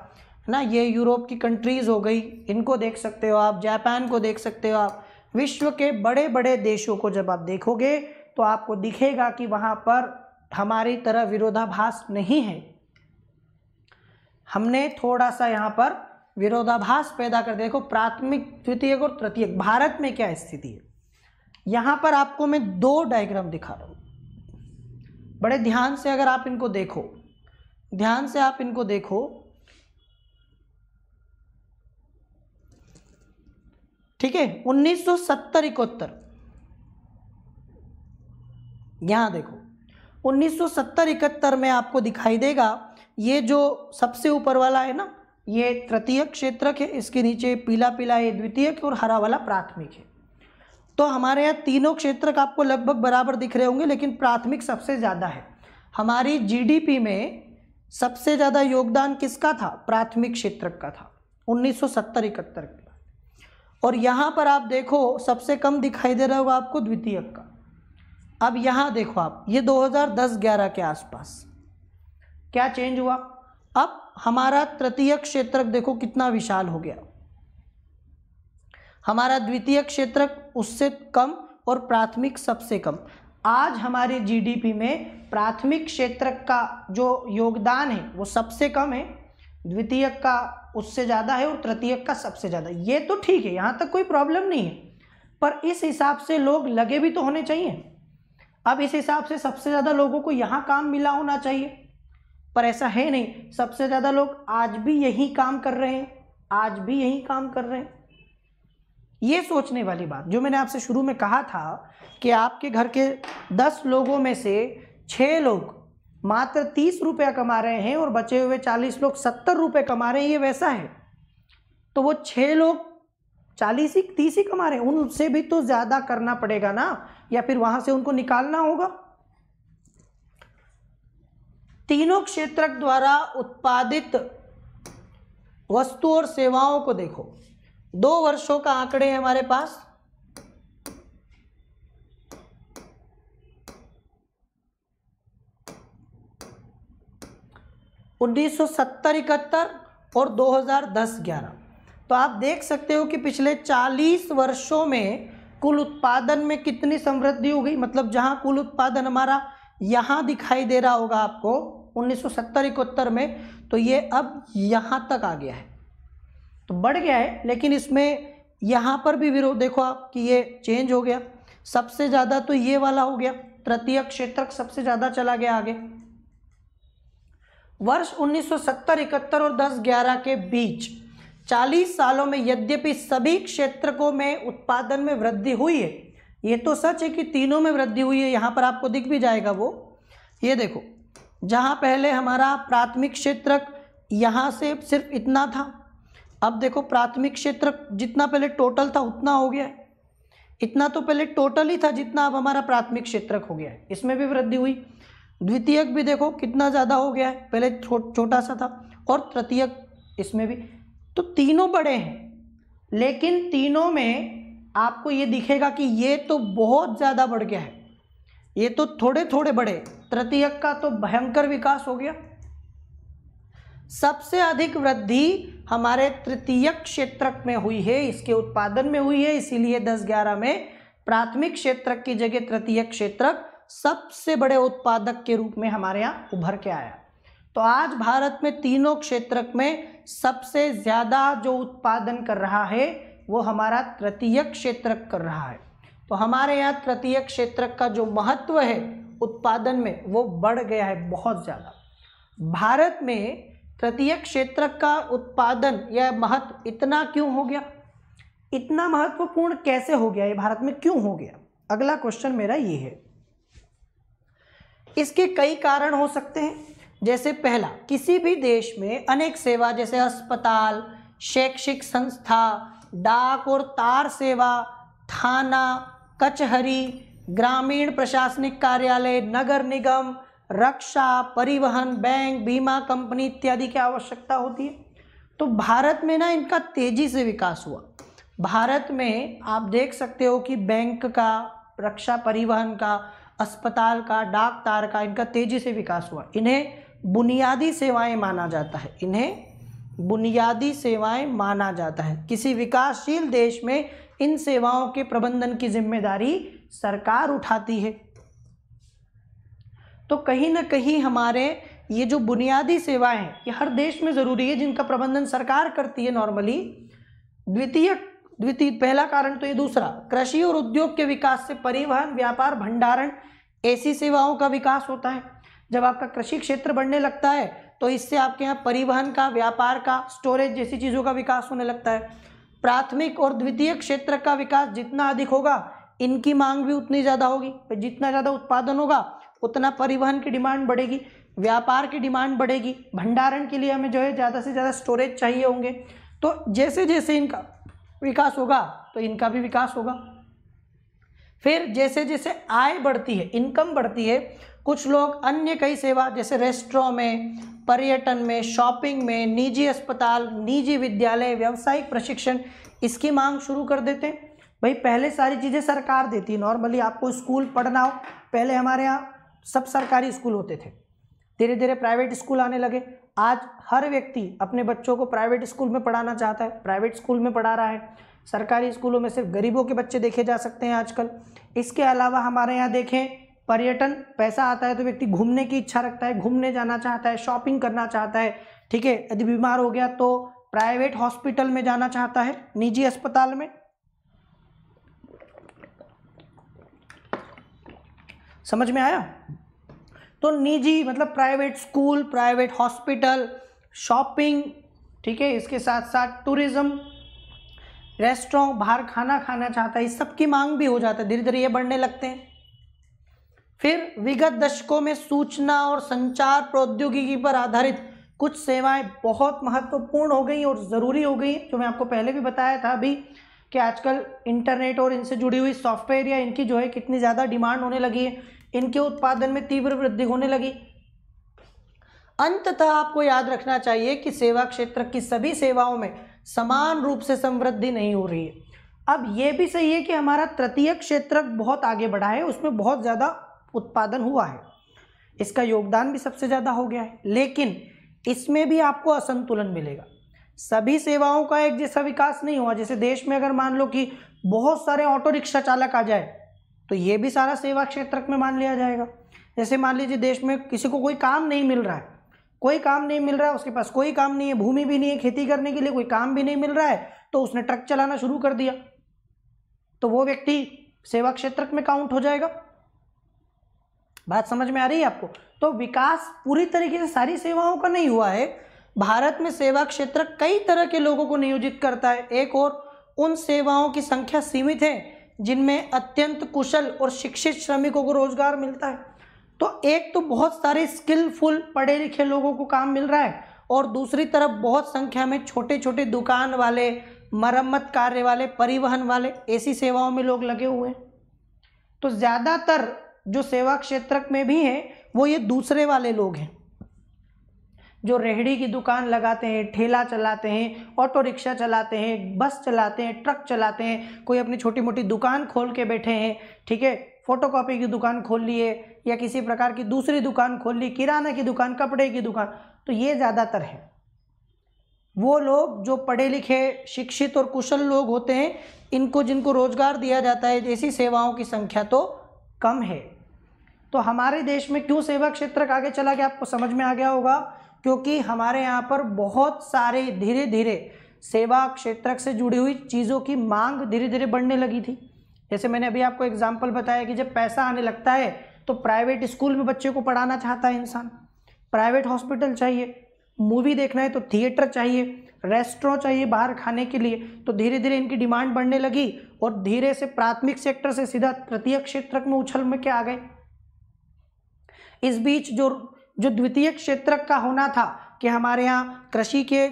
A: ना, ये यूरोप की कंट्रीज़ हो गई, इनको देख सकते हो आप, जापान को देख सकते हो आप। विश्व के बड़े बड़े देशों को जब आप देखोगे तो आपको दिखेगा कि वहाँ पर हमारी तरह विरोधाभास नहीं है। हमने थोड़ा सा यहाँ पर विरोधाभास पैदा कर, देखो प्राथमिक, द्वितीयक और तृतीयक भारत में क्या स्थिति है। यहाँ पर आपको मैं दो डायग्राम दिखा रहा हूँ, बड़े ध्यान से अगर आप इनको देखो, ध्यान से आप इनको देखो, ठीक है। 1970-71 यहाँ देखो, 1970-71 में आपको दिखाई देगा, ये जो सबसे ऊपर वाला है ना, ये तृतीयक क्षेत्रक है, इसके नीचे पीला पीला ये द्वितीयक और हरा वाला प्राथमिक है। तो हमारे यहाँ तीनों क्षेत्रक आपको लगभग बराबर दिख रहे होंगे, लेकिन प्राथमिक सबसे ज़्यादा है। हमारी जीडीपी में सबसे ज़्यादा योगदान किसका था? प्राथमिक क्षेत्रक का था 1970-71 के। और यहाँ पर आप देखो सबसे कम दिखाई दे रहा होगा आपको द्वितीयक का। अब यहाँ देखो आप, ये 2010-11 के आसपास क्या चेंज हुआ? अब हमारा तृतीयक क्षेत्रक देखो कितना विशाल हो गया, हमारा द्वितीयक क्षेत्रक उससे कम और प्राथमिक सबसे कम। आज हमारे जीडीपी में प्राथमिक क्षेत्रक का जो योगदान है वो सबसे कम है, द्वितीयक का उससे ज़्यादा है और तृतीयक का सबसे ज़्यादा। ये तो ठीक है, यहाँ तक कोई प्रॉब्लम नहीं है, पर इस हिसाब से लोग लगे भी तो होने चाहिए। अब इस हिसाब से सबसे ज़्यादा लोगों को यहाँ काम मिला होना चाहिए, पर ऐसा है नहीं। सबसे ज़्यादा लोग आज भी यही काम कर रहे हैं, आज भी यही काम कर रहे हैं। ये सोचने वाली बात जो मैंने आपसे शुरू में कहा था कि आपके घर के 10 लोगों में से 6 लोग मात्र 30 रुपया कमा रहे हैं और बचे हुए 40 लोग 70 रुपये कमा रहे हैं, ये वैसा है। तो वो 6 लोग 30 ही कमा रहे हैं, उनसे भी तो ज़्यादा करना पड़ेगा ना, या फिर वहाँ से उनको निकालना होगा। तीनों क्षेत्रक द्वारा उत्पादित वस्तु और सेवाओं को देखो, 2 वर्षों का आंकड़े हैं हमारे पास। उन्नीस 1970-71 और 2010-11। तो आप देख सकते हो कि पिछले 40 वर्षों में कुल उत्पादन में कितनी समृद्धि हो गई। मतलब जहां कुल उत्पादन हमारा यहाँ दिखाई दे रहा होगा आपको 1970-71 में, तो ये अब यहाँ तक आ गया है, तो बढ़ गया है। लेकिन इसमें यहाँ पर भी विरोध देखो आप कि ये चेंज हो गया, सबसे ज़्यादा तो ये वाला हो गया, तृतीय क्षेत्रक सबसे ज़्यादा चला गया आगे। वर्ष 1970-71 और 10-11 के बीच 40 सालों में यद्यपि सभी क्षेत्रकों में उत्पादन में वृद्धि हुई है, ये तो सच है कि तीनों में वृद्धि हुई है, यहाँ पर आपको दिख भी जाएगा वो, ये देखो जहाँ पहले हमारा प्राथमिक क्षेत्रक यहाँ से सिर्फ इतना था, अब देखो प्राथमिक क्षेत्रक जितना पहले टोटल था उतना हो गया है, इतना तो पहले टोटल ही था जितना अब हमारा प्राथमिक क्षेत्रक हो गया है, इसमें भी वृद्धि हुई। द्वितीयक भी देखो कितना ज़्यादा हो गया है, पहले छोटा सा था, और तृतीयक इसमें भी, तो तीनों बड़े हैं। लेकिन तीनों में आपको ये दिखेगा कि ये तो बहुत ज़्यादा बढ़ गया है, ये तो थोड़े थोड़े बड़े। तृतीयक का तो भयंकर विकास हो गया। सबसे अधिक वृद्धि हमारे तृतीयक क्षेत्रक में हुई है, इसके उत्पादन में हुई है, इसीलिए 10-11 में प्राथमिक क्षेत्रक की जगह तृतीयक क्षेत्रक सबसे बड़े उत्पादक के रूप में हमारे यहाँ उभर के आया। तो आज भारत में तीनों क्षेत्रक में सबसे ज़्यादा जो उत्पादन कर रहा है वो हमारा तृतीयक क्षेत्रक कर रहा है। तो हमारे यहाँ तृतीयक क्षेत्रक का जो महत्व है उत्पादन में वो बढ़ गया है बहुत ज़्यादा। भारत में तृतीयक क्षेत्रक का उत्पादन या महत्व इतना क्यों हो गया, इतना महत्वपूर्ण कैसे हो गया, ये भारत में क्यों हो गया, अगला क्वेश्चन मेरा ये है। इसके कई कारण हो सकते हैं। जैसे पहला, किसी भी देश में अनेक सेवा जैसे अस्पताल, शैक्षिक संस्था, डाक और तार सेवा, थाना, कचहरी, ग्रामीण प्रशासनिक कार्यालय, नगर निगम, रक्षा, परिवहन, बैंक, बीमा कंपनी इत्यादि की आवश्यकता होती है। तो भारत में ना इनका तेजी से विकास हुआ। भारत में आप देख सकते हो कि बैंक का, रक्षा परिवहन का, अस्पताल का, डाक तार का, इनका तेजी से विकास हुआ। इन्हें बुनियादी सेवाएं माना जाता है, इन्हें बुनियादी सेवाएं माना जाता है। किसी विकासशील देश में इन सेवाओं के प्रबंधन की जिम्मेदारी सरकार उठाती है। तो कहीं ना कहीं हमारे ये जो बुनियादी सेवाएं हैं ये हर देश में ज़रूरी है, जिनका प्रबंधन सरकार करती है नॉर्मली। द्वितीय पहला कारण तो ये। दूसरा, कृषि और उद्योग के विकास से परिवहन, व्यापार, भंडारण ऐसी सेवाओं का विकास होता है। जब आपका कृषि क्षेत्र बढ़ने लगता है तो इससे आपके यहाँ परिवहन का, व्यापार का, स्टोरेज जैसी चीज़ों का विकास होने लगता है। प्राथमिक और द्वितीय क्षेत्र का विकास जितना अधिक होगा इनकी मांग भी उतनी ज़्यादा होगी। जितना ज़्यादा उत्पादन होगा उतना परिवहन की डिमांड बढ़ेगी, व्यापार की डिमांड बढ़ेगी, भंडारण के लिए हमें जो है ज़्यादा से ज़्यादा स्टोरेज चाहिए होंगे। तो जैसे जैसे इनका विकास होगा तो इनका भी विकास होगा। फिर जैसे जैसे आय बढ़ती है, इनकम बढ़ती है, कुछ लोग अन्य कई सेवा जैसे रेस्टोरेंट में, पर्यटन में, शॉपिंग में, निजी अस्पताल, निजी विद्यालय, व्यावसायिक प्रशिक्षण इसकी मांग शुरू कर देते हैं। भाई पहले सारी चीज़ें सरकार देती है। नॉर्मली आपको स्कूल पढ़ना हो, पहले हमारे यहाँ सब सरकारी स्कूल होते थे, धीरे धीरे प्राइवेट स्कूल आने लगे। आज हर व्यक्ति अपने बच्चों को प्राइवेट स्कूल में पढ़ाना चाहता है, प्राइवेट स्कूल में पढ़ा रहा है। सरकारी स्कूलों में सिर्फ गरीबों के बच्चे देखे जा सकते हैं आजकल। इसके अलावा हमारे यहाँ देखें, पर्यटन, पैसा आता है तो व्यक्ति घूमने की इच्छा रखता है, घूमने जाना चाहता है, शॉपिंग करना चाहता है, ठीक है। यदि बीमार हो गया तो प्राइवेट हॉस्पिटल में जाना चाहता है, निजी अस्पताल में। समझ में आया? तो निजी मतलब private school, private hospital, shopping, ठीक है। इसके साथ साथ टूरिज्म, रेस्टोरेंट, बाहर खाना खाना चाहता है, इस सब की मांग भी हो जाता है, धीरे धीरे ये बढ़ने लगते हैं। फिर विगत दशकों में सूचना और संचार प्रौद्योगिकी पर आधारित कुछ सेवाएं बहुत महत्वपूर्ण हो गई और ज़रूरी हो गई, जो मैं आपको पहले भी बताया था अभी कि आजकल इंटरनेट और इनसे जुड़ी हुई सॉफ्टवेयर या इनकी जो है कितनी ज़्यादा डिमांड होने लगी है, इनके उत्पादन में तीव्र वृद्धि होने लगी। अंततः आपको याद रखना चाहिए कि सेवा क्षेत्र की सभी सेवाओं में समान रूप से समृद्धि नहीं हो रही है। अब ये भी सही है कि हमारा तृतीय क्षेत्र बहुत आगे बढ़ा है, उसमें बहुत ज़्यादा उत्पादन हुआ है, इसका योगदान भी सबसे ज़्यादा हो गया है, लेकिन इसमें भी आपको असंतुलन मिलेगा। सभी सेवाओं का एक जैसा विकास नहीं हुआ। जैसे देश में अगर मान लो कि बहुत सारे ऑटो रिक्शा चालक आ जाए तो ये भी सारा सेवा क्षेत्र में मान लिया जाएगा। जैसे मान लीजिए देश में किसी को कोई काम नहीं मिल रहा है, कोई काम नहीं मिल रहा है, उसके पास कोई काम नहीं है, भूमि भी नहीं है खेती करने के लिए, कोई काम भी नहीं मिल रहा है, तो उसने ट्रक चलाना शुरू कर दिया, तो वो व्यक्ति सेवा क्षेत्र में काउंट हो जाएगा। बात समझ में आ रही है आपको? तो विकास पूरी तरीके से सारी सेवाओं का नहीं हुआ है। भारत में सेवा क्षेत्र कई तरह के लोगों को नियोजित करता है। एक और उन सेवाओं की संख्या सीमित है जिनमें अत्यंत कुशल और शिक्षित श्रमिकों को रोजगार मिलता है। तो एक तो बहुत सारे स्किलफुल पढ़े लिखे लोगों को काम मिल रहा है, और दूसरी तरफ बहुत संख्या में छोटे छोटे दुकान वाले, मरम्मत कार्य वाले, परिवहन वाले, ऐसी सेवाओं में लोग लगे हुए हैं। तो ज़्यादातर जो सेवा क्षेत्र में भी हैं वो ये दूसरे वाले लोग हैं, जो रेहड़ी की दुकान लगाते हैं, ठेला चलाते हैं, ऑटो रिक्शा चलाते हैं, बस चलाते हैं, ट्रक चलाते हैं, कोई अपनी छोटी मोटी दुकान खोल के बैठे हैं, ठीक है, फोटोकॉपी की दुकान खोल लिए या किसी प्रकार की दूसरी दुकान खोल ली, किराना की दुकान, कपड़े की दुकान। तो ये ज़्यादातर है। वो लोग जो पढ़े लिखे, शिक्षित और कुशल लोग होते हैं, इनको जिनको रोजगार दिया जाता है, ऐसी सेवाओं की संख्या तो कम है। तो हमारे देश में क्यों सेवा क्षेत्र आगे चला गया, आपको समझ में आ गया होगा, क्योंकि हमारे यहाँ पर बहुत सारे धीरे धीरे सेवा क्षेत्र से जुड़ी हुई चीज़ों की मांग धीरे धीरे बढ़ने लगी थी। जैसे मैंने अभी आपको एग्जाम्पल बताया कि जब पैसा आने लगता है तो प्राइवेट स्कूल में बच्चे को पढ़ाना चाहता है इंसान, प्राइवेट हॉस्पिटल चाहिए, मूवी देखना है तो थिएटर चाहिए, रेस्टोरेंट चाहिए बाहर खाने के लिए। तो धीरे धीरे इनकी डिमांड बढ़ने लगी और धीरे से प्राथमिक सेक्टर से सीधा तृतीय क्षेत्र में उछल में के आ गए। इस बीच जो द्वितीय क्षेत्र का होना था कि हमारे यहाँ कृषि के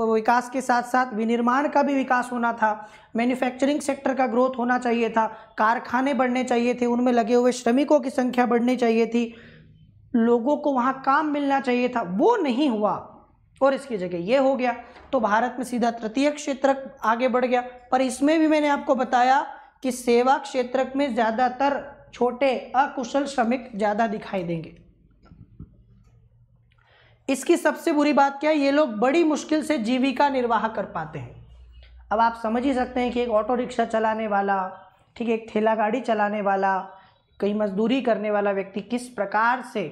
A: विकास के साथ साथ विनिर्माण का भी विकास होना था, मैन्युफैक्चरिंग सेक्टर का ग्रोथ होना चाहिए था, कारखाने बढ़ने चाहिए थे, उनमें लगे हुए श्रमिकों की संख्या बढ़नी चाहिए थी, लोगों को वहाँ काम मिलना चाहिए था, वो नहीं हुआ और इसकी जगह ये हो गया। तो भारत में सीधा तृतीय क्षेत्र आगे बढ़ गया। पर इसमें भी मैंने आपको बताया कि सेवा क्षेत्र में ज़्यादातर छोटे अकुशल श्रमिक ज़्यादा दिखाई देंगे। इसकी सबसे बुरी बात क्या है, ये लोग बड़ी मुश्किल से जीविका निर्वाह कर पाते हैं। अब आप समझ ही सकते हैं कि एक ऑटो रिक्शा चलाने वाला, ठीक है, एक ठेला गाड़ी चलाने वाला, कहीं मजदूरी करने वाला व्यक्ति किस प्रकार से,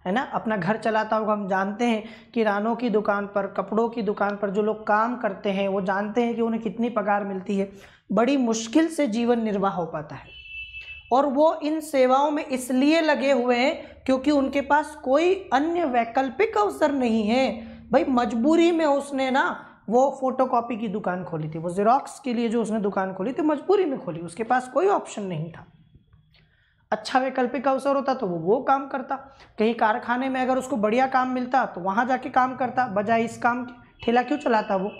A: है ना, अपना घर चलाता होगा। हम जानते हैं किरानों की दुकान पर, कपड़ों की दुकान पर जो लोग काम करते हैं वो जानते हैं कि उन्हें कितनी पगार मिलती है। बड़ी मुश्किल से जीवन निर्वाह हो पाता है और वो इन सेवाओं में इसलिए लगे हुए हैं क्योंकि उनके पास कोई अन्य वैकल्पिक अवसर नहीं है। भाई मजबूरी में उसने ना वो फोटोकॉपी की दुकान खोली थी, वो जेरोक्स के लिए जो उसने दुकान खोली थी मजबूरी में खोली, उसके पास कोई ऑप्शन नहीं था। अच्छा वैकल्पिक अवसर होता तो वो काम करता, कहीं कारखाने में अगर उसको बढ़िया काम मिलता तो वहां जाके काम करता, बजाय इस काम के ठेला क्यों चलाता वो।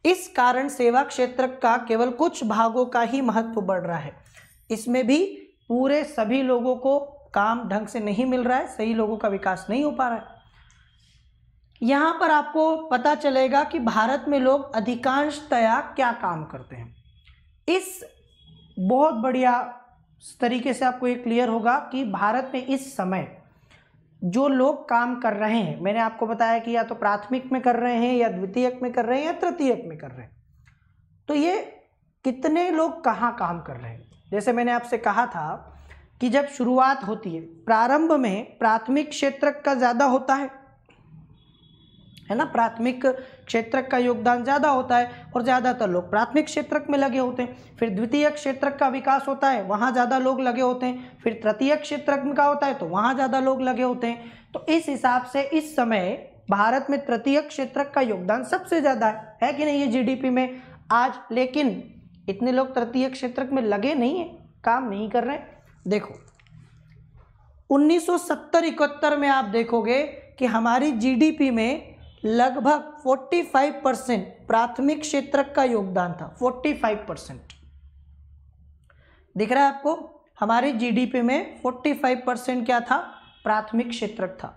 A: इस कारण सेवा क्षेत्र का केवल कुछ भागों का ही महत्व बढ़ रहा है, इसमें भी पूरे सभी लोगों को काम ढंग से नहीं मिल रहा है, सही लोगों का विकास नहीं हो पा रहा है। यहाँ पर आपको पता चलेगा कि भारत में लोग अधिकांशतया क्या काम करते हैं। इस बहुत बढ़िया तरीके से आपको ये क्लियर होगा कि भारत में इस समय जो लोग काम कर रहे हैं, मैंने आपको बताया कि या तो प्राथमिक में कर रहे हैं या द्वितीयक में कर रहे हैं या तृतीयक में कर रहे हैं। तो ये कितने लोग कहाँ काम कर रहे हैं, जैसे मैंने आपसे कहा था कि जब शुरुआत होती है प्रारंभ में प्राथमिक क्षेत्र का ज़्यादा होता है ना, प्राथमिक क्षेत्र का योगदान ज़्यादा होता है और ज़्यादातर लोग प्राथमिक क्षेत्र में लगे होते हैं। फिर द्वितीय क्षेत्र का विकास होता है, वहाँ ज़्यादा लोग लगे होते हैं। फिर तृतीय क्षेत्र का होता है तो वहाँ ज़्यादा लोग लगे होते हैं। तो इस हिसाब से इस समय भारत में तृतीय क्षेत्र का योगदान सबसे ज़्यादा है कि नहीं, ये जीडीपी में आज। लेकिन इतने लोग तृतीय क्षेत्र में लगे नहीं हैं, काम नहीं कर रहे। देखो 1970-71 में आप देखोगे कि हमारी जीडीपी में लगभग 45% प्राथमिक क्षेत्र का योगदान था। 45% दिख रहा है आपको, हमारी जीडीपी में 45% क्या था, प्राथमिक क्षेत्र था।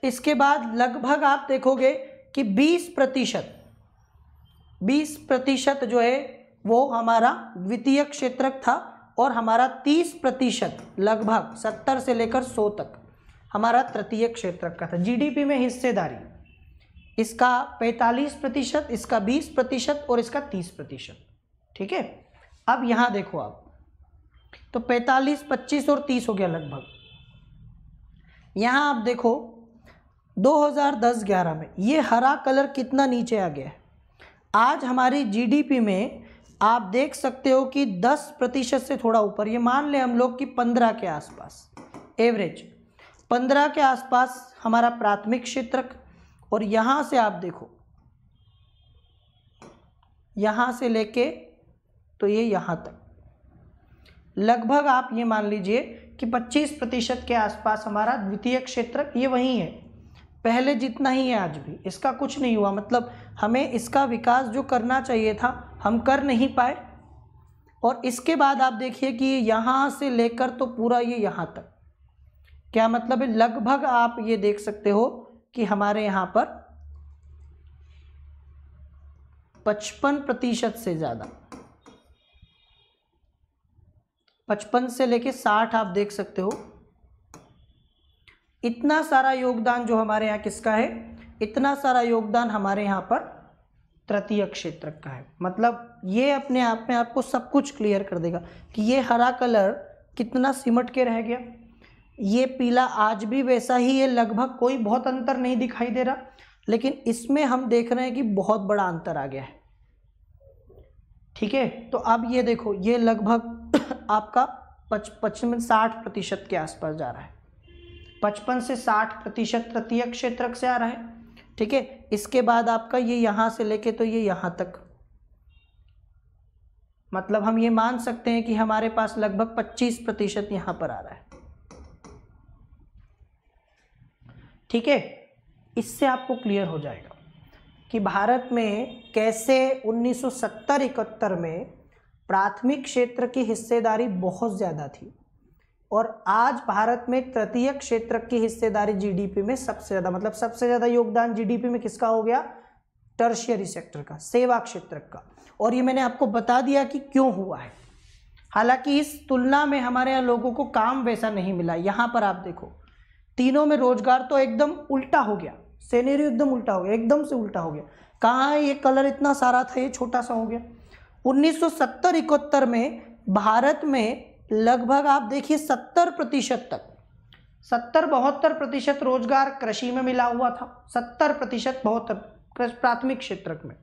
A: इसके बाद लगभग आप देखोगे कि 20% जो है वो हमारा द्वितीय क्षेत्र था और हमारा 30% लगभग 70 से लेकर 100 तक हमारा तृतीय क्षेत्र का था। जीडीपी में हिस्सेदारी इसका 45%, इसका 20% और इसका 30%, ठीक है। अब यहाँ देखो आप, तो 45, 25 और 30 हो गया लगभग। यहाँ आप देखो 2010-11 में ये हरा कलर कितना नीचे आ गया है। आज हमारी जीडीपी में आप देख सकते हो कि 10% से थोड़ा ऊपर, ये मान लें हम लोग कि 15 के आसपास, एवरेज 15 के आसपास हमारा प्राथमिक क्षेत्र। और यहाँ से आप देखो, यहाँ से लेके तो ये यहाँ तक लगभग आप ये मान लीजिए कि 25% के आसपास हमारा द्वितीय क्षेत्र ये वही है, पहले जितना ही है आज भी। इसका कुछ नहीं हुआ, मतलब हमें इसका विकास जो करना चाहिए था हम कर नहीं पाए। और इसके बाद आप देखिए कि यहाँ से लेकर तो पूरा ये यहाँ तक, क्या मतलब है, लगभग आप ये देख सकते हो कि हमारे यहाँ पर 55% से ज़्यादा, 55 से लेके 60 आप देख सकते हो। इतना सारा योगदान जो हमारे यहाँ किसका है, इतना सारा योगदान हमारे यहाँ पर तृतीय क्षेत्र का है। मतलब ये अपने आप में आपको सब कुछ क्लियर कर देगा कि ये हरा कलर कितना सिमट के रह गया, ये पीला आज भी वैसा ही है, लगभग कोई बहुत अंतर नहीं दिखाई दे रहा। लेकिन इसमें हम देख रहे हैं कि बहुत बड़ा अंतर आ गया है। ठीक है, तो अब ये देखो, ये लगभग आपका 55-60% के आसपास जा रहा है, 55 से 60% तृतीय क्षेत्र से आ रहा है। ठीक है, इसके बाद आपका ये यहाँ से लेके तो ये यहाँ तक, मतलब हम ये मान सकते हैं कि हमारे पास लगभग 25% यहाँ पर आ रहा है। ठीक है, इससे आपको क्लियर हो जाएगा कि भारत में कैसे 1970-71 में प्राथमिक क्षेत्र की हिस्सेदारी बहुत ज़्यादा थी और आज भारत में तृतीय क्षेत्र की हिस्सेदारी जीडीपी में सबसे ज़्यादा, मतलब सबसे ज़्यादा योगदान जीडीपी में किसका हो गया, टर्शियरी सेक्टर का, सेवा क्षेत्र का। और ये मैंने आपको बता दिया कि क्यों हुआ है। हालांकि इस तुलना में हमारे यहाँ लोगों को काम वैसा नहीं मिला। यहाँ पर आप देखो, तीनों में रोजगार तो एकदम उल्टा हो गया, सिनेरियो एकदम उल्टा हो गया, एकदम से उल्टा हो गया। कहाँ है ये कलर इतना सारा था, ये छोटा सा हो गया। 1970-71 में भारत में लगभग आप देखिए 70% तक, 70-72% रोजगार कृषि में मिला हुआ था, 70% 72 प्राथमिक क्षेत्र में।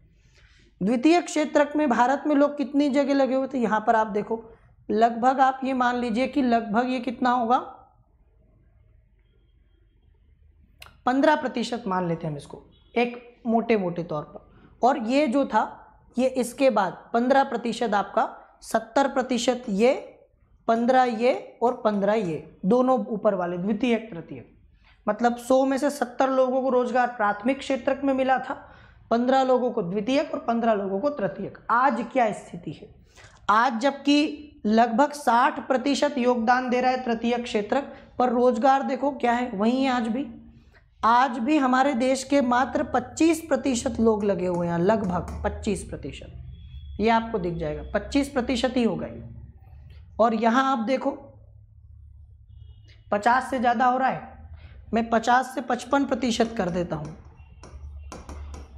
A: द्वितीय क्षेत्र में भारत में लोग कितनी जगह लगे हुए थे, यहाँ पर आप देखो, लगभग आप ये मान लीजिए कि लगभग ये कितना होगा, 15% मान लेते हैं हम इसको एक मोटे मोटे तौर पर। और ये जो था ये इसके बाद 15% आपका, 70% ये, 15 ये और 15 ये, दोनों ऊपर वाले द्वितीय तृतीय। मतलब 100 में से 70 लोगों को रोजगार प्राथमिक क्षेत्र में मिला था, 15 लोगों को द्वितीयक और 15 लोगों को तृतीयक। आज क्या स्थिति है, आज जबकि लगभग 60% योगदान दे रहा है तृतीय क्षेत्र, पर रोजगार देखो क्या है, वही है आज भी हमारे देश के मात्र 25% लोग लगे हुए हैं, लगभग 25%, ये आपको दिख जाएगा, 25% ही होगा ये। और यहाँ आप देखो 50 से ज़्यादा हो रहा है, मैं 50 से 55% कर देता हूँ।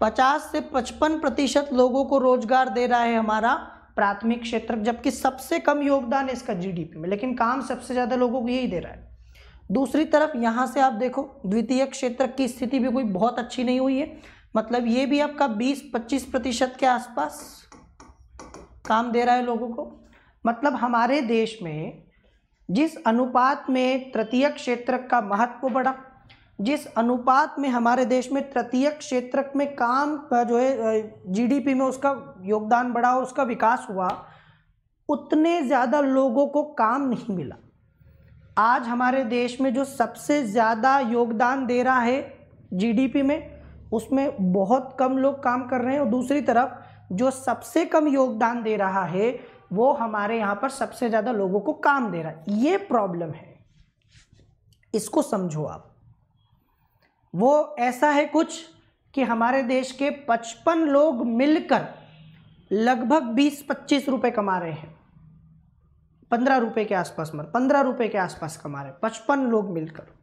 A: 50 से 55% लोगों को रोजगार दे रहा है हमारा प्राथमिक क्षेत्र, जबकि सबसे कम योगदान है इसका जीडीपी में, लेकिन काम सबसे ज़्यादा लोगों को यही दे रहा है। दूसरी तरफ यहाँ से आप देखो द्वितीय क्षेत्र की स्थिति भी कोई बहुत अच्छी नहीं हुई है, मतलब ये भी आपका 20-25% के आसपास काम दे रहा है लोगों को। मतलब हमारे देश में जिस अनुपात में तृतीय क्षेत्र का महत्व बढ़ा, जिस अनुपात में हमारे देश में तृतीय क्षेत्र में काम का जो है जीडीपी में उसका योगदान बढ़ा और उसका विकास हुआ, उतने ज़्यादा लोगों को काम नहीं मिला। आज हमारे देश में जो सबसे ज़्यादा योगदान दे रहा है जीडीपी में, उसमें बहुत कम लोग काम कर रहे हैं, और दूसरी तरफ जो सबसे कम योगदान दे रहा है वो हमारे यहाँ पर सबसे ज़्यादा लोगों को काम दे रहा है। ये प्रॉब्लम है, इसको समझो आप। वो ऐसा है कुछ कि हमारे देश के 55 लोग मिलकर लगभग 20-25 रुपये कमा रहे हैं, 15 रुपये के आसपास, 15 रुपये के आसपास कमा रहे हैं 55 लोग मिलकर।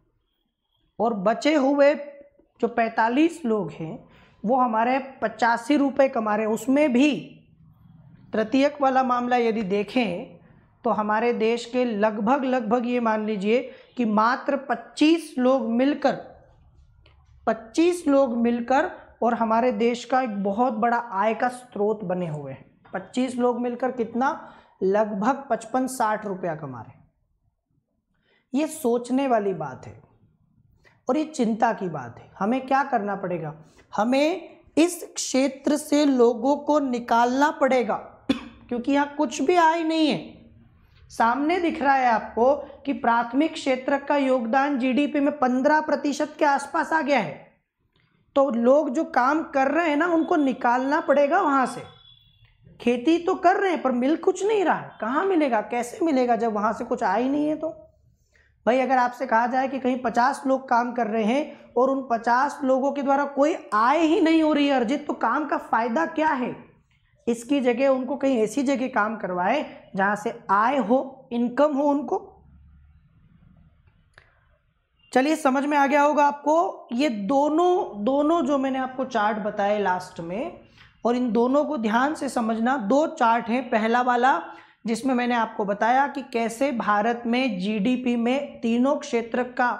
A: और बचे हुए जो 45 लोग हैं वो हमारे 85 रुपये कमा रहे हैं। उसमें भी तृतीयक वाला मामला यदि देखें तो तो हमारे देश के लगभग ये मान लीजिए कि मात्र 25 लोग मिलकर और हमारे देश का एक बहुत बड़ा आय का स्रोत बने हुए हैं। 25 लोग मिलकर कितना, लगभग 55-60 रुपया कमा रहे हैं। ये सोचने वाली बात है और ये चिंता की बात है। हमें क्या करना पड़ेगा, हमें इस क्षेत्र से लोगों को निकालना पड़ेगा क्योंकि यहाँ कुछ भी आय नहीं है। सामने दिख रहा है आपको कि प्राथमिक क्षेत्र का योगदान जीडीपी में 15% के आसपास आ गया है। तो लोग जो काम कर रहे हैं ना, उनको निकालना पड़ेगा वहां से। खेती तो कर रहे हैं पर मिल कुछ नहीं रहा है। कहाँ मिलेगा, कैसे मिलेगा जब वहां से कुछ आय नहीं है। तो भाई अगर आपसे कहा जाए कि कहीं 50 लोग काम कर रहे हैं और उन 50 लोगों के द्वारा कोई आय ही नहीं हो रही है अर्जित, तो काम का फायदा क्या है। इसकी जगह उनको कहीं ऐसी जगह काम करवाए जहां से आय हो, इनकम हो उनको। चलिए समझ में आ गया होगा आपको। ये दोनों जो मैंने आपको चार्ट बताए लास्ट में, और इन दोनों को ध्यान से समझना। 2 चार्ट हैं। पहला वाला जिसमें मैंने आपको बताया कि कैसे भारत में जीडीपी में तीनों क्षेत्र का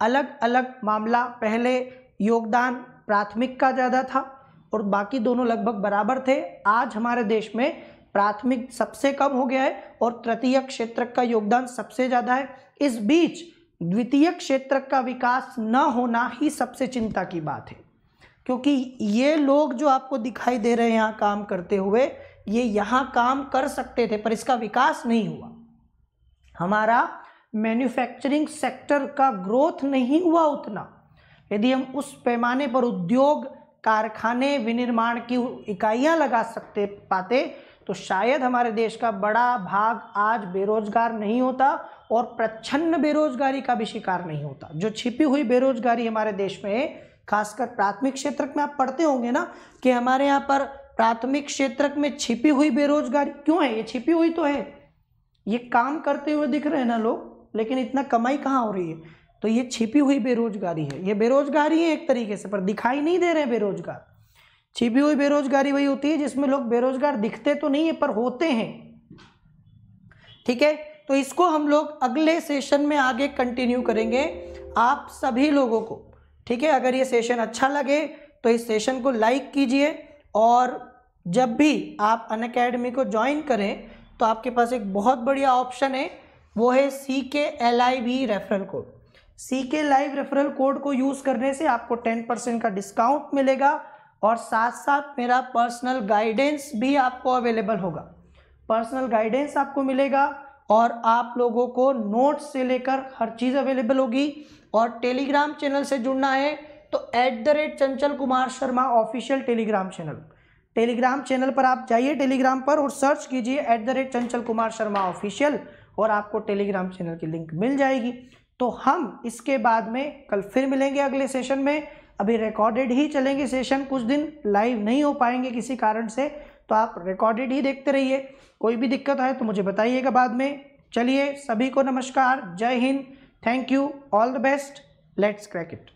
A: अलग अलग मामला, पहले योगदान प्राथमिक का ज़्यादा था और बाकी दोनों लगभग बराबर थे। आज हमारे देश में प्राथमिक सबसे कम हो गया है और तृतीय क्षेत्र का योगदान सबसे ज़्यादा है। इस बीच द्वितीय क्षेत्र का विकास न होना ही सबसे चिंता की बात है, क्योंकि ये लोग जो आपको दिखाई दे रहे हैं यहाँ काम करते हुए, ये यहाँ काम कर सकते थे पर इसका विकास नहीं हुआ। हमारा मैन्युफैक्चरिंग सेक्टर का ग्रोथ नहीं हुआ उतना। यदि हम उस पैमाने पर उद्योग, कारखाने, विनिर्माण की इकाइयाँ लगा पाते तो शायद हमारे देश का बड़ा भाग आज बेरोजगार नहीं होता और प्रच्छन्न बेरोजगारी का भी शिकार नहीं होता। जो छिपी हुई बेरोजगारी हमारे देश में है, खासकर प्राथमिक क्षेत्र में आप पढ़ते होंगे ना कि हमारे यहाँ पर प्राथमिक क्षेत्र में छिपी हुई बेरोजगारी क्यों है। ये छिपी हुई तो है, ये काम करते हुए दिख रहे हैं ना लोग, लेकिन इतना कमाई कहाँ हो रही है। तो ये छिपी हुई बेरोजगारी है। ये बेरोजगारी है एक तरीके से, पर दिखाई नहीं दे रहे हैं बेरोजगार। छिपी हुई बेरोजगारी वही होती है जिसमें लोग बेरोजगार दिखते तो नहीं है पर होते हैं। ठीक है, तो इसको हम लोग अगले सेशन में आगे कंटिन्यू करेंगे आप सभी लोगों को। ठीक है, अगर ये सेशन अच्छा लगे तो इस सेशन को लाइक कीजिए और जब भी आप अनअकैडमी को ज्वाइन करें तो आपके पास एक बहुत बढ़िया ऑप्शन है, वो है CKLIV referral code. CK live referral code को यूज़ करने से आपको 10% का डिस्काउंट मिलेगा और साथ साथ मेरा पर्सनल गाइडेंस भी आपको अवेलेबल होगा। पर्सनल गाइडेंस आपको मिलेगा और आप लोगों को नोट्स से लेकर हर चीज़ अवेलेबल होगी। और टेलीग्राम चैनल से जुड़ना है तो @Chanchal Kumar Sharma official Telegram channel पर आप जाइए टेलीग्राम पर और सर्च कीजिए @चंचल कुमार शर्मा ऑफिशियल और आपको टेलीग्राम चैनल की लिंक मिल जाएगी। तो हम इसके बाद में कल फिर मिलेंगे अगले सेशन में। अभी रिकॉर्डेड ही चलेंगे सेशन, कुछ दिन लाइव नहीं हो पाएंगे किसी कारण से, तो आप रिकॉर्डेड ही देखते रहिए। कोई भी दिक्कत आए तो मुझे बताइएगा बाद में। चलिए सभी को नमस्कार, जय Hind, thank you, all the best, let's crack it.